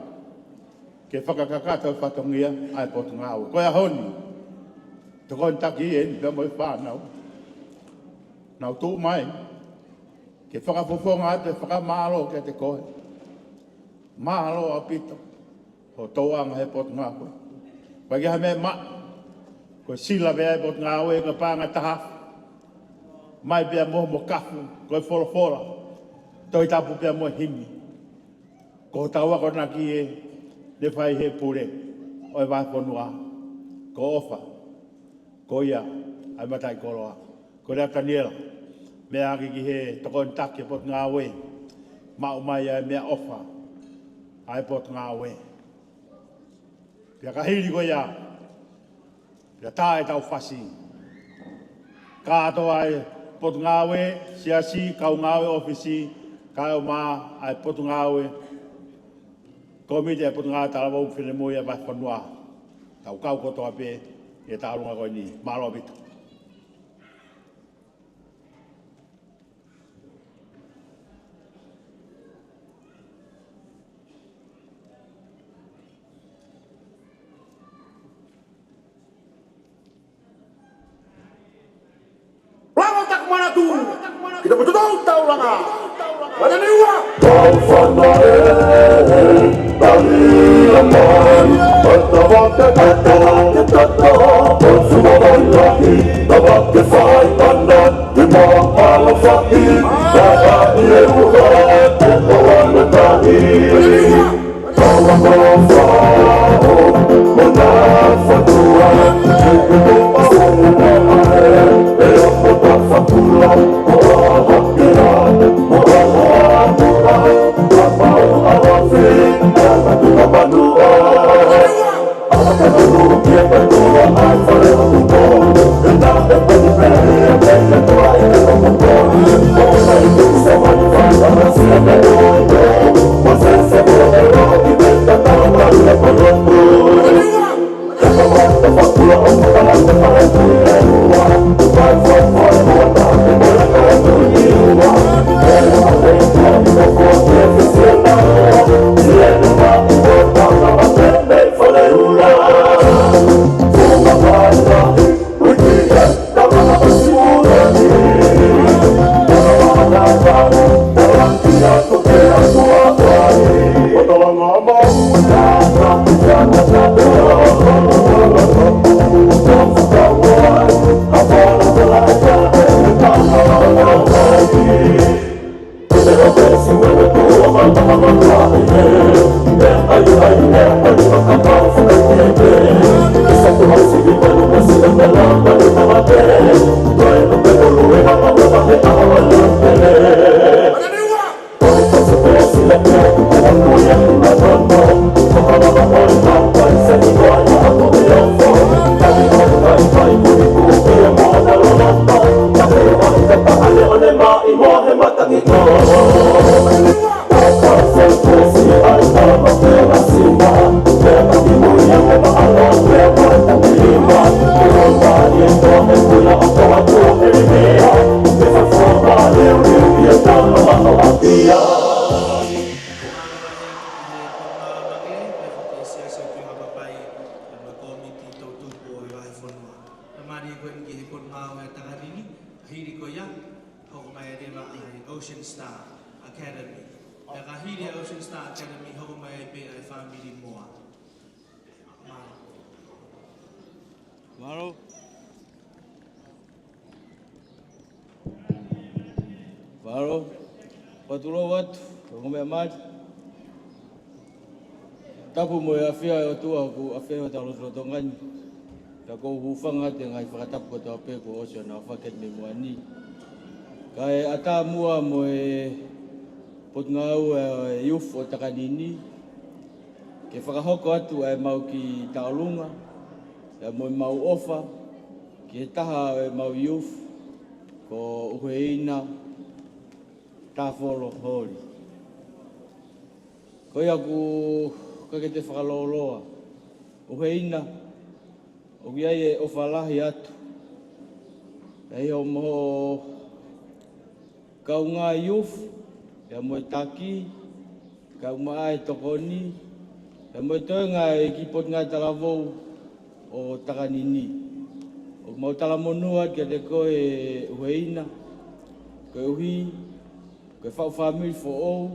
ke whakakakata patongia ai potunga we. Koe a honi, te koe taki en, pe moi whanau. Nau tū mai, ke whakapoponga te whakamalo ke te koe. Malo a pito. Ho tauanga he potunga koe. Waki ha me ma. Koe sila bea he potunga koe ka pānga taha. Mai bea moho mo kafu. Koe wholofola. Toi tapu bea mo himi. Ko taua ko na ki e le whai he pure. Oi vai ponua. Ko ofa. Ko ia. Ai matai koroa. Ko rea Taniela. Mea ki he tokon take pot ngā we. Mau mai ai mea ofa. Ai pot ngā we. Pia kahiri ko ia. Pia tae tau whasi. Kāto ai pot ngā we. Siasi kau ngā we ofisi. Kai o mā ai pot ngā we. Komite ai pot ngā tarawau whine mui ai vai whanua. Tau kau kotoa pe. E tālunga koe ni. Malo bitu. Kita betul tahu langa. Ada ni wa. Kau sana tali aman. Pertama kata semua lagi. Tabak kesai pandan. Lima malam sakit. Dapat diuhat. Kawan bertani. Kawan bersama. Menafat Tuhan. Hidup semua air. Yang bertafak pulang. Pulau Ocean Star Academy. Hili Ocean Star Academy hoko mai pe ai family moa. Maro. Maro. Patulo wat, ngome mat. Tapu mo ya fia o tua ku afia o talo tongan. Ta ko hufanga te ngai fakatap ko ta pe ko Ocean Afaket me moani. Kai ata mua mo pot ngau youth o takanini ke whakahoko atu e mau ki taulunga e mo mau ofa ke taha e mau youth ko Uheina Tafolo Holi. Koi aku kake te whakaloloa Uheina o giai e ofa lahi atu e o moho kaunga youth ya mo taki ka mai tokoni ya mo toinga e ki pot nga talavou o takanini o mo talamonua ke te ko e Uheina ko uhi ko fa family for all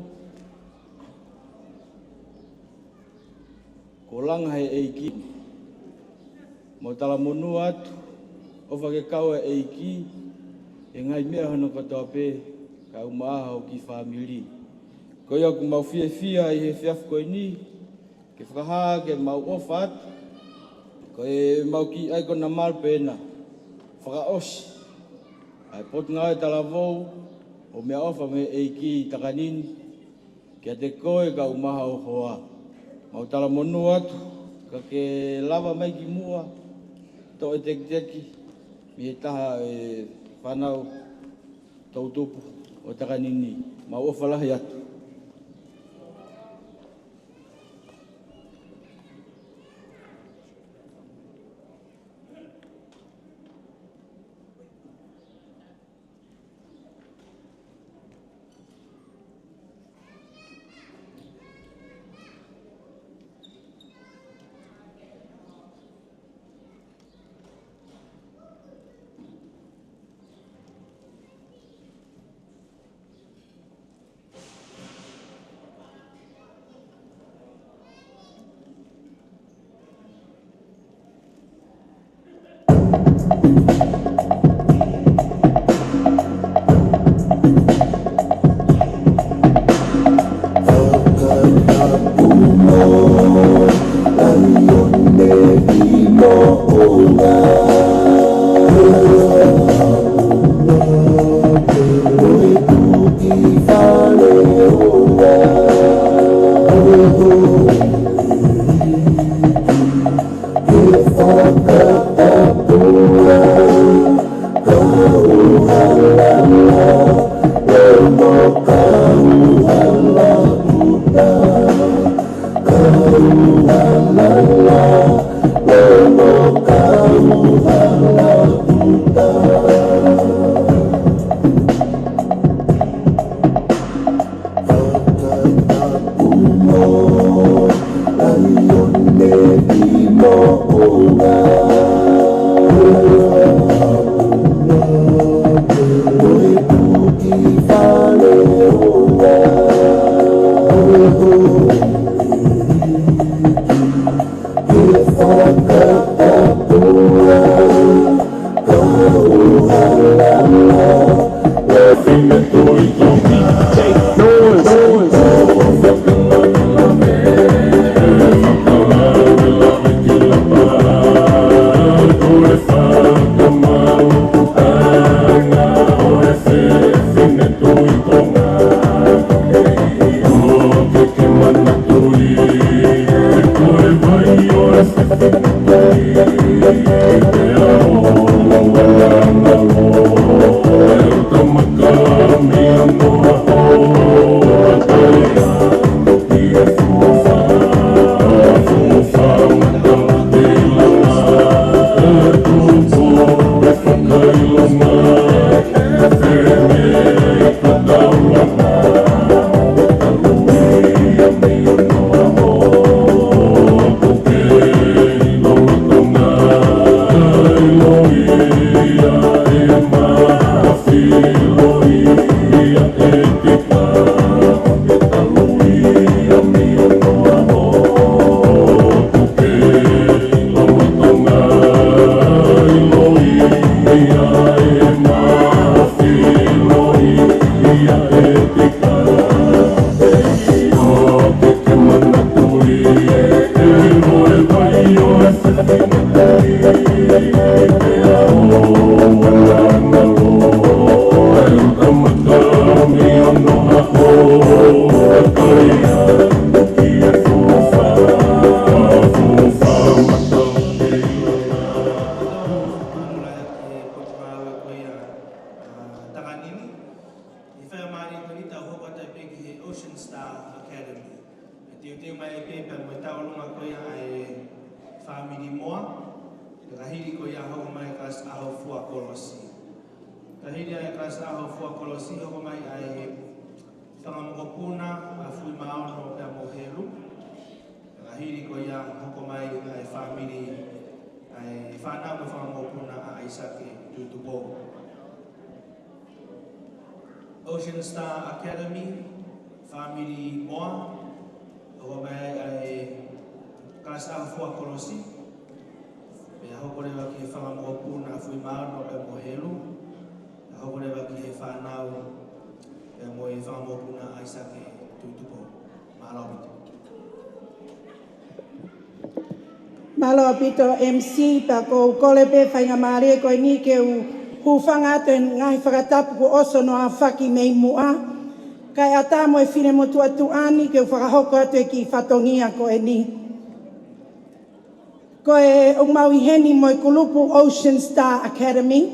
ko langa e ki mo talamonua o fa ke kau e ki e ngai mea hono ko tope ka umaha o ki family. Ko ia ku mau fia i he fiaf koe ni, ke whakaha ke mau ofat, ko e mau ki ai kona mal pena, whakaosi. Ai pot ngā e talavou, o mea ofa me e ki takanini, kia te koe ka umaha o hoa. Mau talamonu atu, ka ke lava mai ki mua, to e teki, mi e taha e whanau tautupu. O takanini, mau ofa lahi atu. Take noise. Ocean Star Academy, family Moa, Romai ai Kasa Fua Kolosi, me hokorewa ki whangamoku na fui maano e mohelu, hokorewa ki whanau e moe whangamoku na aisake tutupo. Malawita. Malawapito MC pa ko kolepe whainga maare koe ni ke u hufanga atu e ngahi whakatapu ko oso no a whaki mei mua. Kai ata mo e whine mo tuatu ani ke u whakahoko atu e ki whatongia ko e ni. Ko e umau heni mo e kulupu Ocean Star Academy.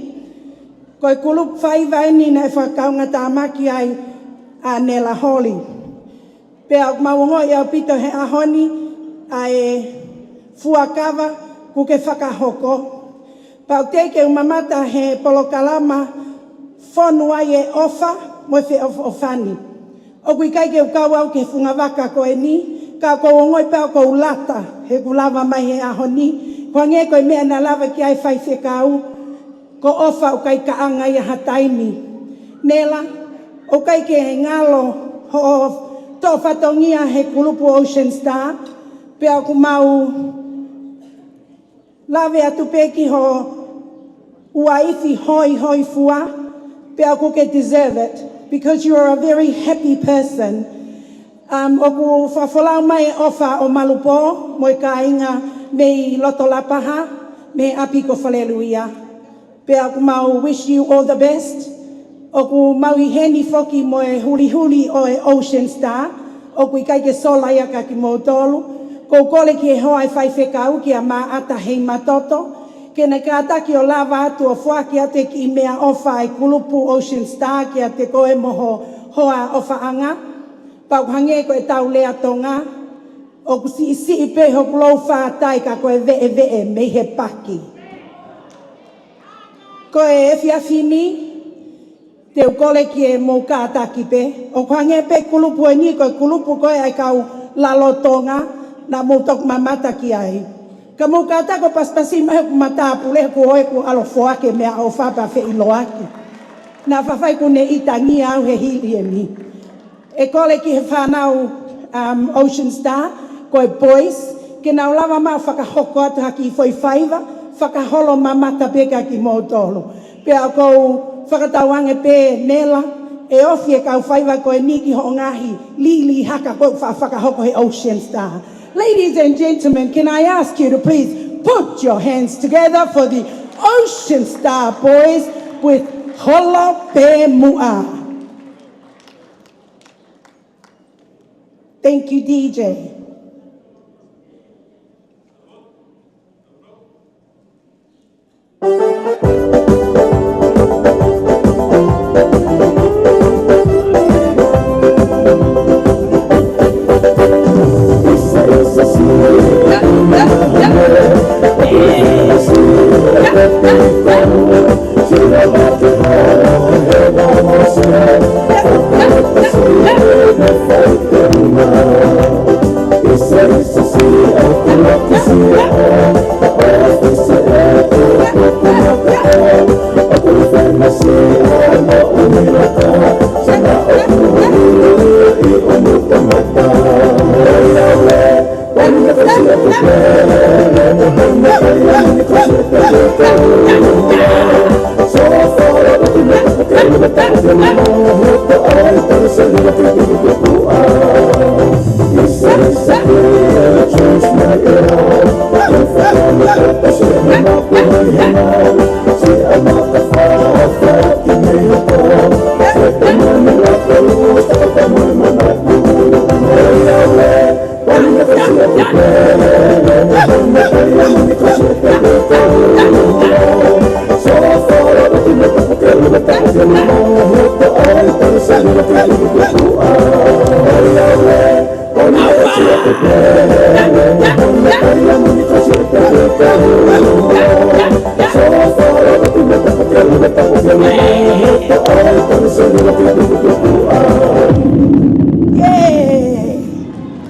Ko e kulupu whaiva eni na e whakaunga tā maki ai a Nela Holi. Pea umau ngoi au pito he ahoni a e fuakawa ku ke whakahoko. Pau teke umamata he polokalama whonu ai e ofa mo e ofani. O kui kai ke ukau au ke funga waka ko e ni, ka ko ngoi pau ko ulata he kulawa mai he ahoni. Kwa nge ko e mea na lava ki ai whai whekau, ko ofa o kai kaanga i aha taimi. Nela, o kai ke he ngalo ho tō whatongia he kulupu Ocean Star, pea ku mau lawe atu peki ho uaithi hoi fua, pea ku ke deserve it, because you are a very happy person. O ku whawholau mai ofa o malupo, mo ka inga mei loto lapaha, me api ko whaleluia. Pea ku mau wish you all the best. O ku mau I heni foki mo e huli o e Ocean Star, o ku I kai ke sola ia ka ki mo tolu. Ko kole ki e hoa e whai whekau ki a maa ata hei matoto. Ke ne ka ataki o lava atu o whuaki ate ki I mea ofa e kulupu Ocean Star ki a te koe moho hoa ofa anga. Pau hange ko e tau lea tonga. O ku si I pe ho kulau whātai ka koe vee mei he paki. Ko e whiawhini, te ukole ki e mou ka ataki pe. O ku hange pe kulupu e ni koe kulupu koe ai kau lalo tonga. Na mutok mamata ki ai. Ka mo kata ko paspasi mai ku mata pule ko hoe ku alo foake mea o fapa fe iloaki. Na fafai ku ne itangi au he hili e mi. E kole ki he whanau Ocean Star, ko e boys, ke nau lava mau whakahoko atu haki I foi whaiva, whakaholo mamata peka ki mo tolo. Pea kou whakatawange pe Nela, e ofi e kau whaiva ko e niki ho ngahi, li haka kou whakahoko he Ocean Star. Ladies and gentlemen, can I ask you to please put your hands together for the Ocean Star boys with Hola Pe Mua. Thank you, DJ.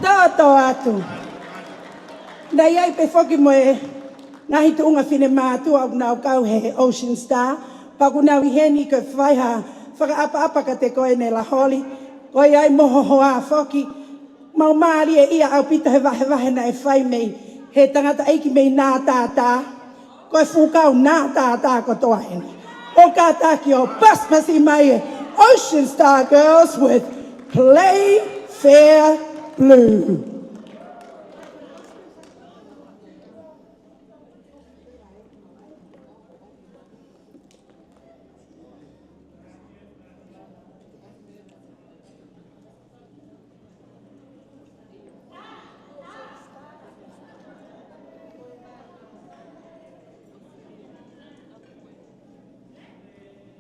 Toto atu. Nei ai pe foki moe ngahi tu unga fine mātua au nau kau he Ocean Star. Paku nau I heni ko whaiha whakaapa ka te koe ne la holi. Koe ai moho hoa foki. Mau maari e ia au pita he wahe na e whai mei. He tangata eiki mei nā tātā. Koe whukau nā tātā ko toa heni. O kā tāki o paspasi mai e Ocean Star Girls with Play Fair Blue.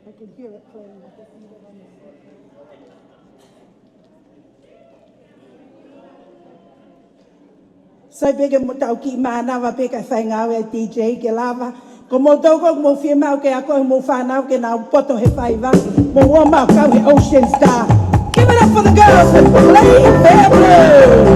I can hear it playing. Sai peke mo tau ki mānawa peka whaingau e DJ ke lava. Ko mo tauko mo whia mau ke a koe mo whanau ke nau poto he whaiva. Mo ua mau kau he Ocean Star. Give it up for the girls with Play Fair Blue.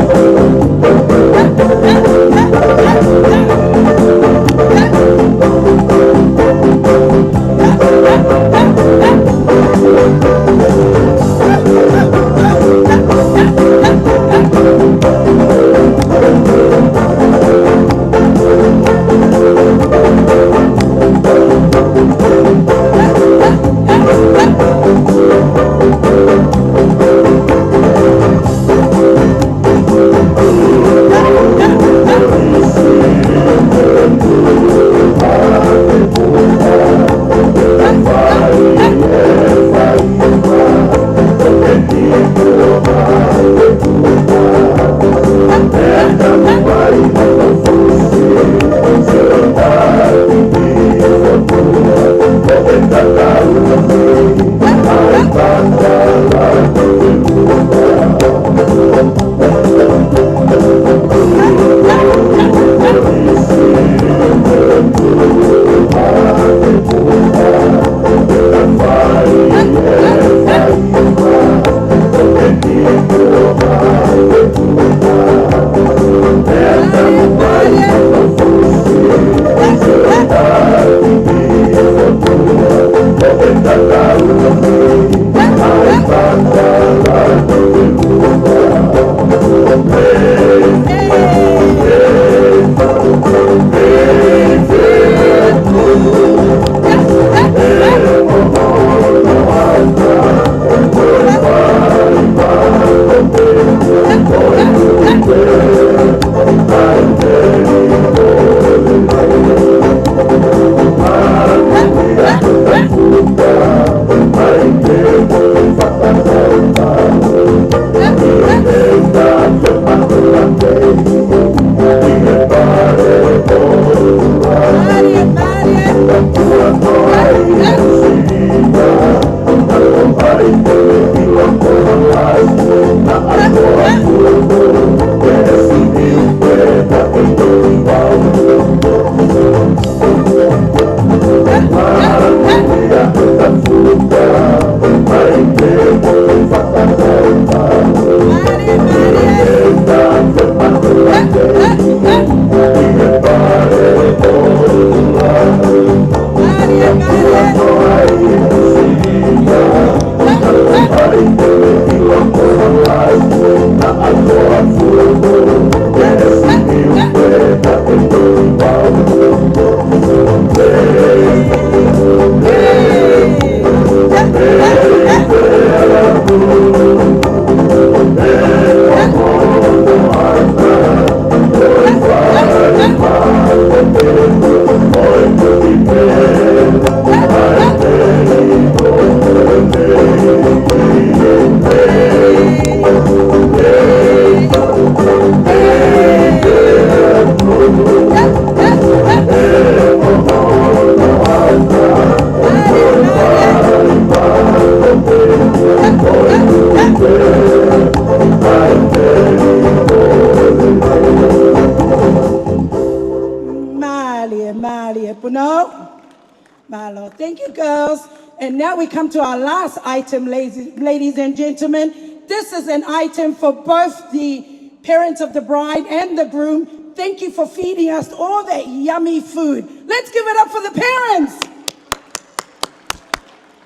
Malo. Thank you, girls. And now we come to our last item, ladies and gentlemen. This is an item for both the parents of the bride and the groom. Thank you for feeding us all that yummy food. Let's give it up for the parents.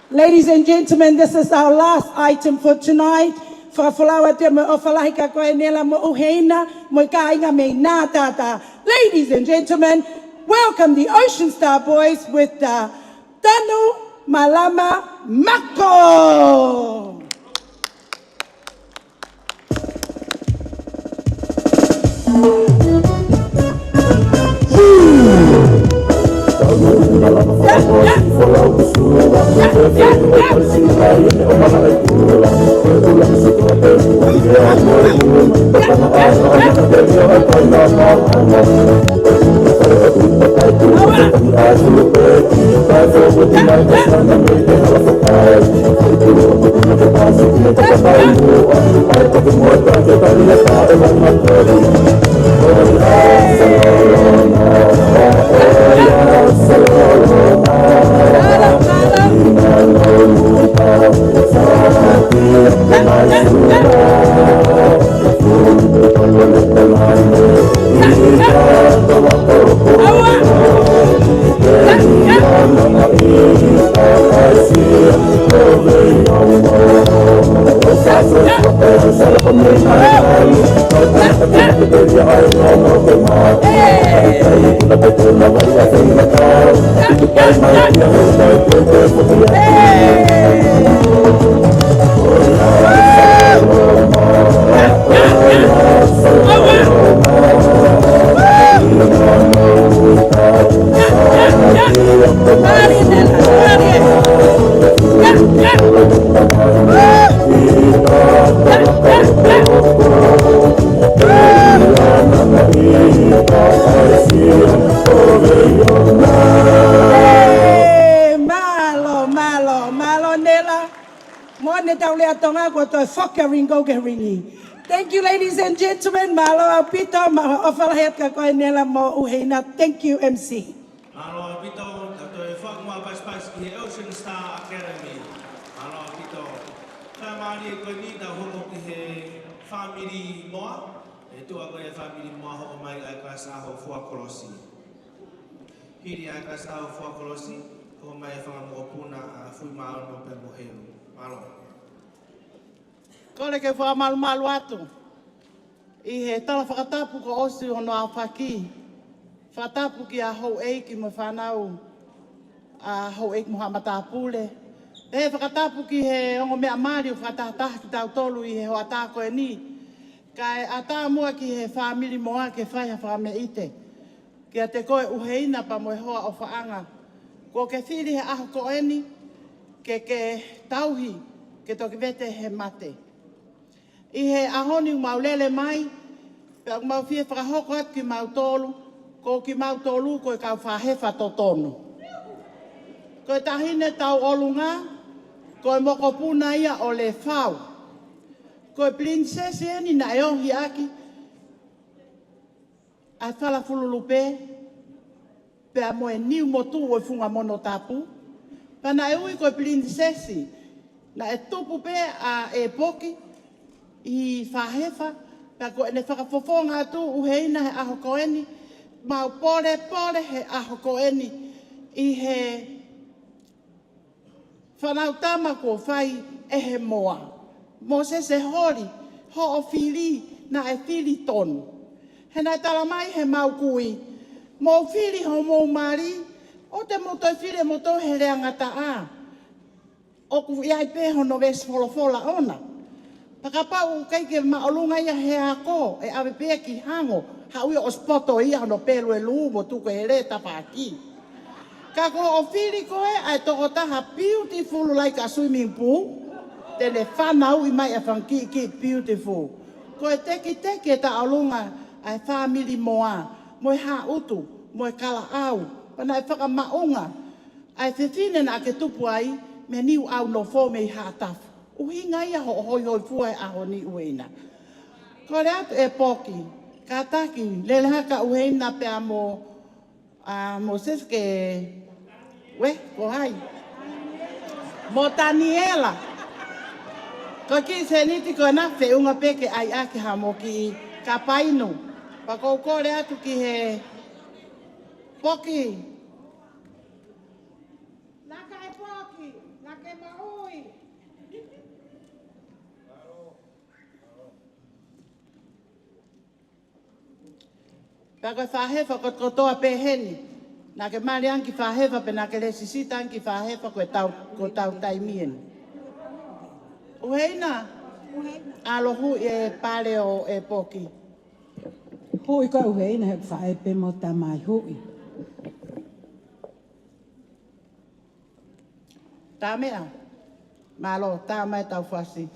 Ladies and gentlemen, this is our last item for tonight. Ladies and gentlemen, welcome the Ocean Star Boys with Tanu Malama Mako. Thank you, ladies and gentlemen. Malo Pito, Ofalahetka Koinela Mo Uheina. Thank you, MC. Malo Pito, Tato Fakma Paspas, the Ocean Star Academy. Malo Pito, Family Koinita Homoki Family Moa, to a family Moa, my Akasaho for Colossi. Hiri Akasaho for Colossi, or my family Opuna, Fuma, no Pemohelu. Malo. Kole ke wha malu atu. I he tala whakatapu ko osi o noa whaki. Whakatapu ki a hou eiki mo whanau. A hou eiki mo hamatapule. E he whakatapu ki he ongo mea maari o whakataha ki tau tolu i he hoa tāko e ni. Kai a tā mua ki he whamiri moa ke whaiha whame ite. Ki a te koe Uheina pa mo e hoa o whaanga. Ko ke whiri he aho ko eni. Ke tauhi ke toki vete he mate. I he ahoni maulele mai, pe mau fie whakahoko atu ki mau tolu, ko ki mau tolu ko e kau whahefa to tonu. Ko e tahine tau olunga, ko e moko puna ia o le whau. Ko e prinsesi eni na e ohi aki, a whala fululupe, pe a mo e niu motu o e funga mono tapu. Pana e ui ko e prinsesi, na e tupu pe a e poki, I whahefa, pa ko ene whakafofonga atu Uheina he aho koeni, mau pore he aho koeni I he whanautama ko whai e he moa. Mo se hori, ho o whiri na e whiri tonu. He nai tala mai he mau kui, mo whiri ho mo mari, o te moto e whiri moto he reangata a. O ku iai peho no ves folofola ona. Pakapau kai ke maolunga ia he ako e ave pe ki hango ha ui o spoto ia no pelo e lumo tu ko ele tapaki. Ka ko o fili ko e ai to ta beautiful like a swimming pool. Tele whanau I mai e whanki ki beautiful. Ko e teki ta alunga ai family moa. Mo e ha utu, mo e kala au. Pana e whakamaunga. Ai whiwhine na ke tupu ai me niu au no fo me ha tafu. Uhinga ia ho hoi fua e aho ni Uheina. Ko le atu e poki, ka taki, lele haka Uheina pe a mo seske We, ko hai. Mo Taniela. Ko ki se niti ko na fe unga peke ai ake ha mo ki ka paino. Pa ko kore atu ki he poki. Naka e poki, naka e maui. Pa ko whahewa ko toa pe heni. Na ke mare anki whahewa pe na ke le sisita anki whahewa ko tau taimien. Uheina, alohu e pare o e poki. Hui ka Uheina he whae pe mo tamai hui. Tā mea, malo, tā mai tau whasi.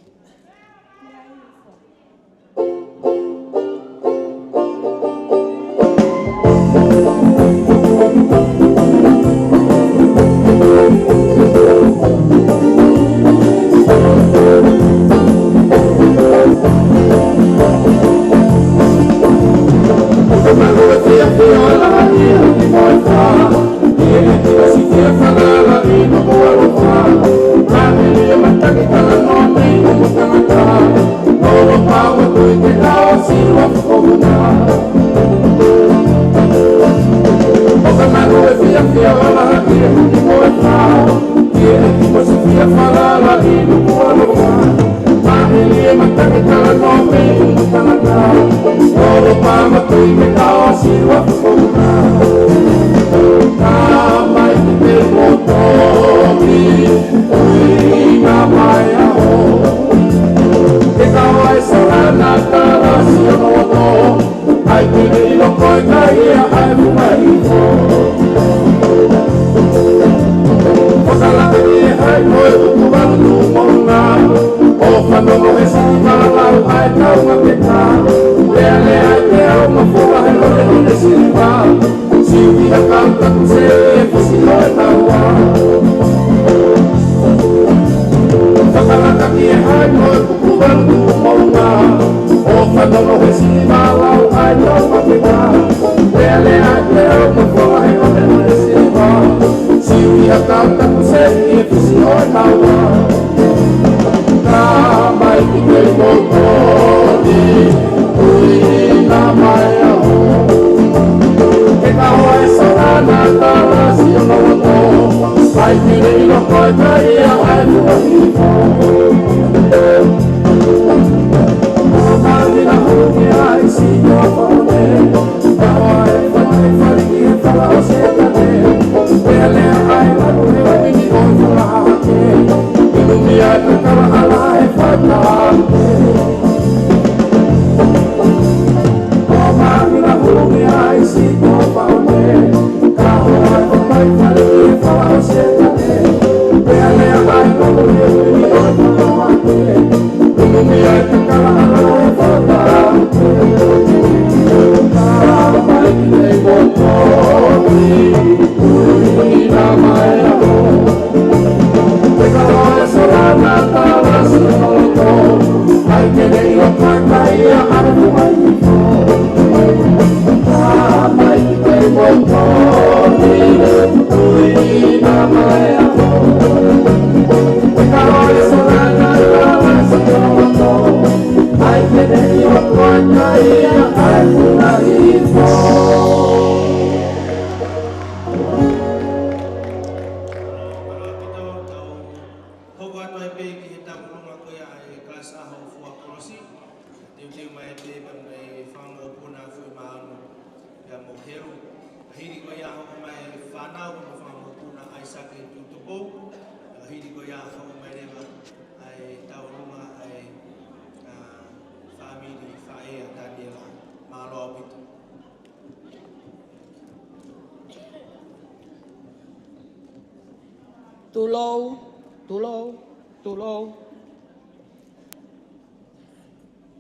Tulou.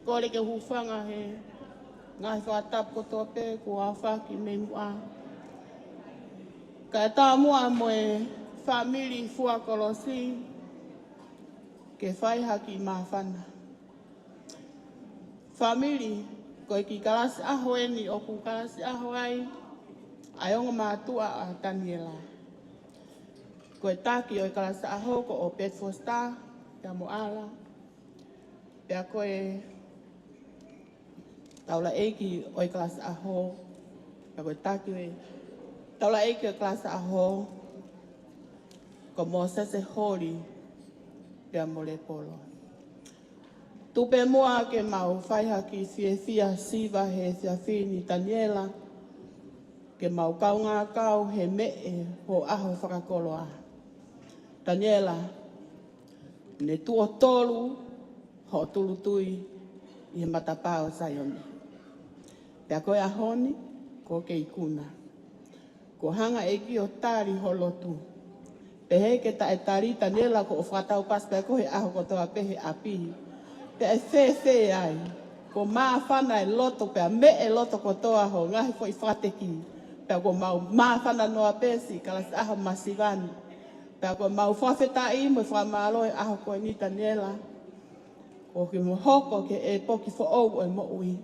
Kore ke hufanga he ngai whatap ko tope ko awhaki me mua. Ka tā mua moe family fuakolosi ke whai haki mawhana. Family ko ki karasi aho eni o ku karasi aho ai ai onga mātua a Taniela. Ko e taki o e kalasa aho ko o Pet for Star, pia mo ala. Pia ko e taula eiki o e kalasa aho, pia ko e taki o e taula eiki o e kalasa aho, ko mo sese holi, pia mo le polo. Tupe moa ke mau whaiha ki fia siva he fia fini Taniela, ke mau kaunga kau he mee ho aho whakakoloa. Taniela, ne tua tolu, ho tulu tui, i he matapao sayone. Pea koe ahoni, ko ke ikuna. Ko hanga eki o tari holotu. Pehe ke ta e tari Taniela ko o whakatau pas pea kohe aho ko toa pehe api. Pea e fe ai. Ko maa whana e loto pea me e loto ko toa ho ngahi fo i whakateki. Pea ko mau maa whana noa pesi kalas aho masivani. Pea ko mau whawheta i mo whamalo e aho koe ni Taniela. Ko ke mo hoko ke e poki fo ou e mo ui.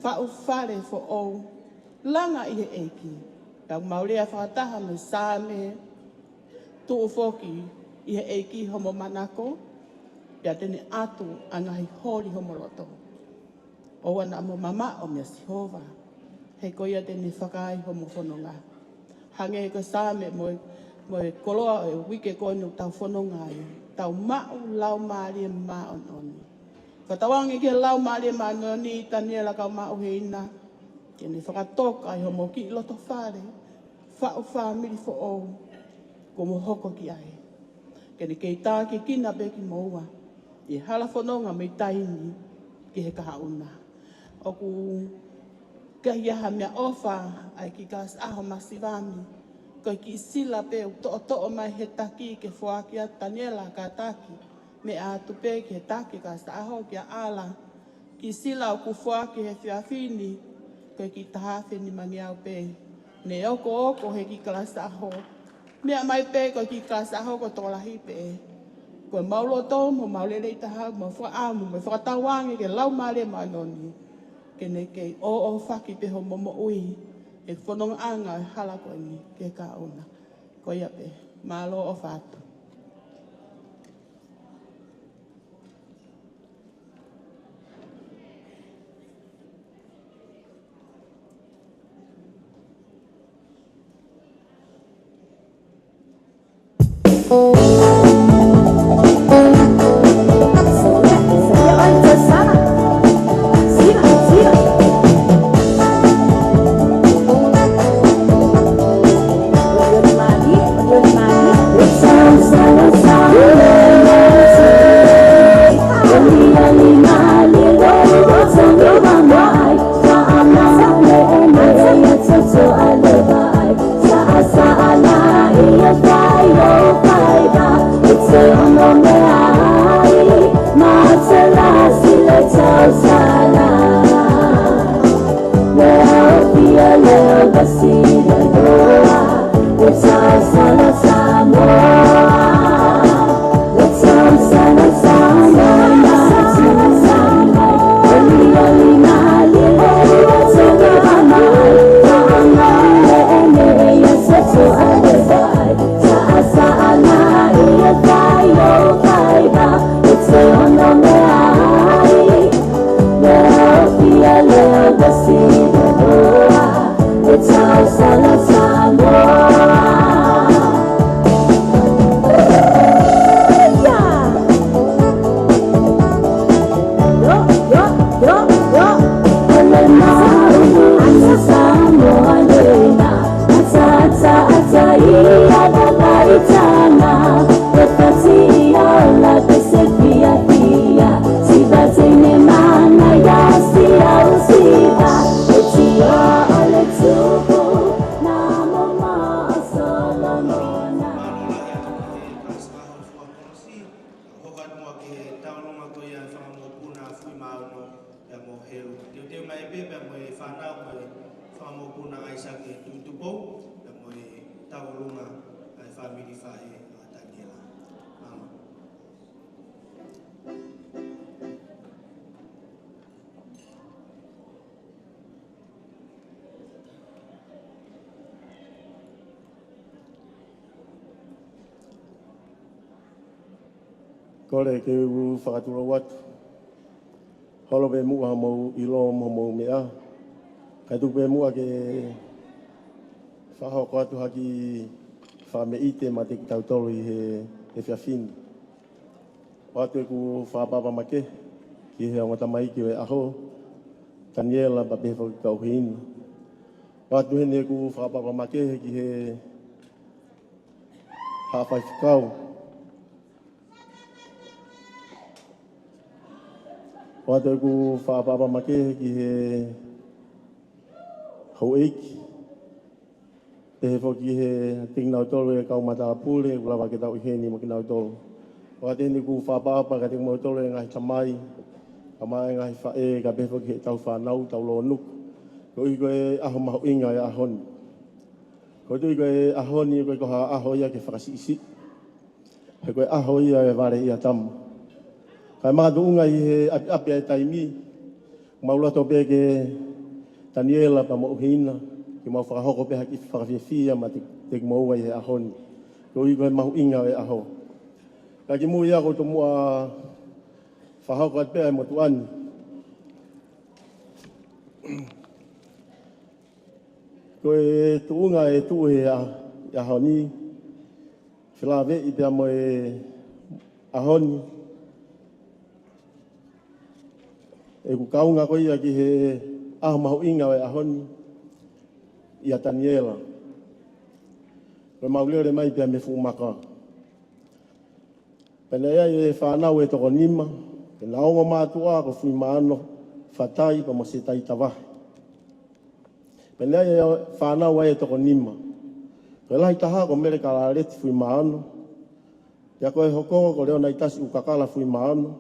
Whau whare fo ou. Langa i he eiki. Pea maurea whakataha me sāme. Tuu foki i he eiki homo manako. Pea tene atu angahi hori homo loto. O ana mo mama o mea sihova. He koia tene whakai homo whanonga. Hange ko sāme mo e koloa e wike koe no tau whanonga i. Tau mau lau maari e maa on oni. Whatawangi ke lau maari e maa noni Taniela kau maa Uheina. Kene whakatoka i homo ki loto whare. Whau whamiri fo ou. Ko mo hoko ki ai. Kene kei tā ki kina beki moua. I hala whanonga me taini ki he kahauna. Oku kahiaha mea ofa ai ki kas aho masivani. Ko ki sila pe o mai he taki ke whakia Taniela ka taki. Me a tupe ki he taki kas aho ki a ala. Ki sila o ku whaki he whiawhini. Ko ki tahawhi ni mangi au pe. Ne oko he ki kas aho. Mea mai pe ko ki kas aho ko tolahi pe. Ko maulo tō mo maulele i taha mo whaamu me whakatawangi ke lau maare manoni. Kene kei o whaki pe ho momo ui. E whanonga anga e hala koe ni ke ka ona. Ko ia pe, malo o whatu. Kore ke u whakatura watu. Holo be mua mau ilo mau mea. Kai tu be mua ke whahoko atu haki whame ite ma te tautolo i he whiawhini. Watu e ku whapapa make ki he angota mai ki we aho. Taniela ba beho ki ka Uheina. Watu hene ku whapapa make ki he hawhai whikau. Watu ku whapapa make ki he hau eiki. Te he whoki he tingnau tolu e kau mata apule, ulawa ke tau Uheini mo kinau tolu. Watu hene ku whapapa ka tingnau tolu e ngahi tamai. Kamai ngahi whae ka beho ki he tau whanau, tau loa nuk. Ko i koe aho mahu inga e ahoni. Ko tui koe ahoni koe koha aho ia ke whakasi isi. He koe aho ia e ware ia tamu. Kai mahatu unga i he api e taimi. Maulato pe ke Taniela pa mo Uheina. Ki mau whakahoko pe haki whakawhiawhia ma te maua i he ahoni. Ko i koe mahu inga e aho. Ka ki mui ako to mua whahoko at pe ai mo tuani. Ko e tuunga e tu e ahoni. Whilawe i te amo e ahoni. E ku kaunga ko ia ki he aho mahu inga e ahoni. Ia Taniela. Ko mauleo re mai pia me fumaka. Pena ia e whanau e toko nima. Ke naongo mātua ko fui maano. Whatai pa mo se tai tawahi. Pena ia whanau e toko nima. Ko lahi taha ko mere karareti fui maano. Ia koe hoko ko leo nai tasi ukakala fui maano.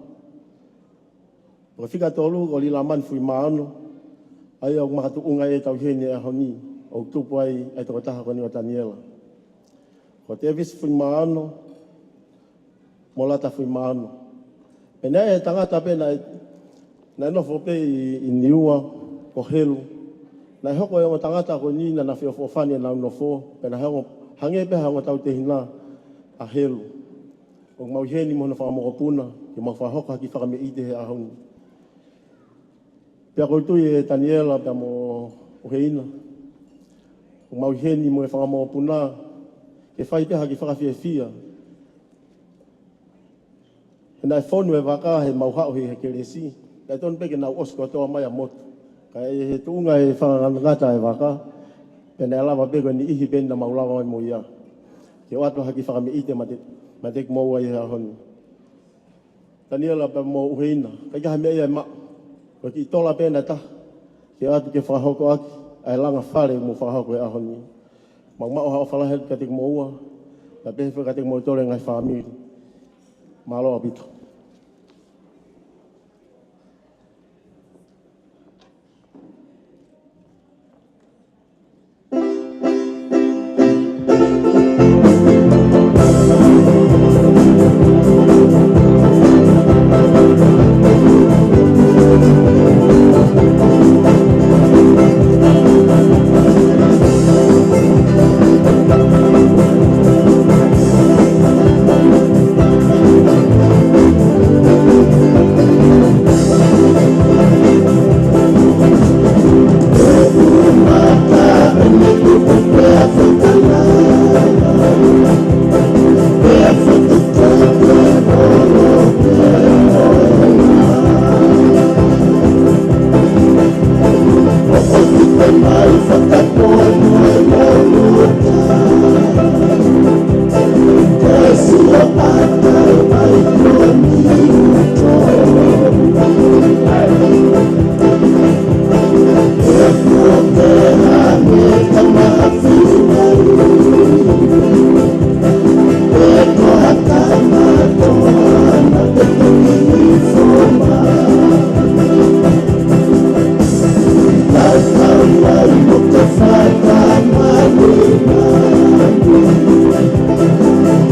Ko whika tolu ko lila man fui maano. Ai au mahatu unga e tau hene e ahoni. O tupu ai toko taha ko ni o Taniela. Ko te vis fui maano. Molata fui maano. Pena e tangata pe na nofo pe i niua ko helu. Na hoko e o tangata ko ni na whio fofani na nofo. Pena hange pe hango tau te hina a helu. O mau heni mo na whamoko puna. Ki mau whahoko haki whakame ite he ahoni. Pea koutui e Taniela pea mo Uheina. O mau heni mo e whamoko puna. Ke whai pe haki whakawhiawhia. He nai whonu e waka he mau hao he keresi. Kai tonu peke nau osko toa mai a motu. Kai he tuunga e whangangata e waka. Pena e lawa peko ni ihi penda mau lawa mai mo ia. Ke watu haki whakame ite ma te kumaua i he ahoni. Taniela pa mo Uheina. Kai kaha mea ia e maa. Ko ki tola pena ta. Ke watu ke whahoko aki. Ai langa whare mo whahoko e ahoni. Mau mao hao whalahe ka te kumaua. Ka pehe ka te kumaua tole ngai whamiri. Malo abito.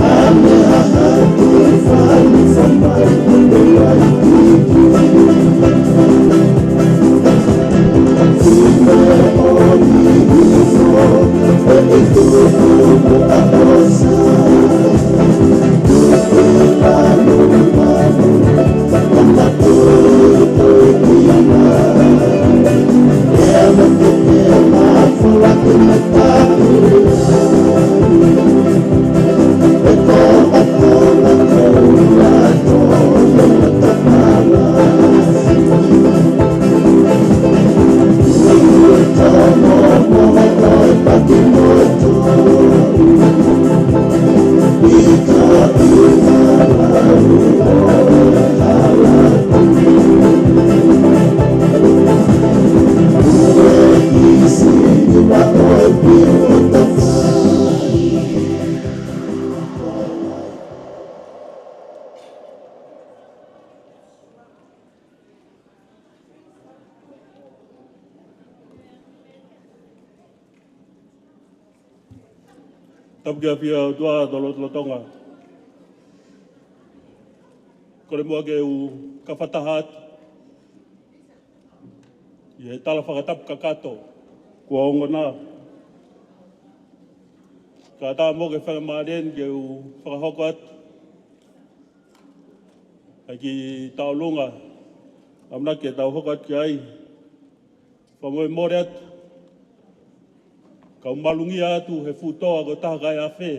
I'm Tapukia pia tua lotonga. Kore mua ke u kawhatahat. I he tala whakatapu kakato. Kua ongo nā. Ka tā mō ke whakamārien ke u whakahoko atu. Ai ki tau lunga. Amna ke tau hoko atu ki ai. Whamoe mōre atu. Ka umalungi atu he futoa ko taha kai a whē.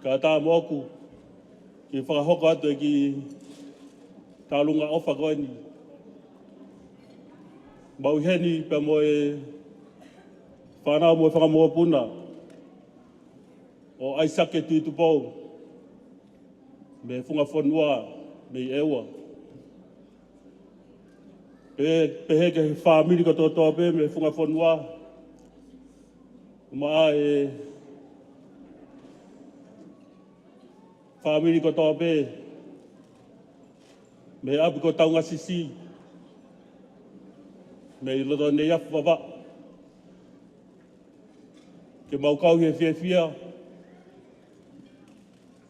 Ka tā mōku. Ki whakahoko atu e ki tau lunga ofa koeni. Mauheni pe moe whanau moe whakamoa puna. O aisake tuitu pou. Me funga whanua, me ewa. Pehe ke whamiri ko totoa pe, me funga whanua. Maa e whamiri ko toa pe. Me api ko taunga sisi. Me i loto nei afu wawa. Ke maukau he whiawhia.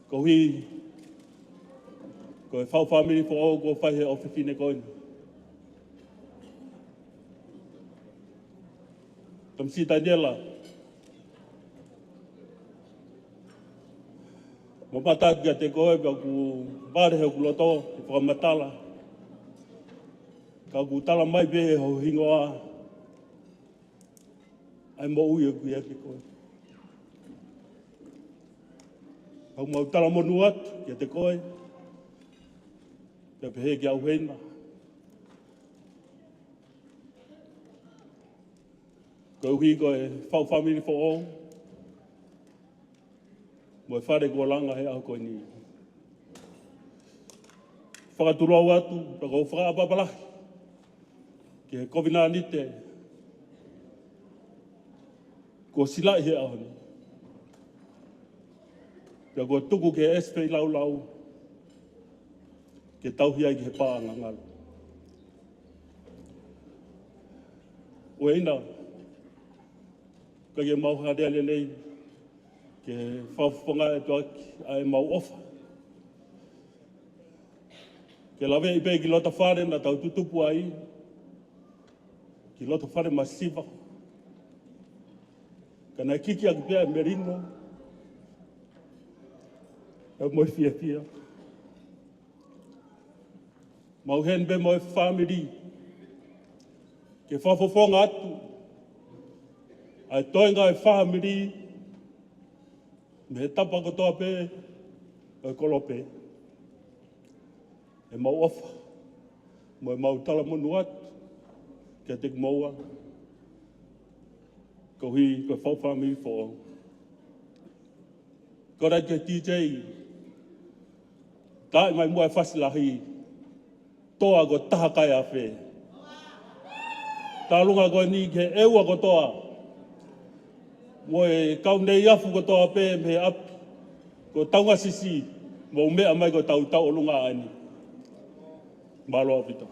Ko hui. Ko e whau whamiri po au ko whaihe o whiwhine koini. Kamsi Taniela. Mo matatu kia te koe pa ku warehe ku loto. Ke whakamatala. Ka ku tala mai pe ho hingoa. Ai mo ui e kuia ki koe. Ka mau tala monu atu kia te koe. Kia pehe kia Uheina. Ka uhi koe whau whamiri fo o. Mo e whare kua langa he au koe ni. Whakaturau atu, pa kou whakaapapalahi. Ke kovina nite. Ko silai he ahoni. Pia ko tuku ke espe lau lau. Ke tauhia ki he pāanga ngaru. Uheina. Ka ke mau harea lelei. Ke whawhonga e tuaki ai mau ofa. Ke lawe i pe ki lota whare na tau tutupu ai. Ki loto whare masiva. Kana kiki aku pia merino. E moi fia. Mau hen be moi family. Ke whawhonga atu. Ai toenga e family. Me tapa ko toa pe. E kolope. E mau ofa. Mo e mau tala monu atu. Kia te kumaua. Ko hui, ko whauwhami fo. Ko rai ke TJ. Tai mai mua e whasilahi. Toa ko taha kai a whē. Tā lunga ko ni ke eua ko toa. Mo e kau nei afu ko toa pē me api. Ko taunga sisi. Mo mea mai ko tau o lunga ani. Malo apita.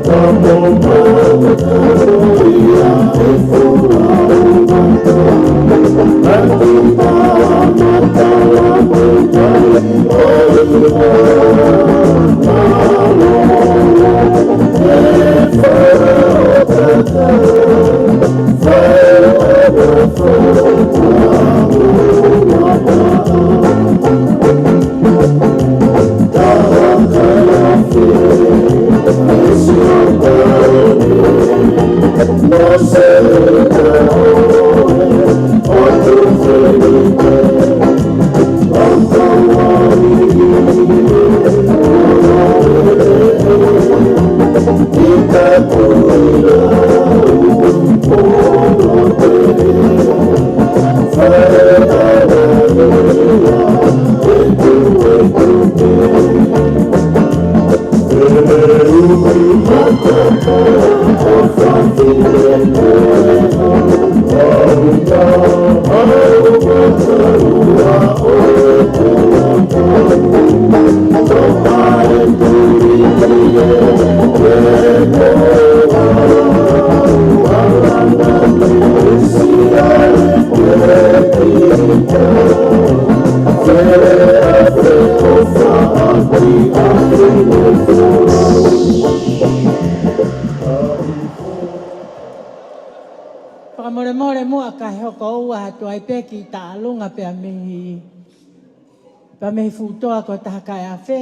Come, Whakamore mua ka hoko ua hatu ai peki ta alunga pia mehi futoa ko tahaka e awhe.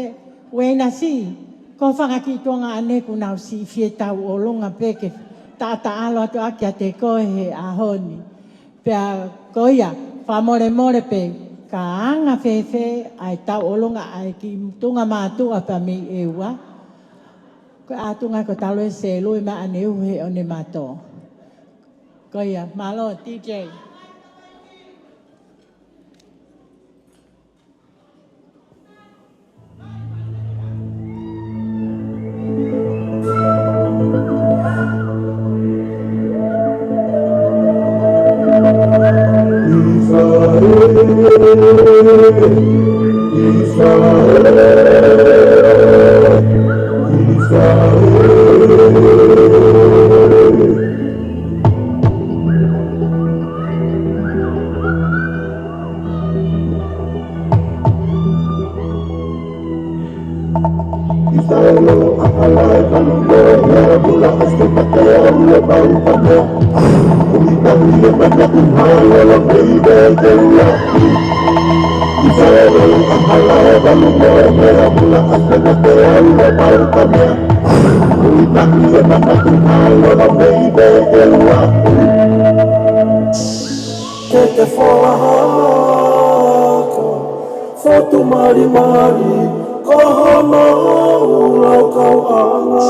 Uheina si, ko whakaki tonga ane ku nau si fie tau o lunga peke. Ta alo atu aki a te koe he ahoni. Pia koia, whamore pe, ka anga whewhe ai tau o lunga ai ki tunga mātua pia me e ua. Ko atunga ko talo e se lui ma ane uhe o ne mātua. Koia, malo, DJ. Te whala haka, whatu mari mari, ko hana ulau kau anga.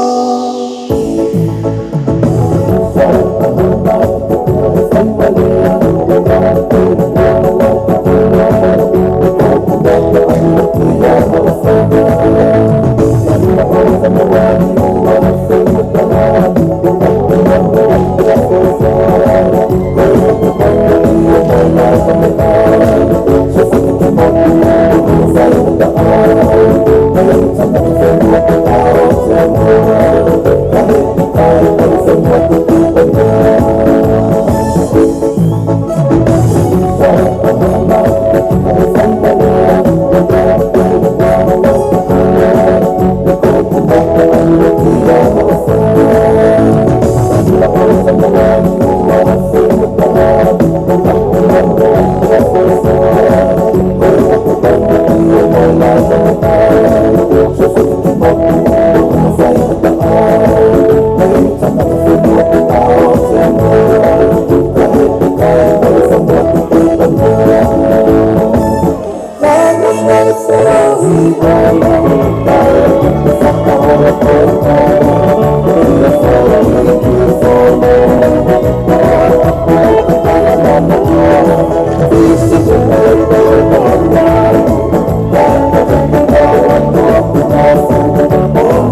Oh,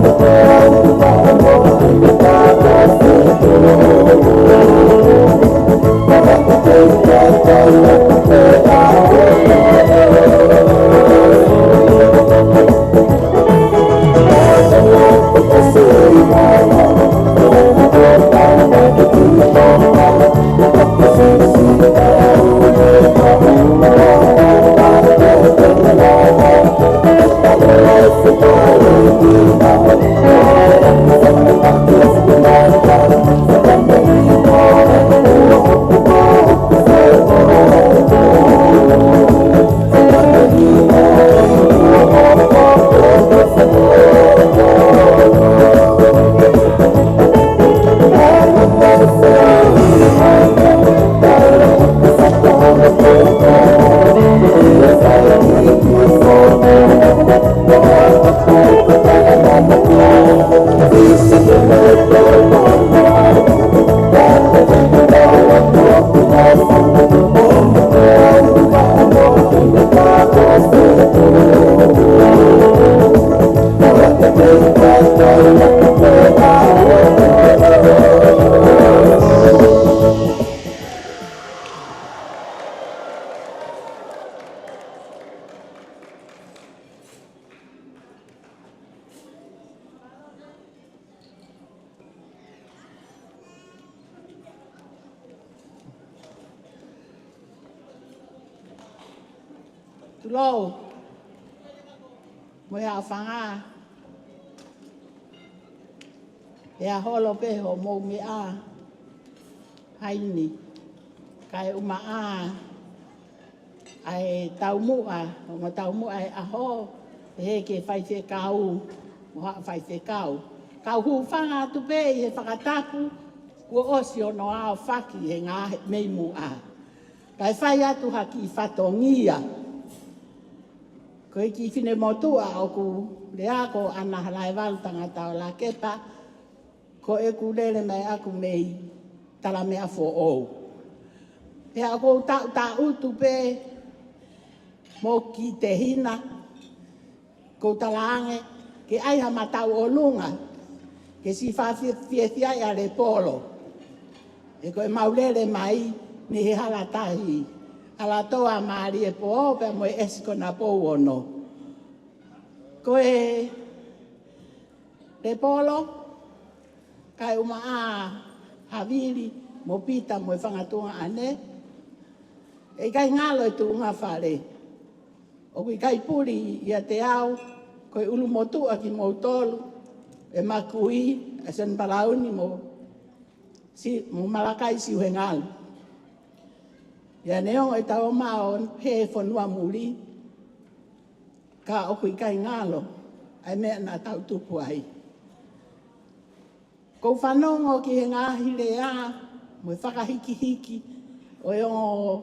Tulou, mo ia whanga, ia holo peho mo me a haini, kai uma a ai tau mua, mo tau mua ai aho, he ke whai te kau, mo haa whai te kau. Kau hu whanga tu pe he whakatapu, ua osi o no ao whaki he ngā mei mu a. Kai whai atu haki i whatongia, koe ki whine motua o ku lea ko ana halai walu tangata o la kepa, ko e ku lele mai aku mei tala mea fo ou. Pea ko ta utu pe mo ki te hina, ko talaange, ke aiha matau o lunga, ke si whawhiawhia i ale polo. E koe maulele mai ni he halatahi. Ala toa maari e po o pe mo e esiko na pou ono. Koe le polo, kai uma a havili mo pita mo e whangatunga ane. E kai ngalo e tu unga whare. O kui kai puri ia te au, koe ulu motua ki mo tolu, e makui, e sen palauni mo malakai si uhengalu. Ia neongo e tau mao he whanua muri, ka oku i kai ngalo, ai mea na tau tupu ai. Kou whanongo ki he ngahi lea, mo e whakahiki-hiki, o e ongo,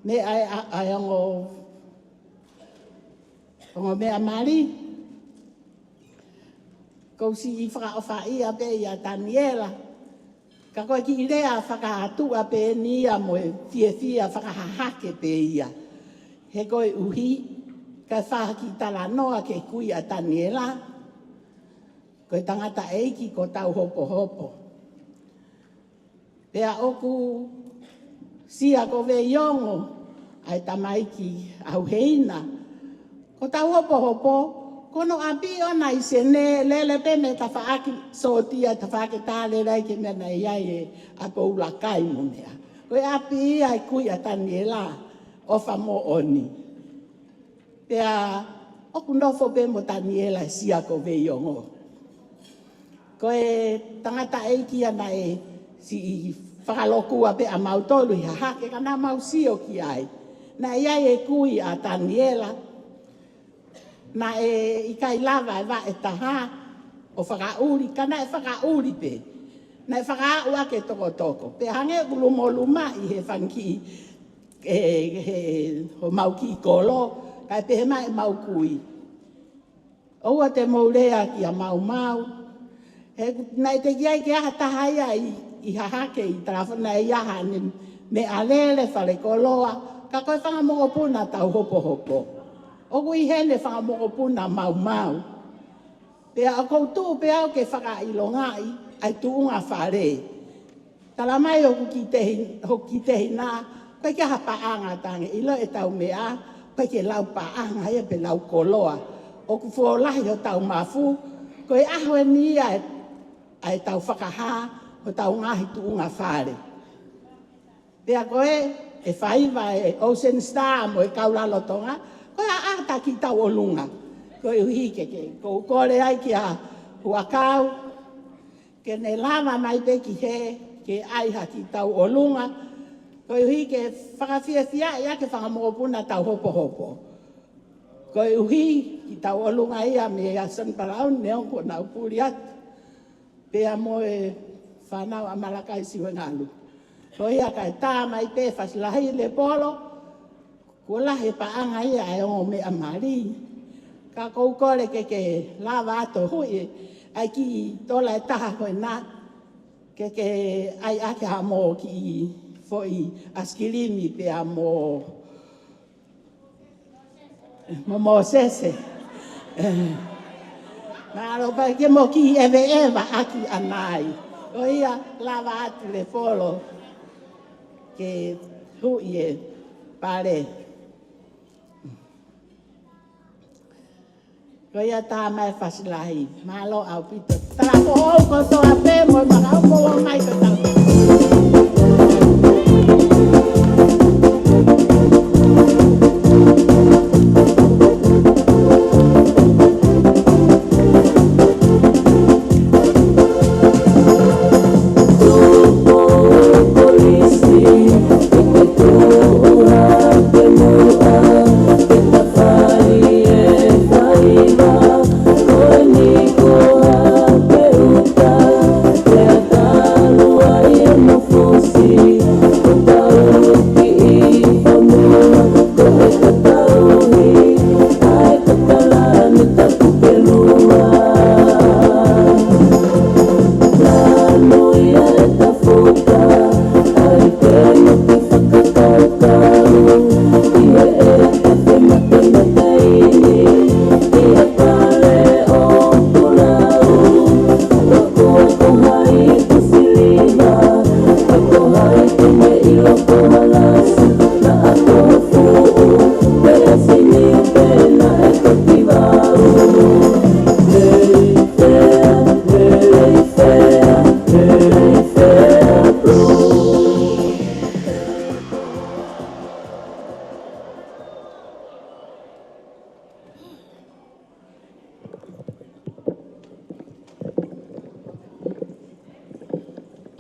me ai ongo mea mari. Kou si i whakaofa ia pe ia Taniela, ka koe ki rea whakahatua pe nia mo e fia whakahahake pe ia. He koe uhi, ka whahaki tala noa ke kui a Taniela, koe tangata eiki ko tau hopo. Pea oku sia ko ve iongo, ai tamaiki Uheina, ko tau hopo, kono api ona i sene lele pene ta whaaki sotia ta whaaki tāle rai ke mena iai e apo ulakai mo mea. Koe api ai kui a Taniela o whamo oni. Pea oku nofo pe mo Taniela sia ko ve iongo. Koe tangata eiki ana e si whakalokua pe a mautolu i hahake ka nā mausio ki ai. Na iai e kui a Taniela, na e ikai lava e wa e taha o whakauri, kana e whakauri pe. Na e whakau ake toko. Pe hange ulumoluma i he whanki ho mauki kolo, kai pe he mai maukui. Oua te maurea ki a mau. Na te kiai ke aha tahaia i hahake i tarafana e aha me alele whale koloa, ka koe whangamokopuna tau hopo. Oku i hene whakamokopuna mau. Pea a koutu pea o ke whakailongai ai tuunga whare. Tala mai oku ki te hina, koe ke hapaanga tange ilo e tau mea, koe ke lau paanga ia pe lau koloa. Oku fuolahi o tau mafu, koe aho e nia ai tau whakaha o tau ngahi tuunga whare. Pea koe e whaiva e Ocean Star mo e kaulalotonga, koe a ata ki tau o lunga. Ko uhi ke ko kore ai ki a huakau. Ke ne lava mai pe ki he ke ai haki tau olunga. Ko uhi ke whakawhiawhia ia ke whakamopuna tau hopo hopo. Ko uhi ki tau olunga ia me a San Paraun ne onko nau puri atu. Pea mo e whanau a Malakai siwe ngalu. Ko ia kai tā mai pe whasilahi le polo. Ko lahe paanga ia e o me a mari. Ka koukore ke lava ato hui. Ai ki tola e taha koe nā. Ke ai ake ha mo ki foi askilimi pea mo sese. Naro pa ke mo ki eva aki anai. O ia lava atu le polo ke hui e pare. Ko ia tā mai whasilahi. Malo au pito. Tara ko hou ko toa pē mo i mga au ko mai ko tau.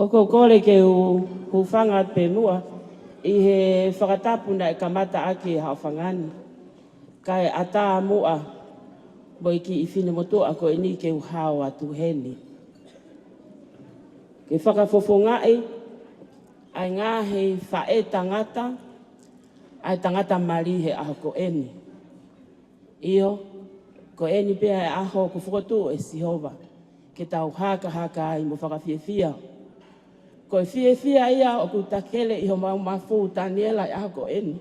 Oko kore ke whanga pe mua i he whakatapuna e kamata ake hao whangani. Kai ata mua boi ki i whine motua ko e ni ke uhao atu heni. Ke whakafofongai ai ngā he whae tangata ai tangata mari he aho ko eni. Io ko eni pia e aho ko whakotu e Sihova ke tau haka ai mo whakawhiawhia. Ko e whiawhia ia o ku takele i ho mau mafu Taniela i aho ko eni.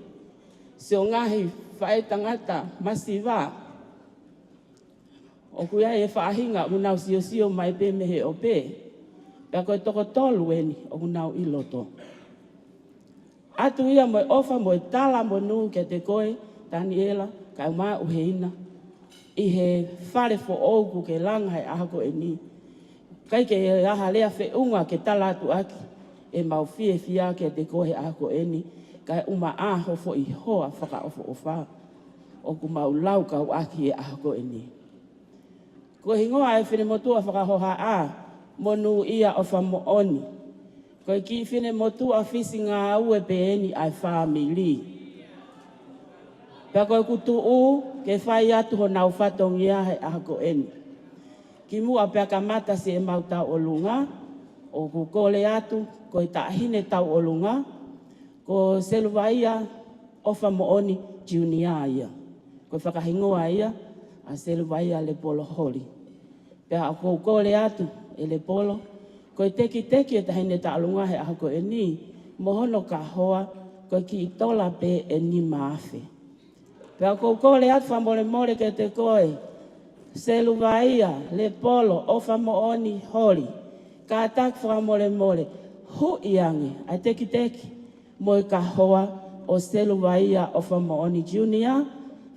Se o ngahi whae tangata masiwa. O ku ia e whaahinga unau sio mai pe mehe o pe. Pea koe toko tolu eni o unau I loto. Atu ia mo e ofa mo e tala mo nu ke te koe Taniela ka uma Uheina. I he whare fo ogu ke langa e aho ko eni. Kai ke aha lea whiunga ke tala atu aki e mau whiawhia ke te kohe ako eni kai uma aho fo I hoa whaka ofo ofa o ku mau lau kau aki e ako eni. Ko hingoa e whine motua whakahoha a monu ia ofa mo oni. Ko ki whine motua whisi ngā ue pe eni ai whamili. Pea koe kutu u ke whai atu ho nau whatongia he ako eni. Ki mua pea ka mata se e mau tau o lunga, o ku kole atu, ko i tahine tau o lunga, ko seluwaia ofa mo oni junior ia. Ko i whakahingoa ia, a seluwaia le polo holi. Pea ko kole atu e le polo, ko i teki e tahine tau lunga he ako e ni, mohono ka hoa, ko ki i tola pe e ni maafe. Pea ko kole atu whamore more ke te koe, Seluwaia, le polo, ofa mo oni holi. Ka tak whamore more. Hu iangi, ai teki, mo I ka hoa o seluwaia ofa mo oni junior.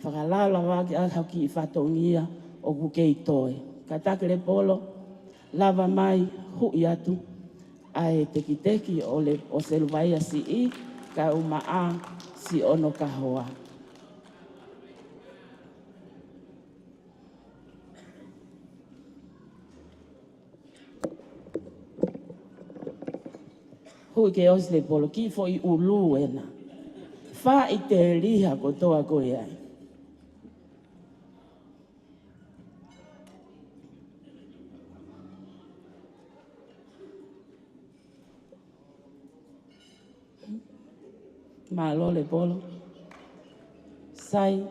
Whakalala waki a haki I whatongia o kukei toe. Ka tak le polo, lava mai hu iatu. Ai teki o seluwaia si I, ka uma a si ono ka hoa. hui ke os le polo ki fo I ulu ena. Fa I te liha ko toa koe ai. Malo le polo. Sai,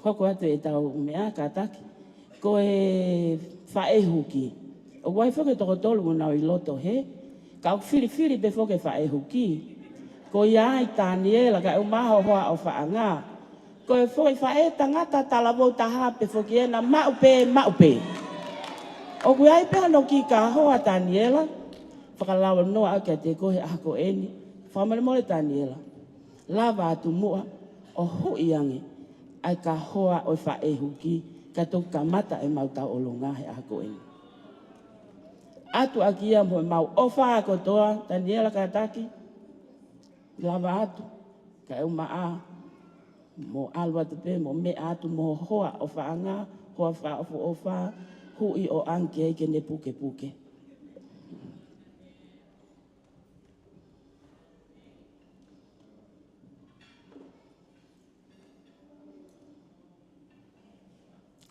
hoko atu e tau mea kataki. Ko e whaehu ki. O wai whake toko tolu unau I loto he. Ka whiri pe whake whaehu ki. Ko ia I Taniela ka e maho hoa o whaanga. Ko e whake whae tangata talabo taha pe whake ena maupe. O kui ai peha no ki ka hoa Taniela. Whakalawa noa ake te kohe ako eni. Whamare mole Taniela. Lava atu mua o hui ange. Ai ka hoa o whaehu ki. Ka tō ka mata e mau tau o longa he ako eni. Atu aki ia mo mau ofa ako toa. Taniela ka taki. Lava atu. Ka e maa. Mo alwa te pe mo me atu mo hoa o whaanga. Hoa wha o wha. Hui o anke e ke ne puke.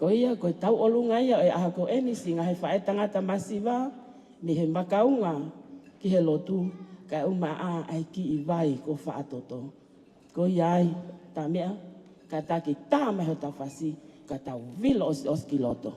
Ko ia, ko tau olunga ia e aha ko eni singa he whae tangata masiva, ni he makaunga ki he lotu, ka umaa ai ki I vai ko whaatoto. Ko ia ai, ta mea, ka taki tā meho tau whasi, ka tau vilo os ki loto.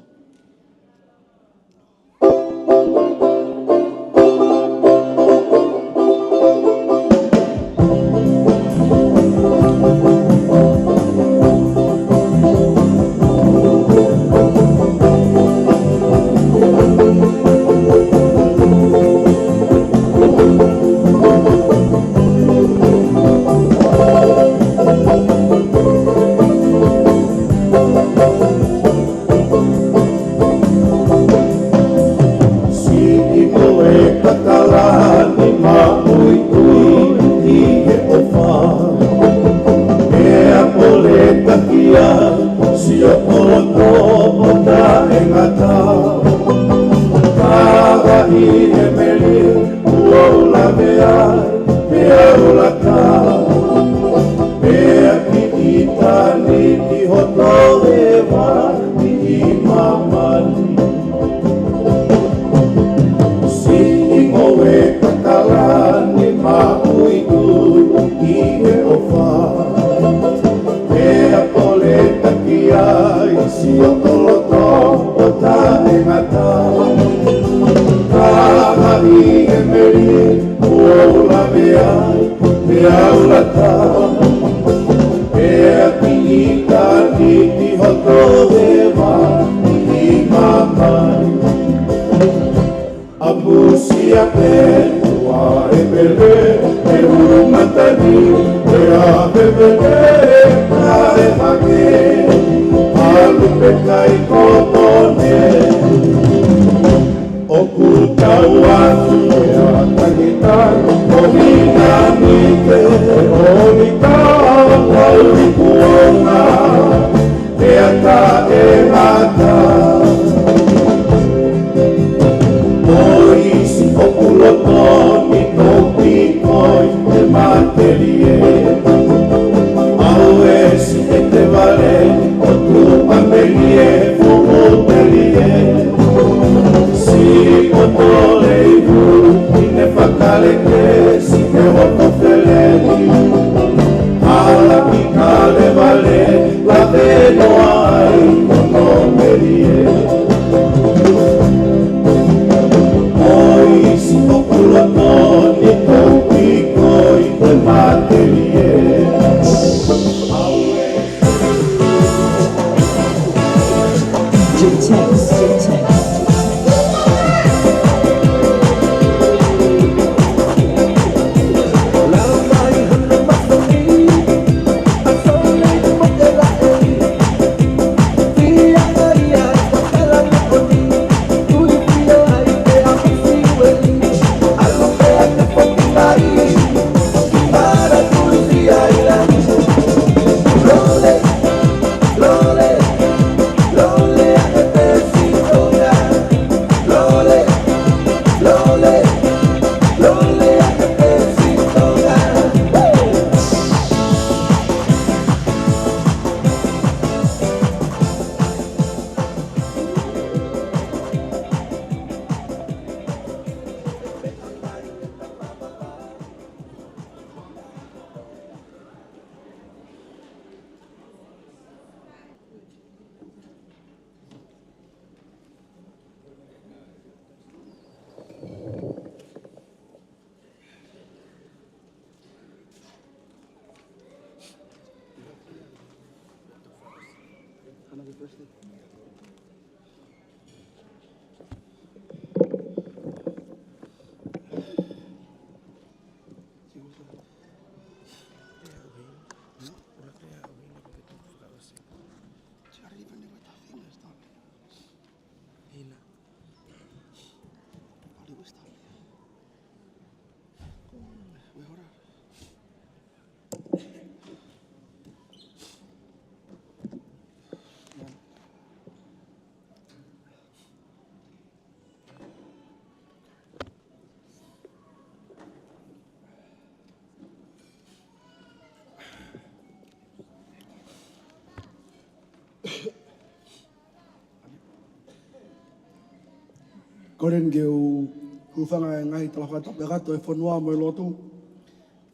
Koren ke u hufanga e ngai tala whata perato e whanua mo e lotu.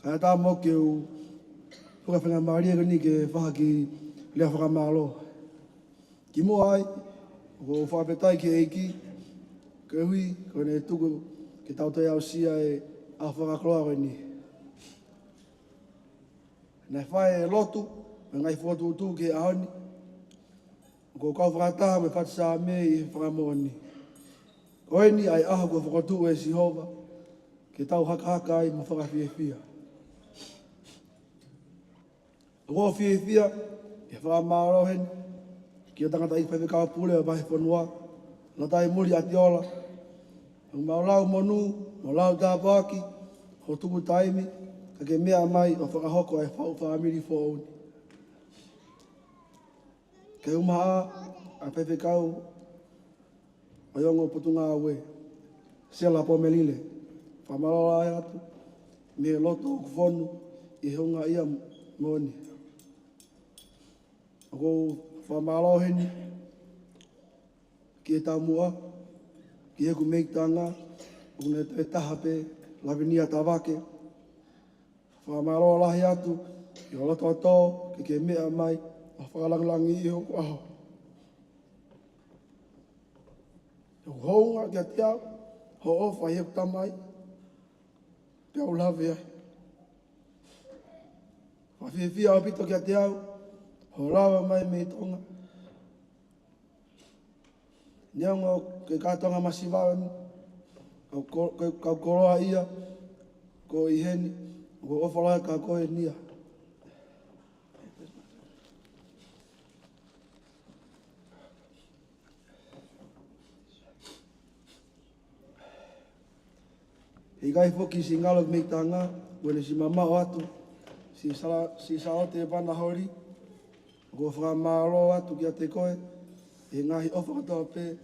Kaya tā mo ke u whakawhenga maria gani ke whaha ki lea whakamalo. Ki mo ai, o whapetai ke eiki, ke hui, kone tuku ke tautai au sia e a whakakloa koe ni. Nei whae e lotu, me ngai whotu tu ke ahoni, ko kau whakataha me whatsa me i whakamoni. Koe ni ai aho ko whakatu e Sihova, ke tau haka ai mo whakawhiawhia. Ko whiawhia, e whakamaro heni, ki o tangata i whaiwhikawa pule o wahi whanua, na tai muri ati ola, mau lau monu, mau lau tāpaki, ho tuku taimi, ka ke mea mai o whakahoko e whau whaamiri whauni. Ke umaha, a whaiwhikau, o yongo putunga awe, sela po melile, whamarora e atu, me loto o kufonu, i hunga ia moni. Ako whamaro heni, ki e tamua, ki e ku meitanga, o ne te taha pe, lavinia tawake. Whamaro lahi atu, i o loto tō, ke mea mai, o whakalangi i o aho. O hounga kia te au, ho ofa i eku tamai, te au lawe ai. Whawhiawhia o pito kia te au, ho rawa mai me tonga. Nianga ke kātonga masiwani, kau koroa ia, ko i heni, ko ofalai ka koe nia. I gai foki si ngalo me tanga, wene si mamao atu, si salaote e pana hori, ko whakamaro atu kia te koe, e ngahi ofa katoa pe,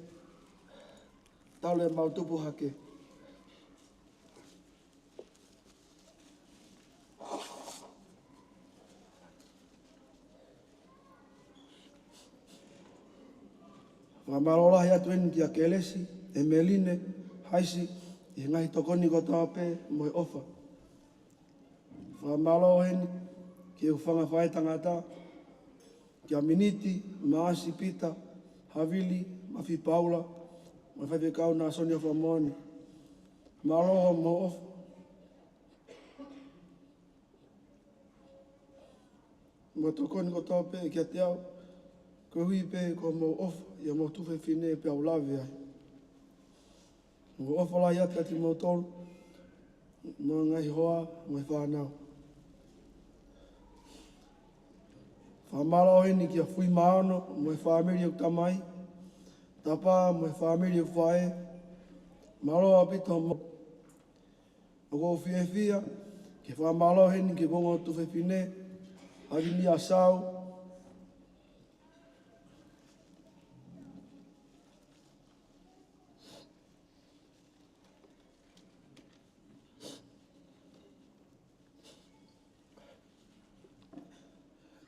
tau le mautupu hake. Whakamaro lahi atu eni kia kelesi, e meline, haisi, i ngai tokoni ko tā pē mo e ofa. Whamalo heni, ki e whanga whae tangata, ki a miniti, maasi pita, havili, mafi paula, ma whaiwe kau nā sonia whamoni. Maroho mo ofa. Mo tokoni ko tā pē ki a te au, ko hui pē ko mo ofa, ia mo tuwhe whine pē au lawe ai. Mo ofa lai ati mo tolu, mo ngai hoa, mo e whanau. Whamaro heni ki a whui maono, mo e whamiri o tamai, tapa mo e whamiri o whae, maro a pito mo. O ko whiawhia, ki whamaro heni ki kongo tuwhe whine, hari ni a sau,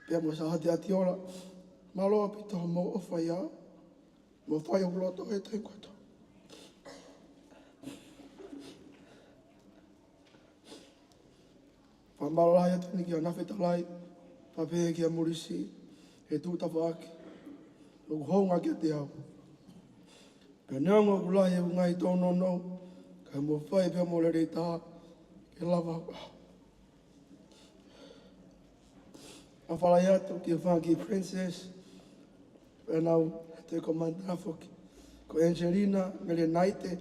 pia mo sa hati ati ora, malo pito mo ofa ia, mo whai o loto e te koto. Whamaro lai atu ni ki a nawheta lai, whapehe ki a murisi, he tūtawa ake, o honga ki a te au. Pia neongo kulai e ungai tōno nou, ka mo whai pia mo le rei tā, ke lava au. A whalai atu ki a whaki princess, Whenau te komandana foki. Ko Angelina, mele naite,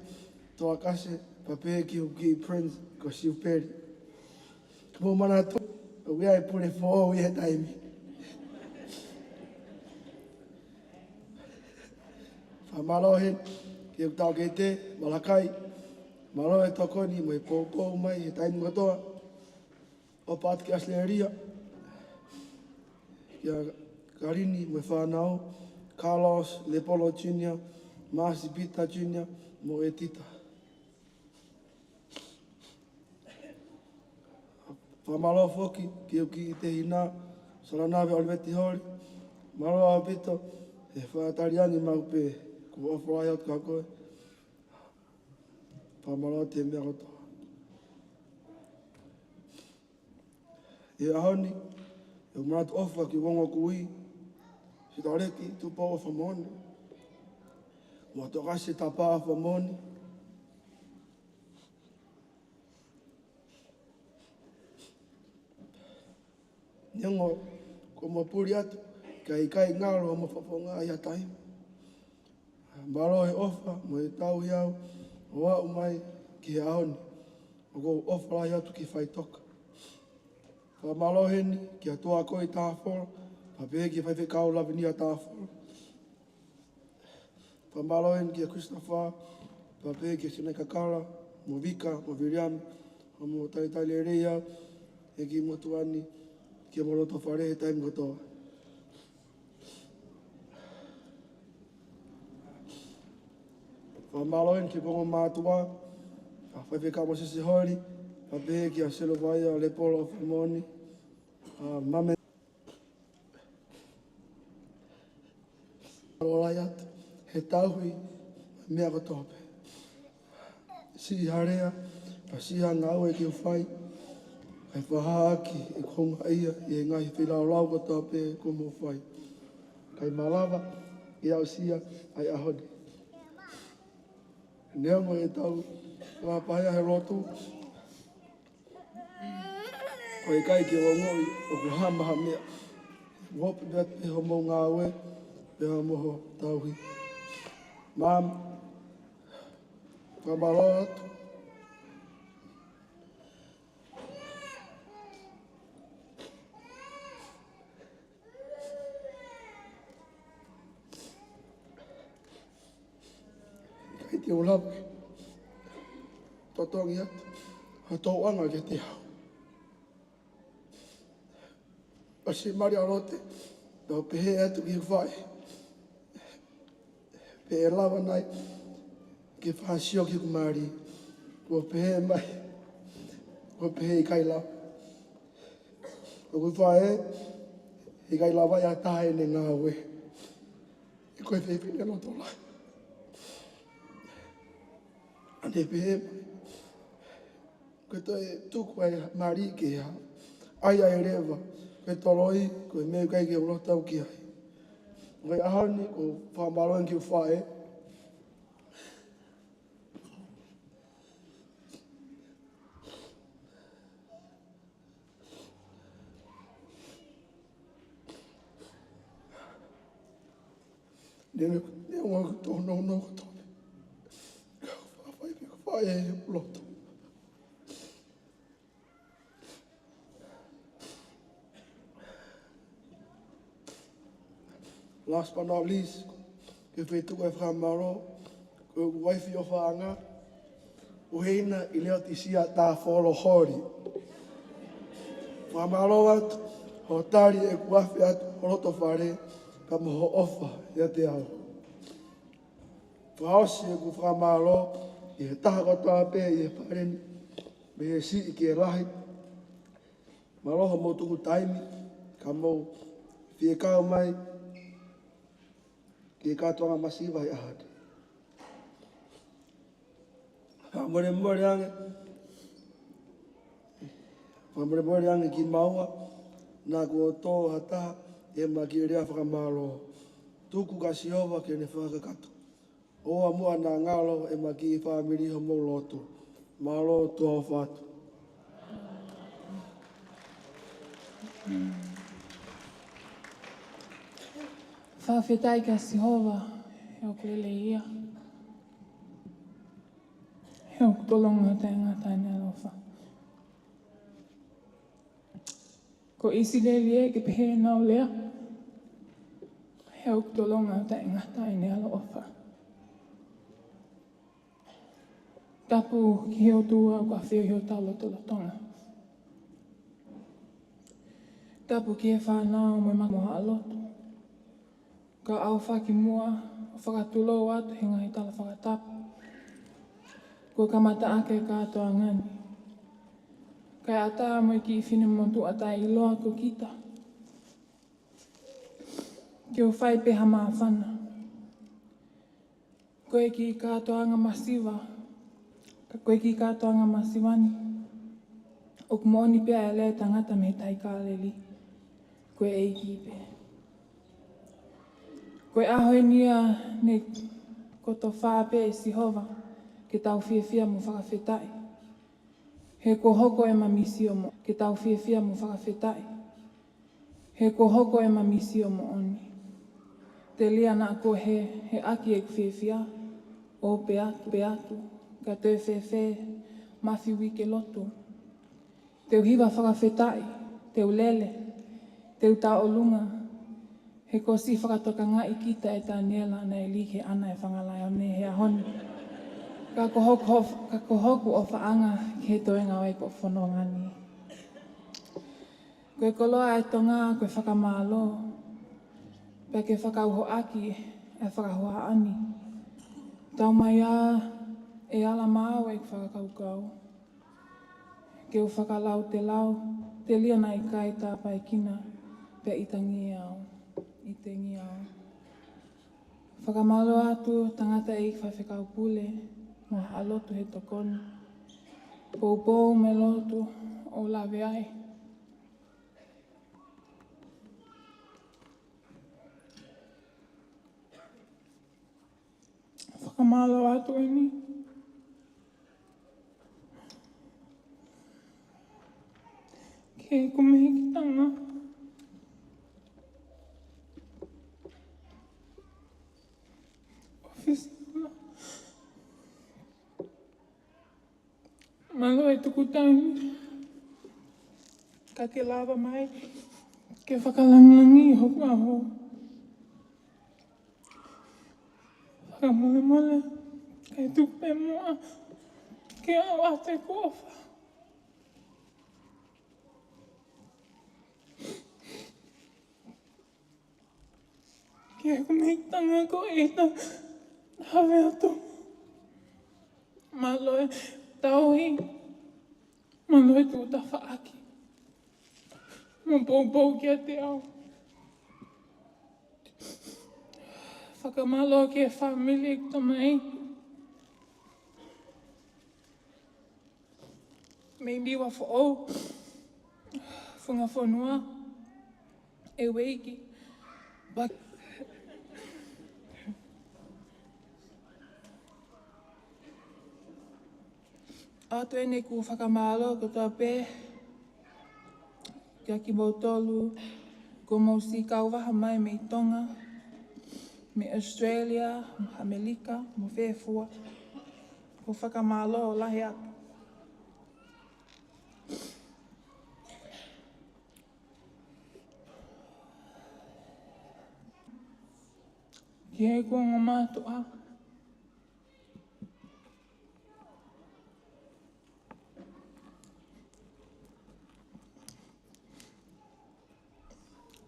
toa kase, pape ki uki Prince, ko siuperi. Mo mana to, we ai pure fo we taimi. Fa malo hen, ki u tau ke te, malakai, malo e tokoni, mo e pōpō mai, e taimi ngotoa, o pat ki asleria, ki a Karini, mo e whanau, Carlos, Lepolo Jr., Marcy Pita Jr., mo e tita. Whamalo foki, ki uki te hina, Saranawe Oliveti Holi, Maro a pito, e whaatariani mau pe, ko ofrai atu ka koe. Whamalo te mea roto. E ahoni, e umaratu ofa ki wongo kui, si taureki, tupo o whamoni. Mo tokasi tapa o whamoni. Nyango, ko mo puri atu, kai ngaro mo whaponga ia taimi. Maro e ofa, mo e tau hiau, o au mai ki he ahoni. O ko ofa lai atu ki whai toka. Whamalo heni, ki a toa koe Tafolo, pape ki whai kau lavinia Tafolo. Whamalo heni ki a Christopher, pape ki a Sinai Kakara, mo Vika, mo Viriam, mo Taitale Reia, e ki mo tuani, ki a moroto whare he taimi kotoa. Whamalo heni ki pongo mātua, a whai kau mo sisi hori, pape ki a selo vai a Lepolo of Moni, mame. Rolai atu, he tauhi, mea kotope. Si harea, pa si hangau e ki o whai, kai whahaaki e konga ia, i e ngahi whilau lau kotope ko mo whai. Kai malawa, i au sia, ai ahoni. Neongo e tau, wapaya he rotu, ko e kai ki o ngoi, o ku hamaha mea. Wopi bet e ho mo ngā ue, e ho moho tauhi. Mam, whamalo atu. Kai te o lawe, totongi atu, ha tō anga ke te hau. Pasi mari arote, tau pehe atu ki whai. Pehe lawa nai, ki whasio ki kumari. Kua pehe mai, kua pehe I kai lawa. Kua whai I kai lawa ia tahe ne ngā ue. I koe whewhine loto lai. Ane pehe mai. Koe toi tuku ai mari ki hea. Ai ai rewa. Koe toroi, koe meu kai ki o rotau ki ai. Koe ahoni, ko whamaroen ki o whae. Nene ngā tono no kotope. Whae e loto. Last but not least, ke whetuku e whamaro, ko waifi o whaanga, Uheina I-Lotisia Tafolo Holi. Whamaro atu, ho tari e kuawhi atu, horoto whare, ka moho ofa ia te au. Whaosi e ku whamaro, I he taha kotoa pē I he whareni, me he si I ki e lahi. Maroha mo tuku taimi, ka mou whie kau mai, ki katoanga masiva I ahade. Whamore ange. Whamore ange ki maua. Nā kua tō hataha e ma ki rea whakamaro. Tuku ka siova ke ne whakakato. Oa mua nā ngalo e ma ki whamiri ho mou lotu. Malo tō whatu. whawhetai ka Sihova, he o kulelei ia. He o kutolonga te ngata ane alofa. Ko isi leli e ke pehe nao lea, he o kutolonga te ngata ane alofa. Tapu ki he o tua ka whio hi o talo tolotonga. Tapu ki he whanau mo mamoha alotu. Ka au whaki mua, o whakatulo atu he ngahi tala whakatapu. Ko kamata ake katoa ngani. Kai ata mo ki whine motu ata I loa ko kita. Ki o whai peha maa whana. Koe ki katoa ngā masiwa. Ka koe ki katoa ngā masiwani. O kumoni pia e lea tangata me tai kāleli. Koe ei ki pe. Koe ahoi nia ne koto whāpe e Sihova. Ke tau whiawhia mo whakawhetai. He ko hoko e mamisi o mo. Ke tau whiawhia mo whakawhetai. He ko hoko e mamisi o mo oni. Te lia na ko he aki e whiawhia. O pe atu. Ka te whewhe, mawhi wike loto. Te uhiwa whakawhetai. Te ulele. Te uta olunga. He ko si whakatoka ngā I kita e Taniela ana e like ana e whangalai o ne he ahoni. Ka ko hoku o whaanga ki he toenga wai ko whanongani. Koe koloa e tonga koe whakamālo. Pea ke whakauho aki e whakahoa ani. Tau mai a e ala māo e whakakaukau. Ke u whakalau te lau, te liana I kai tā pai kina. Pea itangi au, itengi au. Whakamālo atu tangata e whawhekau pule. Mo alotu he tokoni. Pou me lotu o lawe ai. Whakamālo atu e ni. Ke kumehi ki tanga. Ofisi. Malo e tuku taimi. Ka ke lava mai. Ke whakalangilangi hoku aho. Whakamole mole. Ka e tuku pe mua. Ke au ate kofa. Ke kumehitanga ko e ta hawe atu. Malo e tauhi. Malo e tu ta whaaki. Mo pou ki a te au. Whakamalo ki e whamili ki ta mai. Mei miwa whaou. Whunga whanua. E weiki. Ato e nei ku whakamalo ko tō pē. Kia ki mau tolu. Ko mau si kau waha mai me Tonga. Me Australia, mo Amerika, mo Whewhua. Ko whakamalo o lahi atu. Ki hei kua ngā mātua.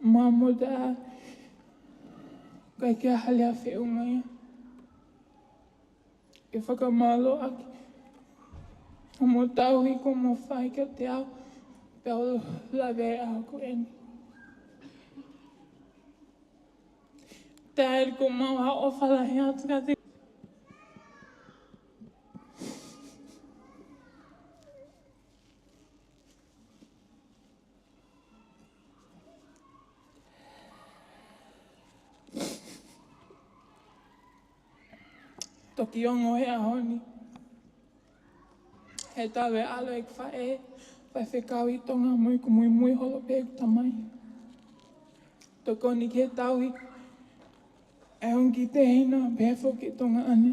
Mamo da kai kia hale a whiunga ia. E whakamalo aki. O mo tauhi ko mo whai kia te au. Pea o lawe au ko eni. Tāeri ko mau ha o whalahi atu ka te. Toki ongo he ahoni. He tawe alo e kwhae. Pai whekau I tonga mui ko mui holo pēku tamai. Tokoni ki he tauhi. E hongi te hina, pēwho ki tonga ane.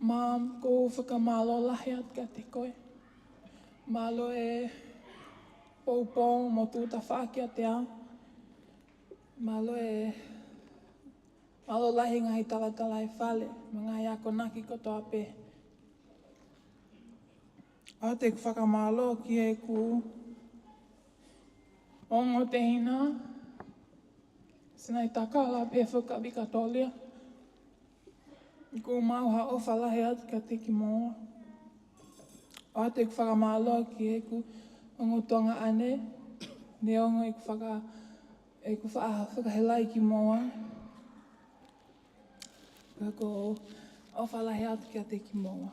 Mām, ko whakamalo lahi at ka te koe. Malo e poupou mo tūta whākia te ao. Malo lahi ngai talatala e whale, mga i ako naki koto ape. A te whakamalo ki e ku ongo te hina, sinai takala pe whuka wika tolia. Ko mauha o whalahe atu ka te ki moa. A te whakamalo ki e ku ongo tonga ane, ne ongo e ku whakahelai ki moa. Ka ko o whalahe atu ka te ki moa.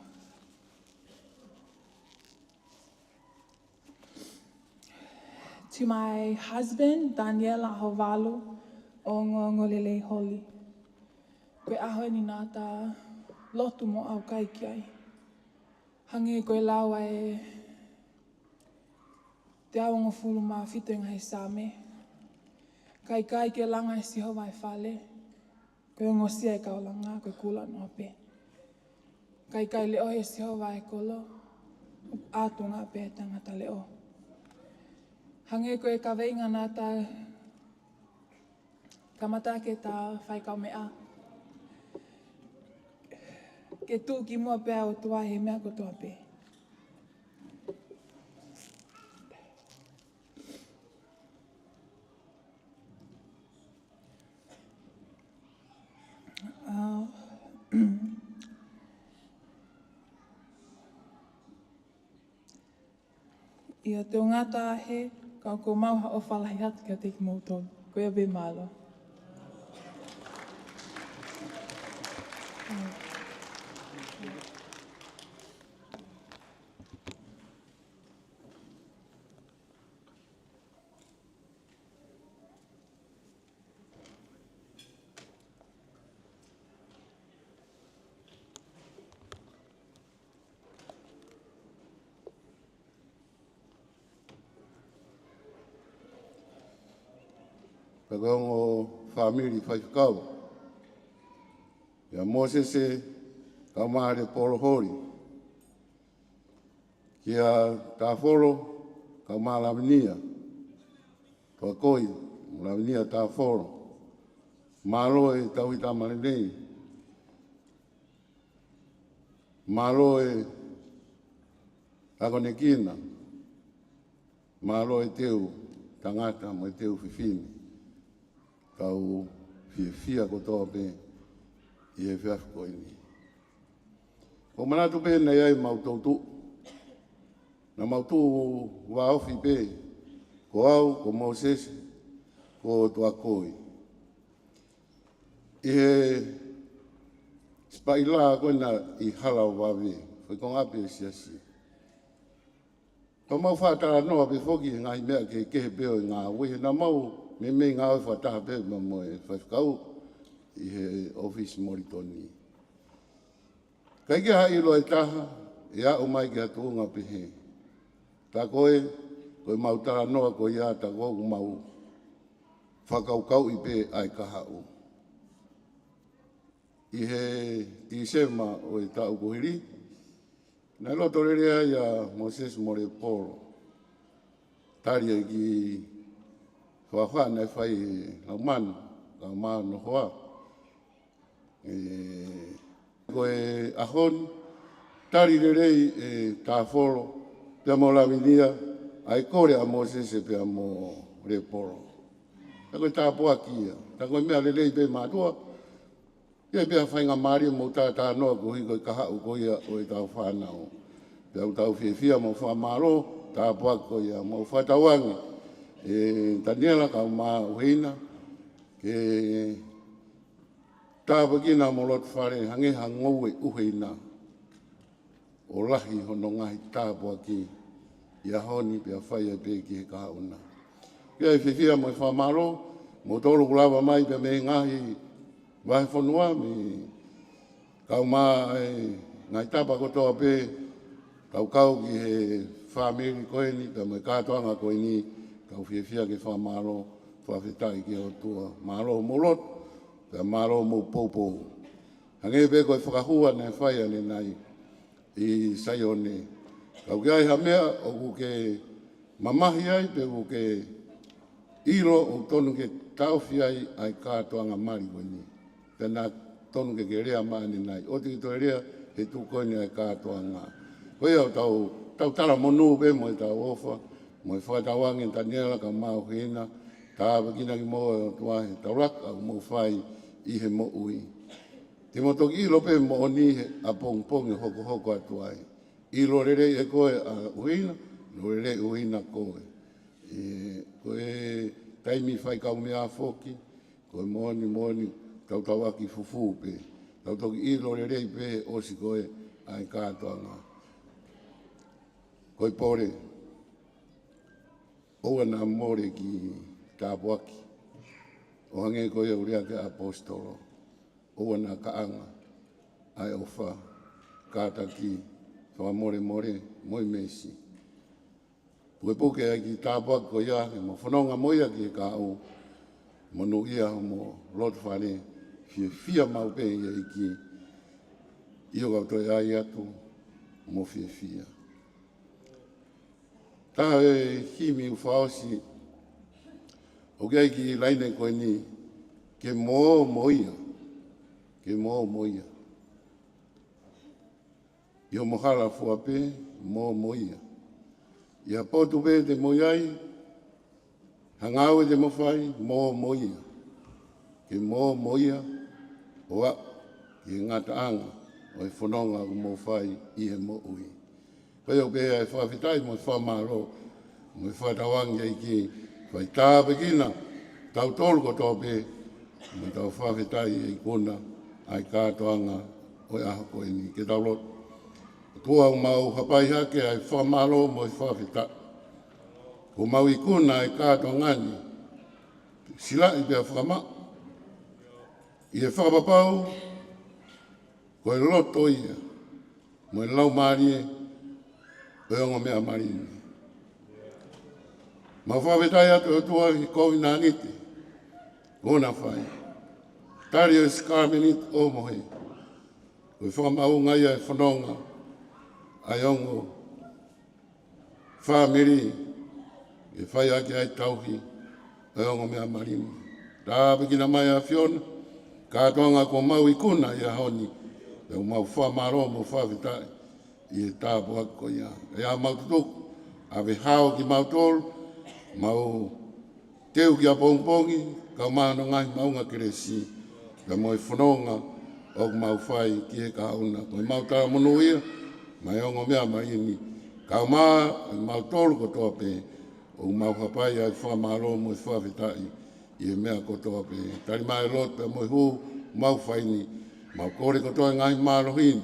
To my husband, Taniela Ahovalu, Ongoongolelei Holi. Koe aho ni nā tā lotu mo au kai ki ai. Hange koe laua e te aongo fulu mā whitu ngai sāme. Kai ke langa e siho vai whale. Koe ongosia e kaulanga, koe kula no ape. Kai leo e siho vai kolo. Ātunga ape tangata leo. Hange koe ka veinga nā tā kamata ke tā whaikau mea. Ke tū ki mua pēa o tua he mea ko tua pē. Ia te o ngata he, ka ko mauha o whalahi atu ka te ki mōtonu. Koe abe mālo. Pagong family whaikau. Ia Mosese ka maare polo hori. Kia Tafolo ka maalawinia. Tua koi, maalawinia Tafolo. Malo e tau i tamalei. Malo e agonekina. Malo e teu tangata mo e teu fifini. Kau fia kotoa pe i e whiafu koe ni. Ko manatu pe nei ai mautautu. Na mautu wa ofi pe, ko au, ko Moses, ko tua koi. I he spaila koe na i hala o wawe, whai kong ape siasi. Ko mau whātara noa pe whoki ngai mea ke kehe peo i ngā wehe na mau me ngā oi whataha pe ma mo e whaifkau i he office moritoni. Kai ke hai ilo e taha, e a o mai ke atuunga pe he. Tā koe mautara noa ko ia ta kou mau whakaukau i pe ai kahau. I he tisema o e tau kuhiri, nai loto rerea ia Moses More Polo. Taria ki whawha nei whai lau manu, lau manu hoa. Ko e ahon, tari rerei e Tafolo, pia mo lawinia, ai kore a Moses e pia mo Repolo. Tako e tāpua kia, tako e mea lelei pe mātua, ia pia whainga maari mo tā noa kuhi koe kahau koe o e tau whanau. Pia u tau whiawhia mo whamaro, tāpua koe mo whatawangi. Taniela ka Uheina ke tāpakina mo lotu whare hangeha ngoue Uheina o lahi hono ngahi tāpua ki ia honi pia whaia pe ki he kahauna. Kia e whiwhia mo whamaro mo tolu kulawa mai pia me ngahi wahe whanua me kau maa ngai tāpa kotoa pe kau ki he whamiri koe ni pia me kātoanga koe ni kau whiawhia ke whamaro, whawhetai ki o tua maro molot, pe maro mo popo. Hange pe koe whakahua ne whaia ne nai i sai o ne. Kau kia ha mea o ku ke mamahi ai pe ku ke iro o tonu ke tauwhi ai kātoanga mari koe ni. Pena tonu ke rea maani nai. O te to rea he tu koe ni ai kātoanga. Koe au tau tala monu pe mo i tau ofa. Mo i whakatawangi Taniela ka mau hina. Tāwa kina ki moa o tuahe. Tau raka au mo whai i he mo ui. Te mo toki ilo pe mo oni he a pongpongi hoko hoko atuai. Ilo rere e koe a Uheina, lo rere Uheina koe. Koe taimi whai kau mea foki, koe moni, tau tau aki fufu pe. Tau toki ilo rere pe osi koe ai kātoanga. Koe pore, oa na more ki tāpuaki. O hange koe urea ke apostolo. Oa na kaanga, ai ofa, kātaki, wha more, moi mesi. Pue puke ai ki tāpuaki ko ia, e mo whanonga moia ki e ka au, monu ia mo lot whare, fia mau pe ia i ki, io kau toi ai atu, mo fia. Tā e himi u whaosi, o kia ki laine koe ni, ke mo moia, ke mo moia. Io mohala fuape, mo moia. Ia potu pe te moiai, hangau e te mowhai, mo moia. Ke mo moia, oa, ke ngata anga, o e whanonga u mo whai i he mo ui. Peo pe e whawhitai mo whamaro, mo e whatawangi ai ki, whai tāpekina, tau tolu ko tō pe, mo tau whawhitai ai kona, ai kātoanga o e aha koe ni, ke tau loto. Tua o mau hapai hake ai whamalo mo i whawhita. Ko mau i kuna ai kātoanga ni, sila i pia whakama. I e whakapapau, ko e loto ia, mo e lau marie, o e ongo mea marini. Ma whawhitai atu e tua i kovi nā niti, kona whai. Tari o skaminit o mohe. Ko i whakamau ngai ai whanonga, ai ongo, whamiri, e whai ake ai tauhi, ai ongo mea marini. Tā pekina mai a Fiona, kātoanga ko mau i kuna i a honi, e o mau whamaro mo whawhitai, i e tāpu ako ia. E a mau tutuku, a we hao ki mau tolu, mau teu ki a pongpongi, ka maano ngai maunga keresi, ka mo i whanonga, o mau whai ki e ka hauna, ko i mau tā monu ia, mai ongo mea mai ini, ka mau tolu ko toa pe, o mau hapai ai whamaro mo i whawhitai, i e mea ko toa pe. Tari mai lot pe mo i hu, mau whaini, mau kore ko toa ngai marohin,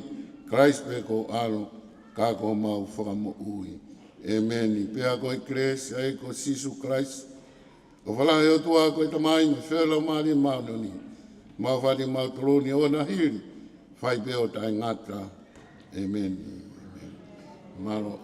Christ pe ko alo, ka ko mau whakamo ui. Amen. Pea ko i kres, ai ko Sisu Christ, o whala e o tua ko i tamai, me whela maari mau noni, mau whati mau toloni o na hiri, whai pe o tai ngata. Amen. Malo.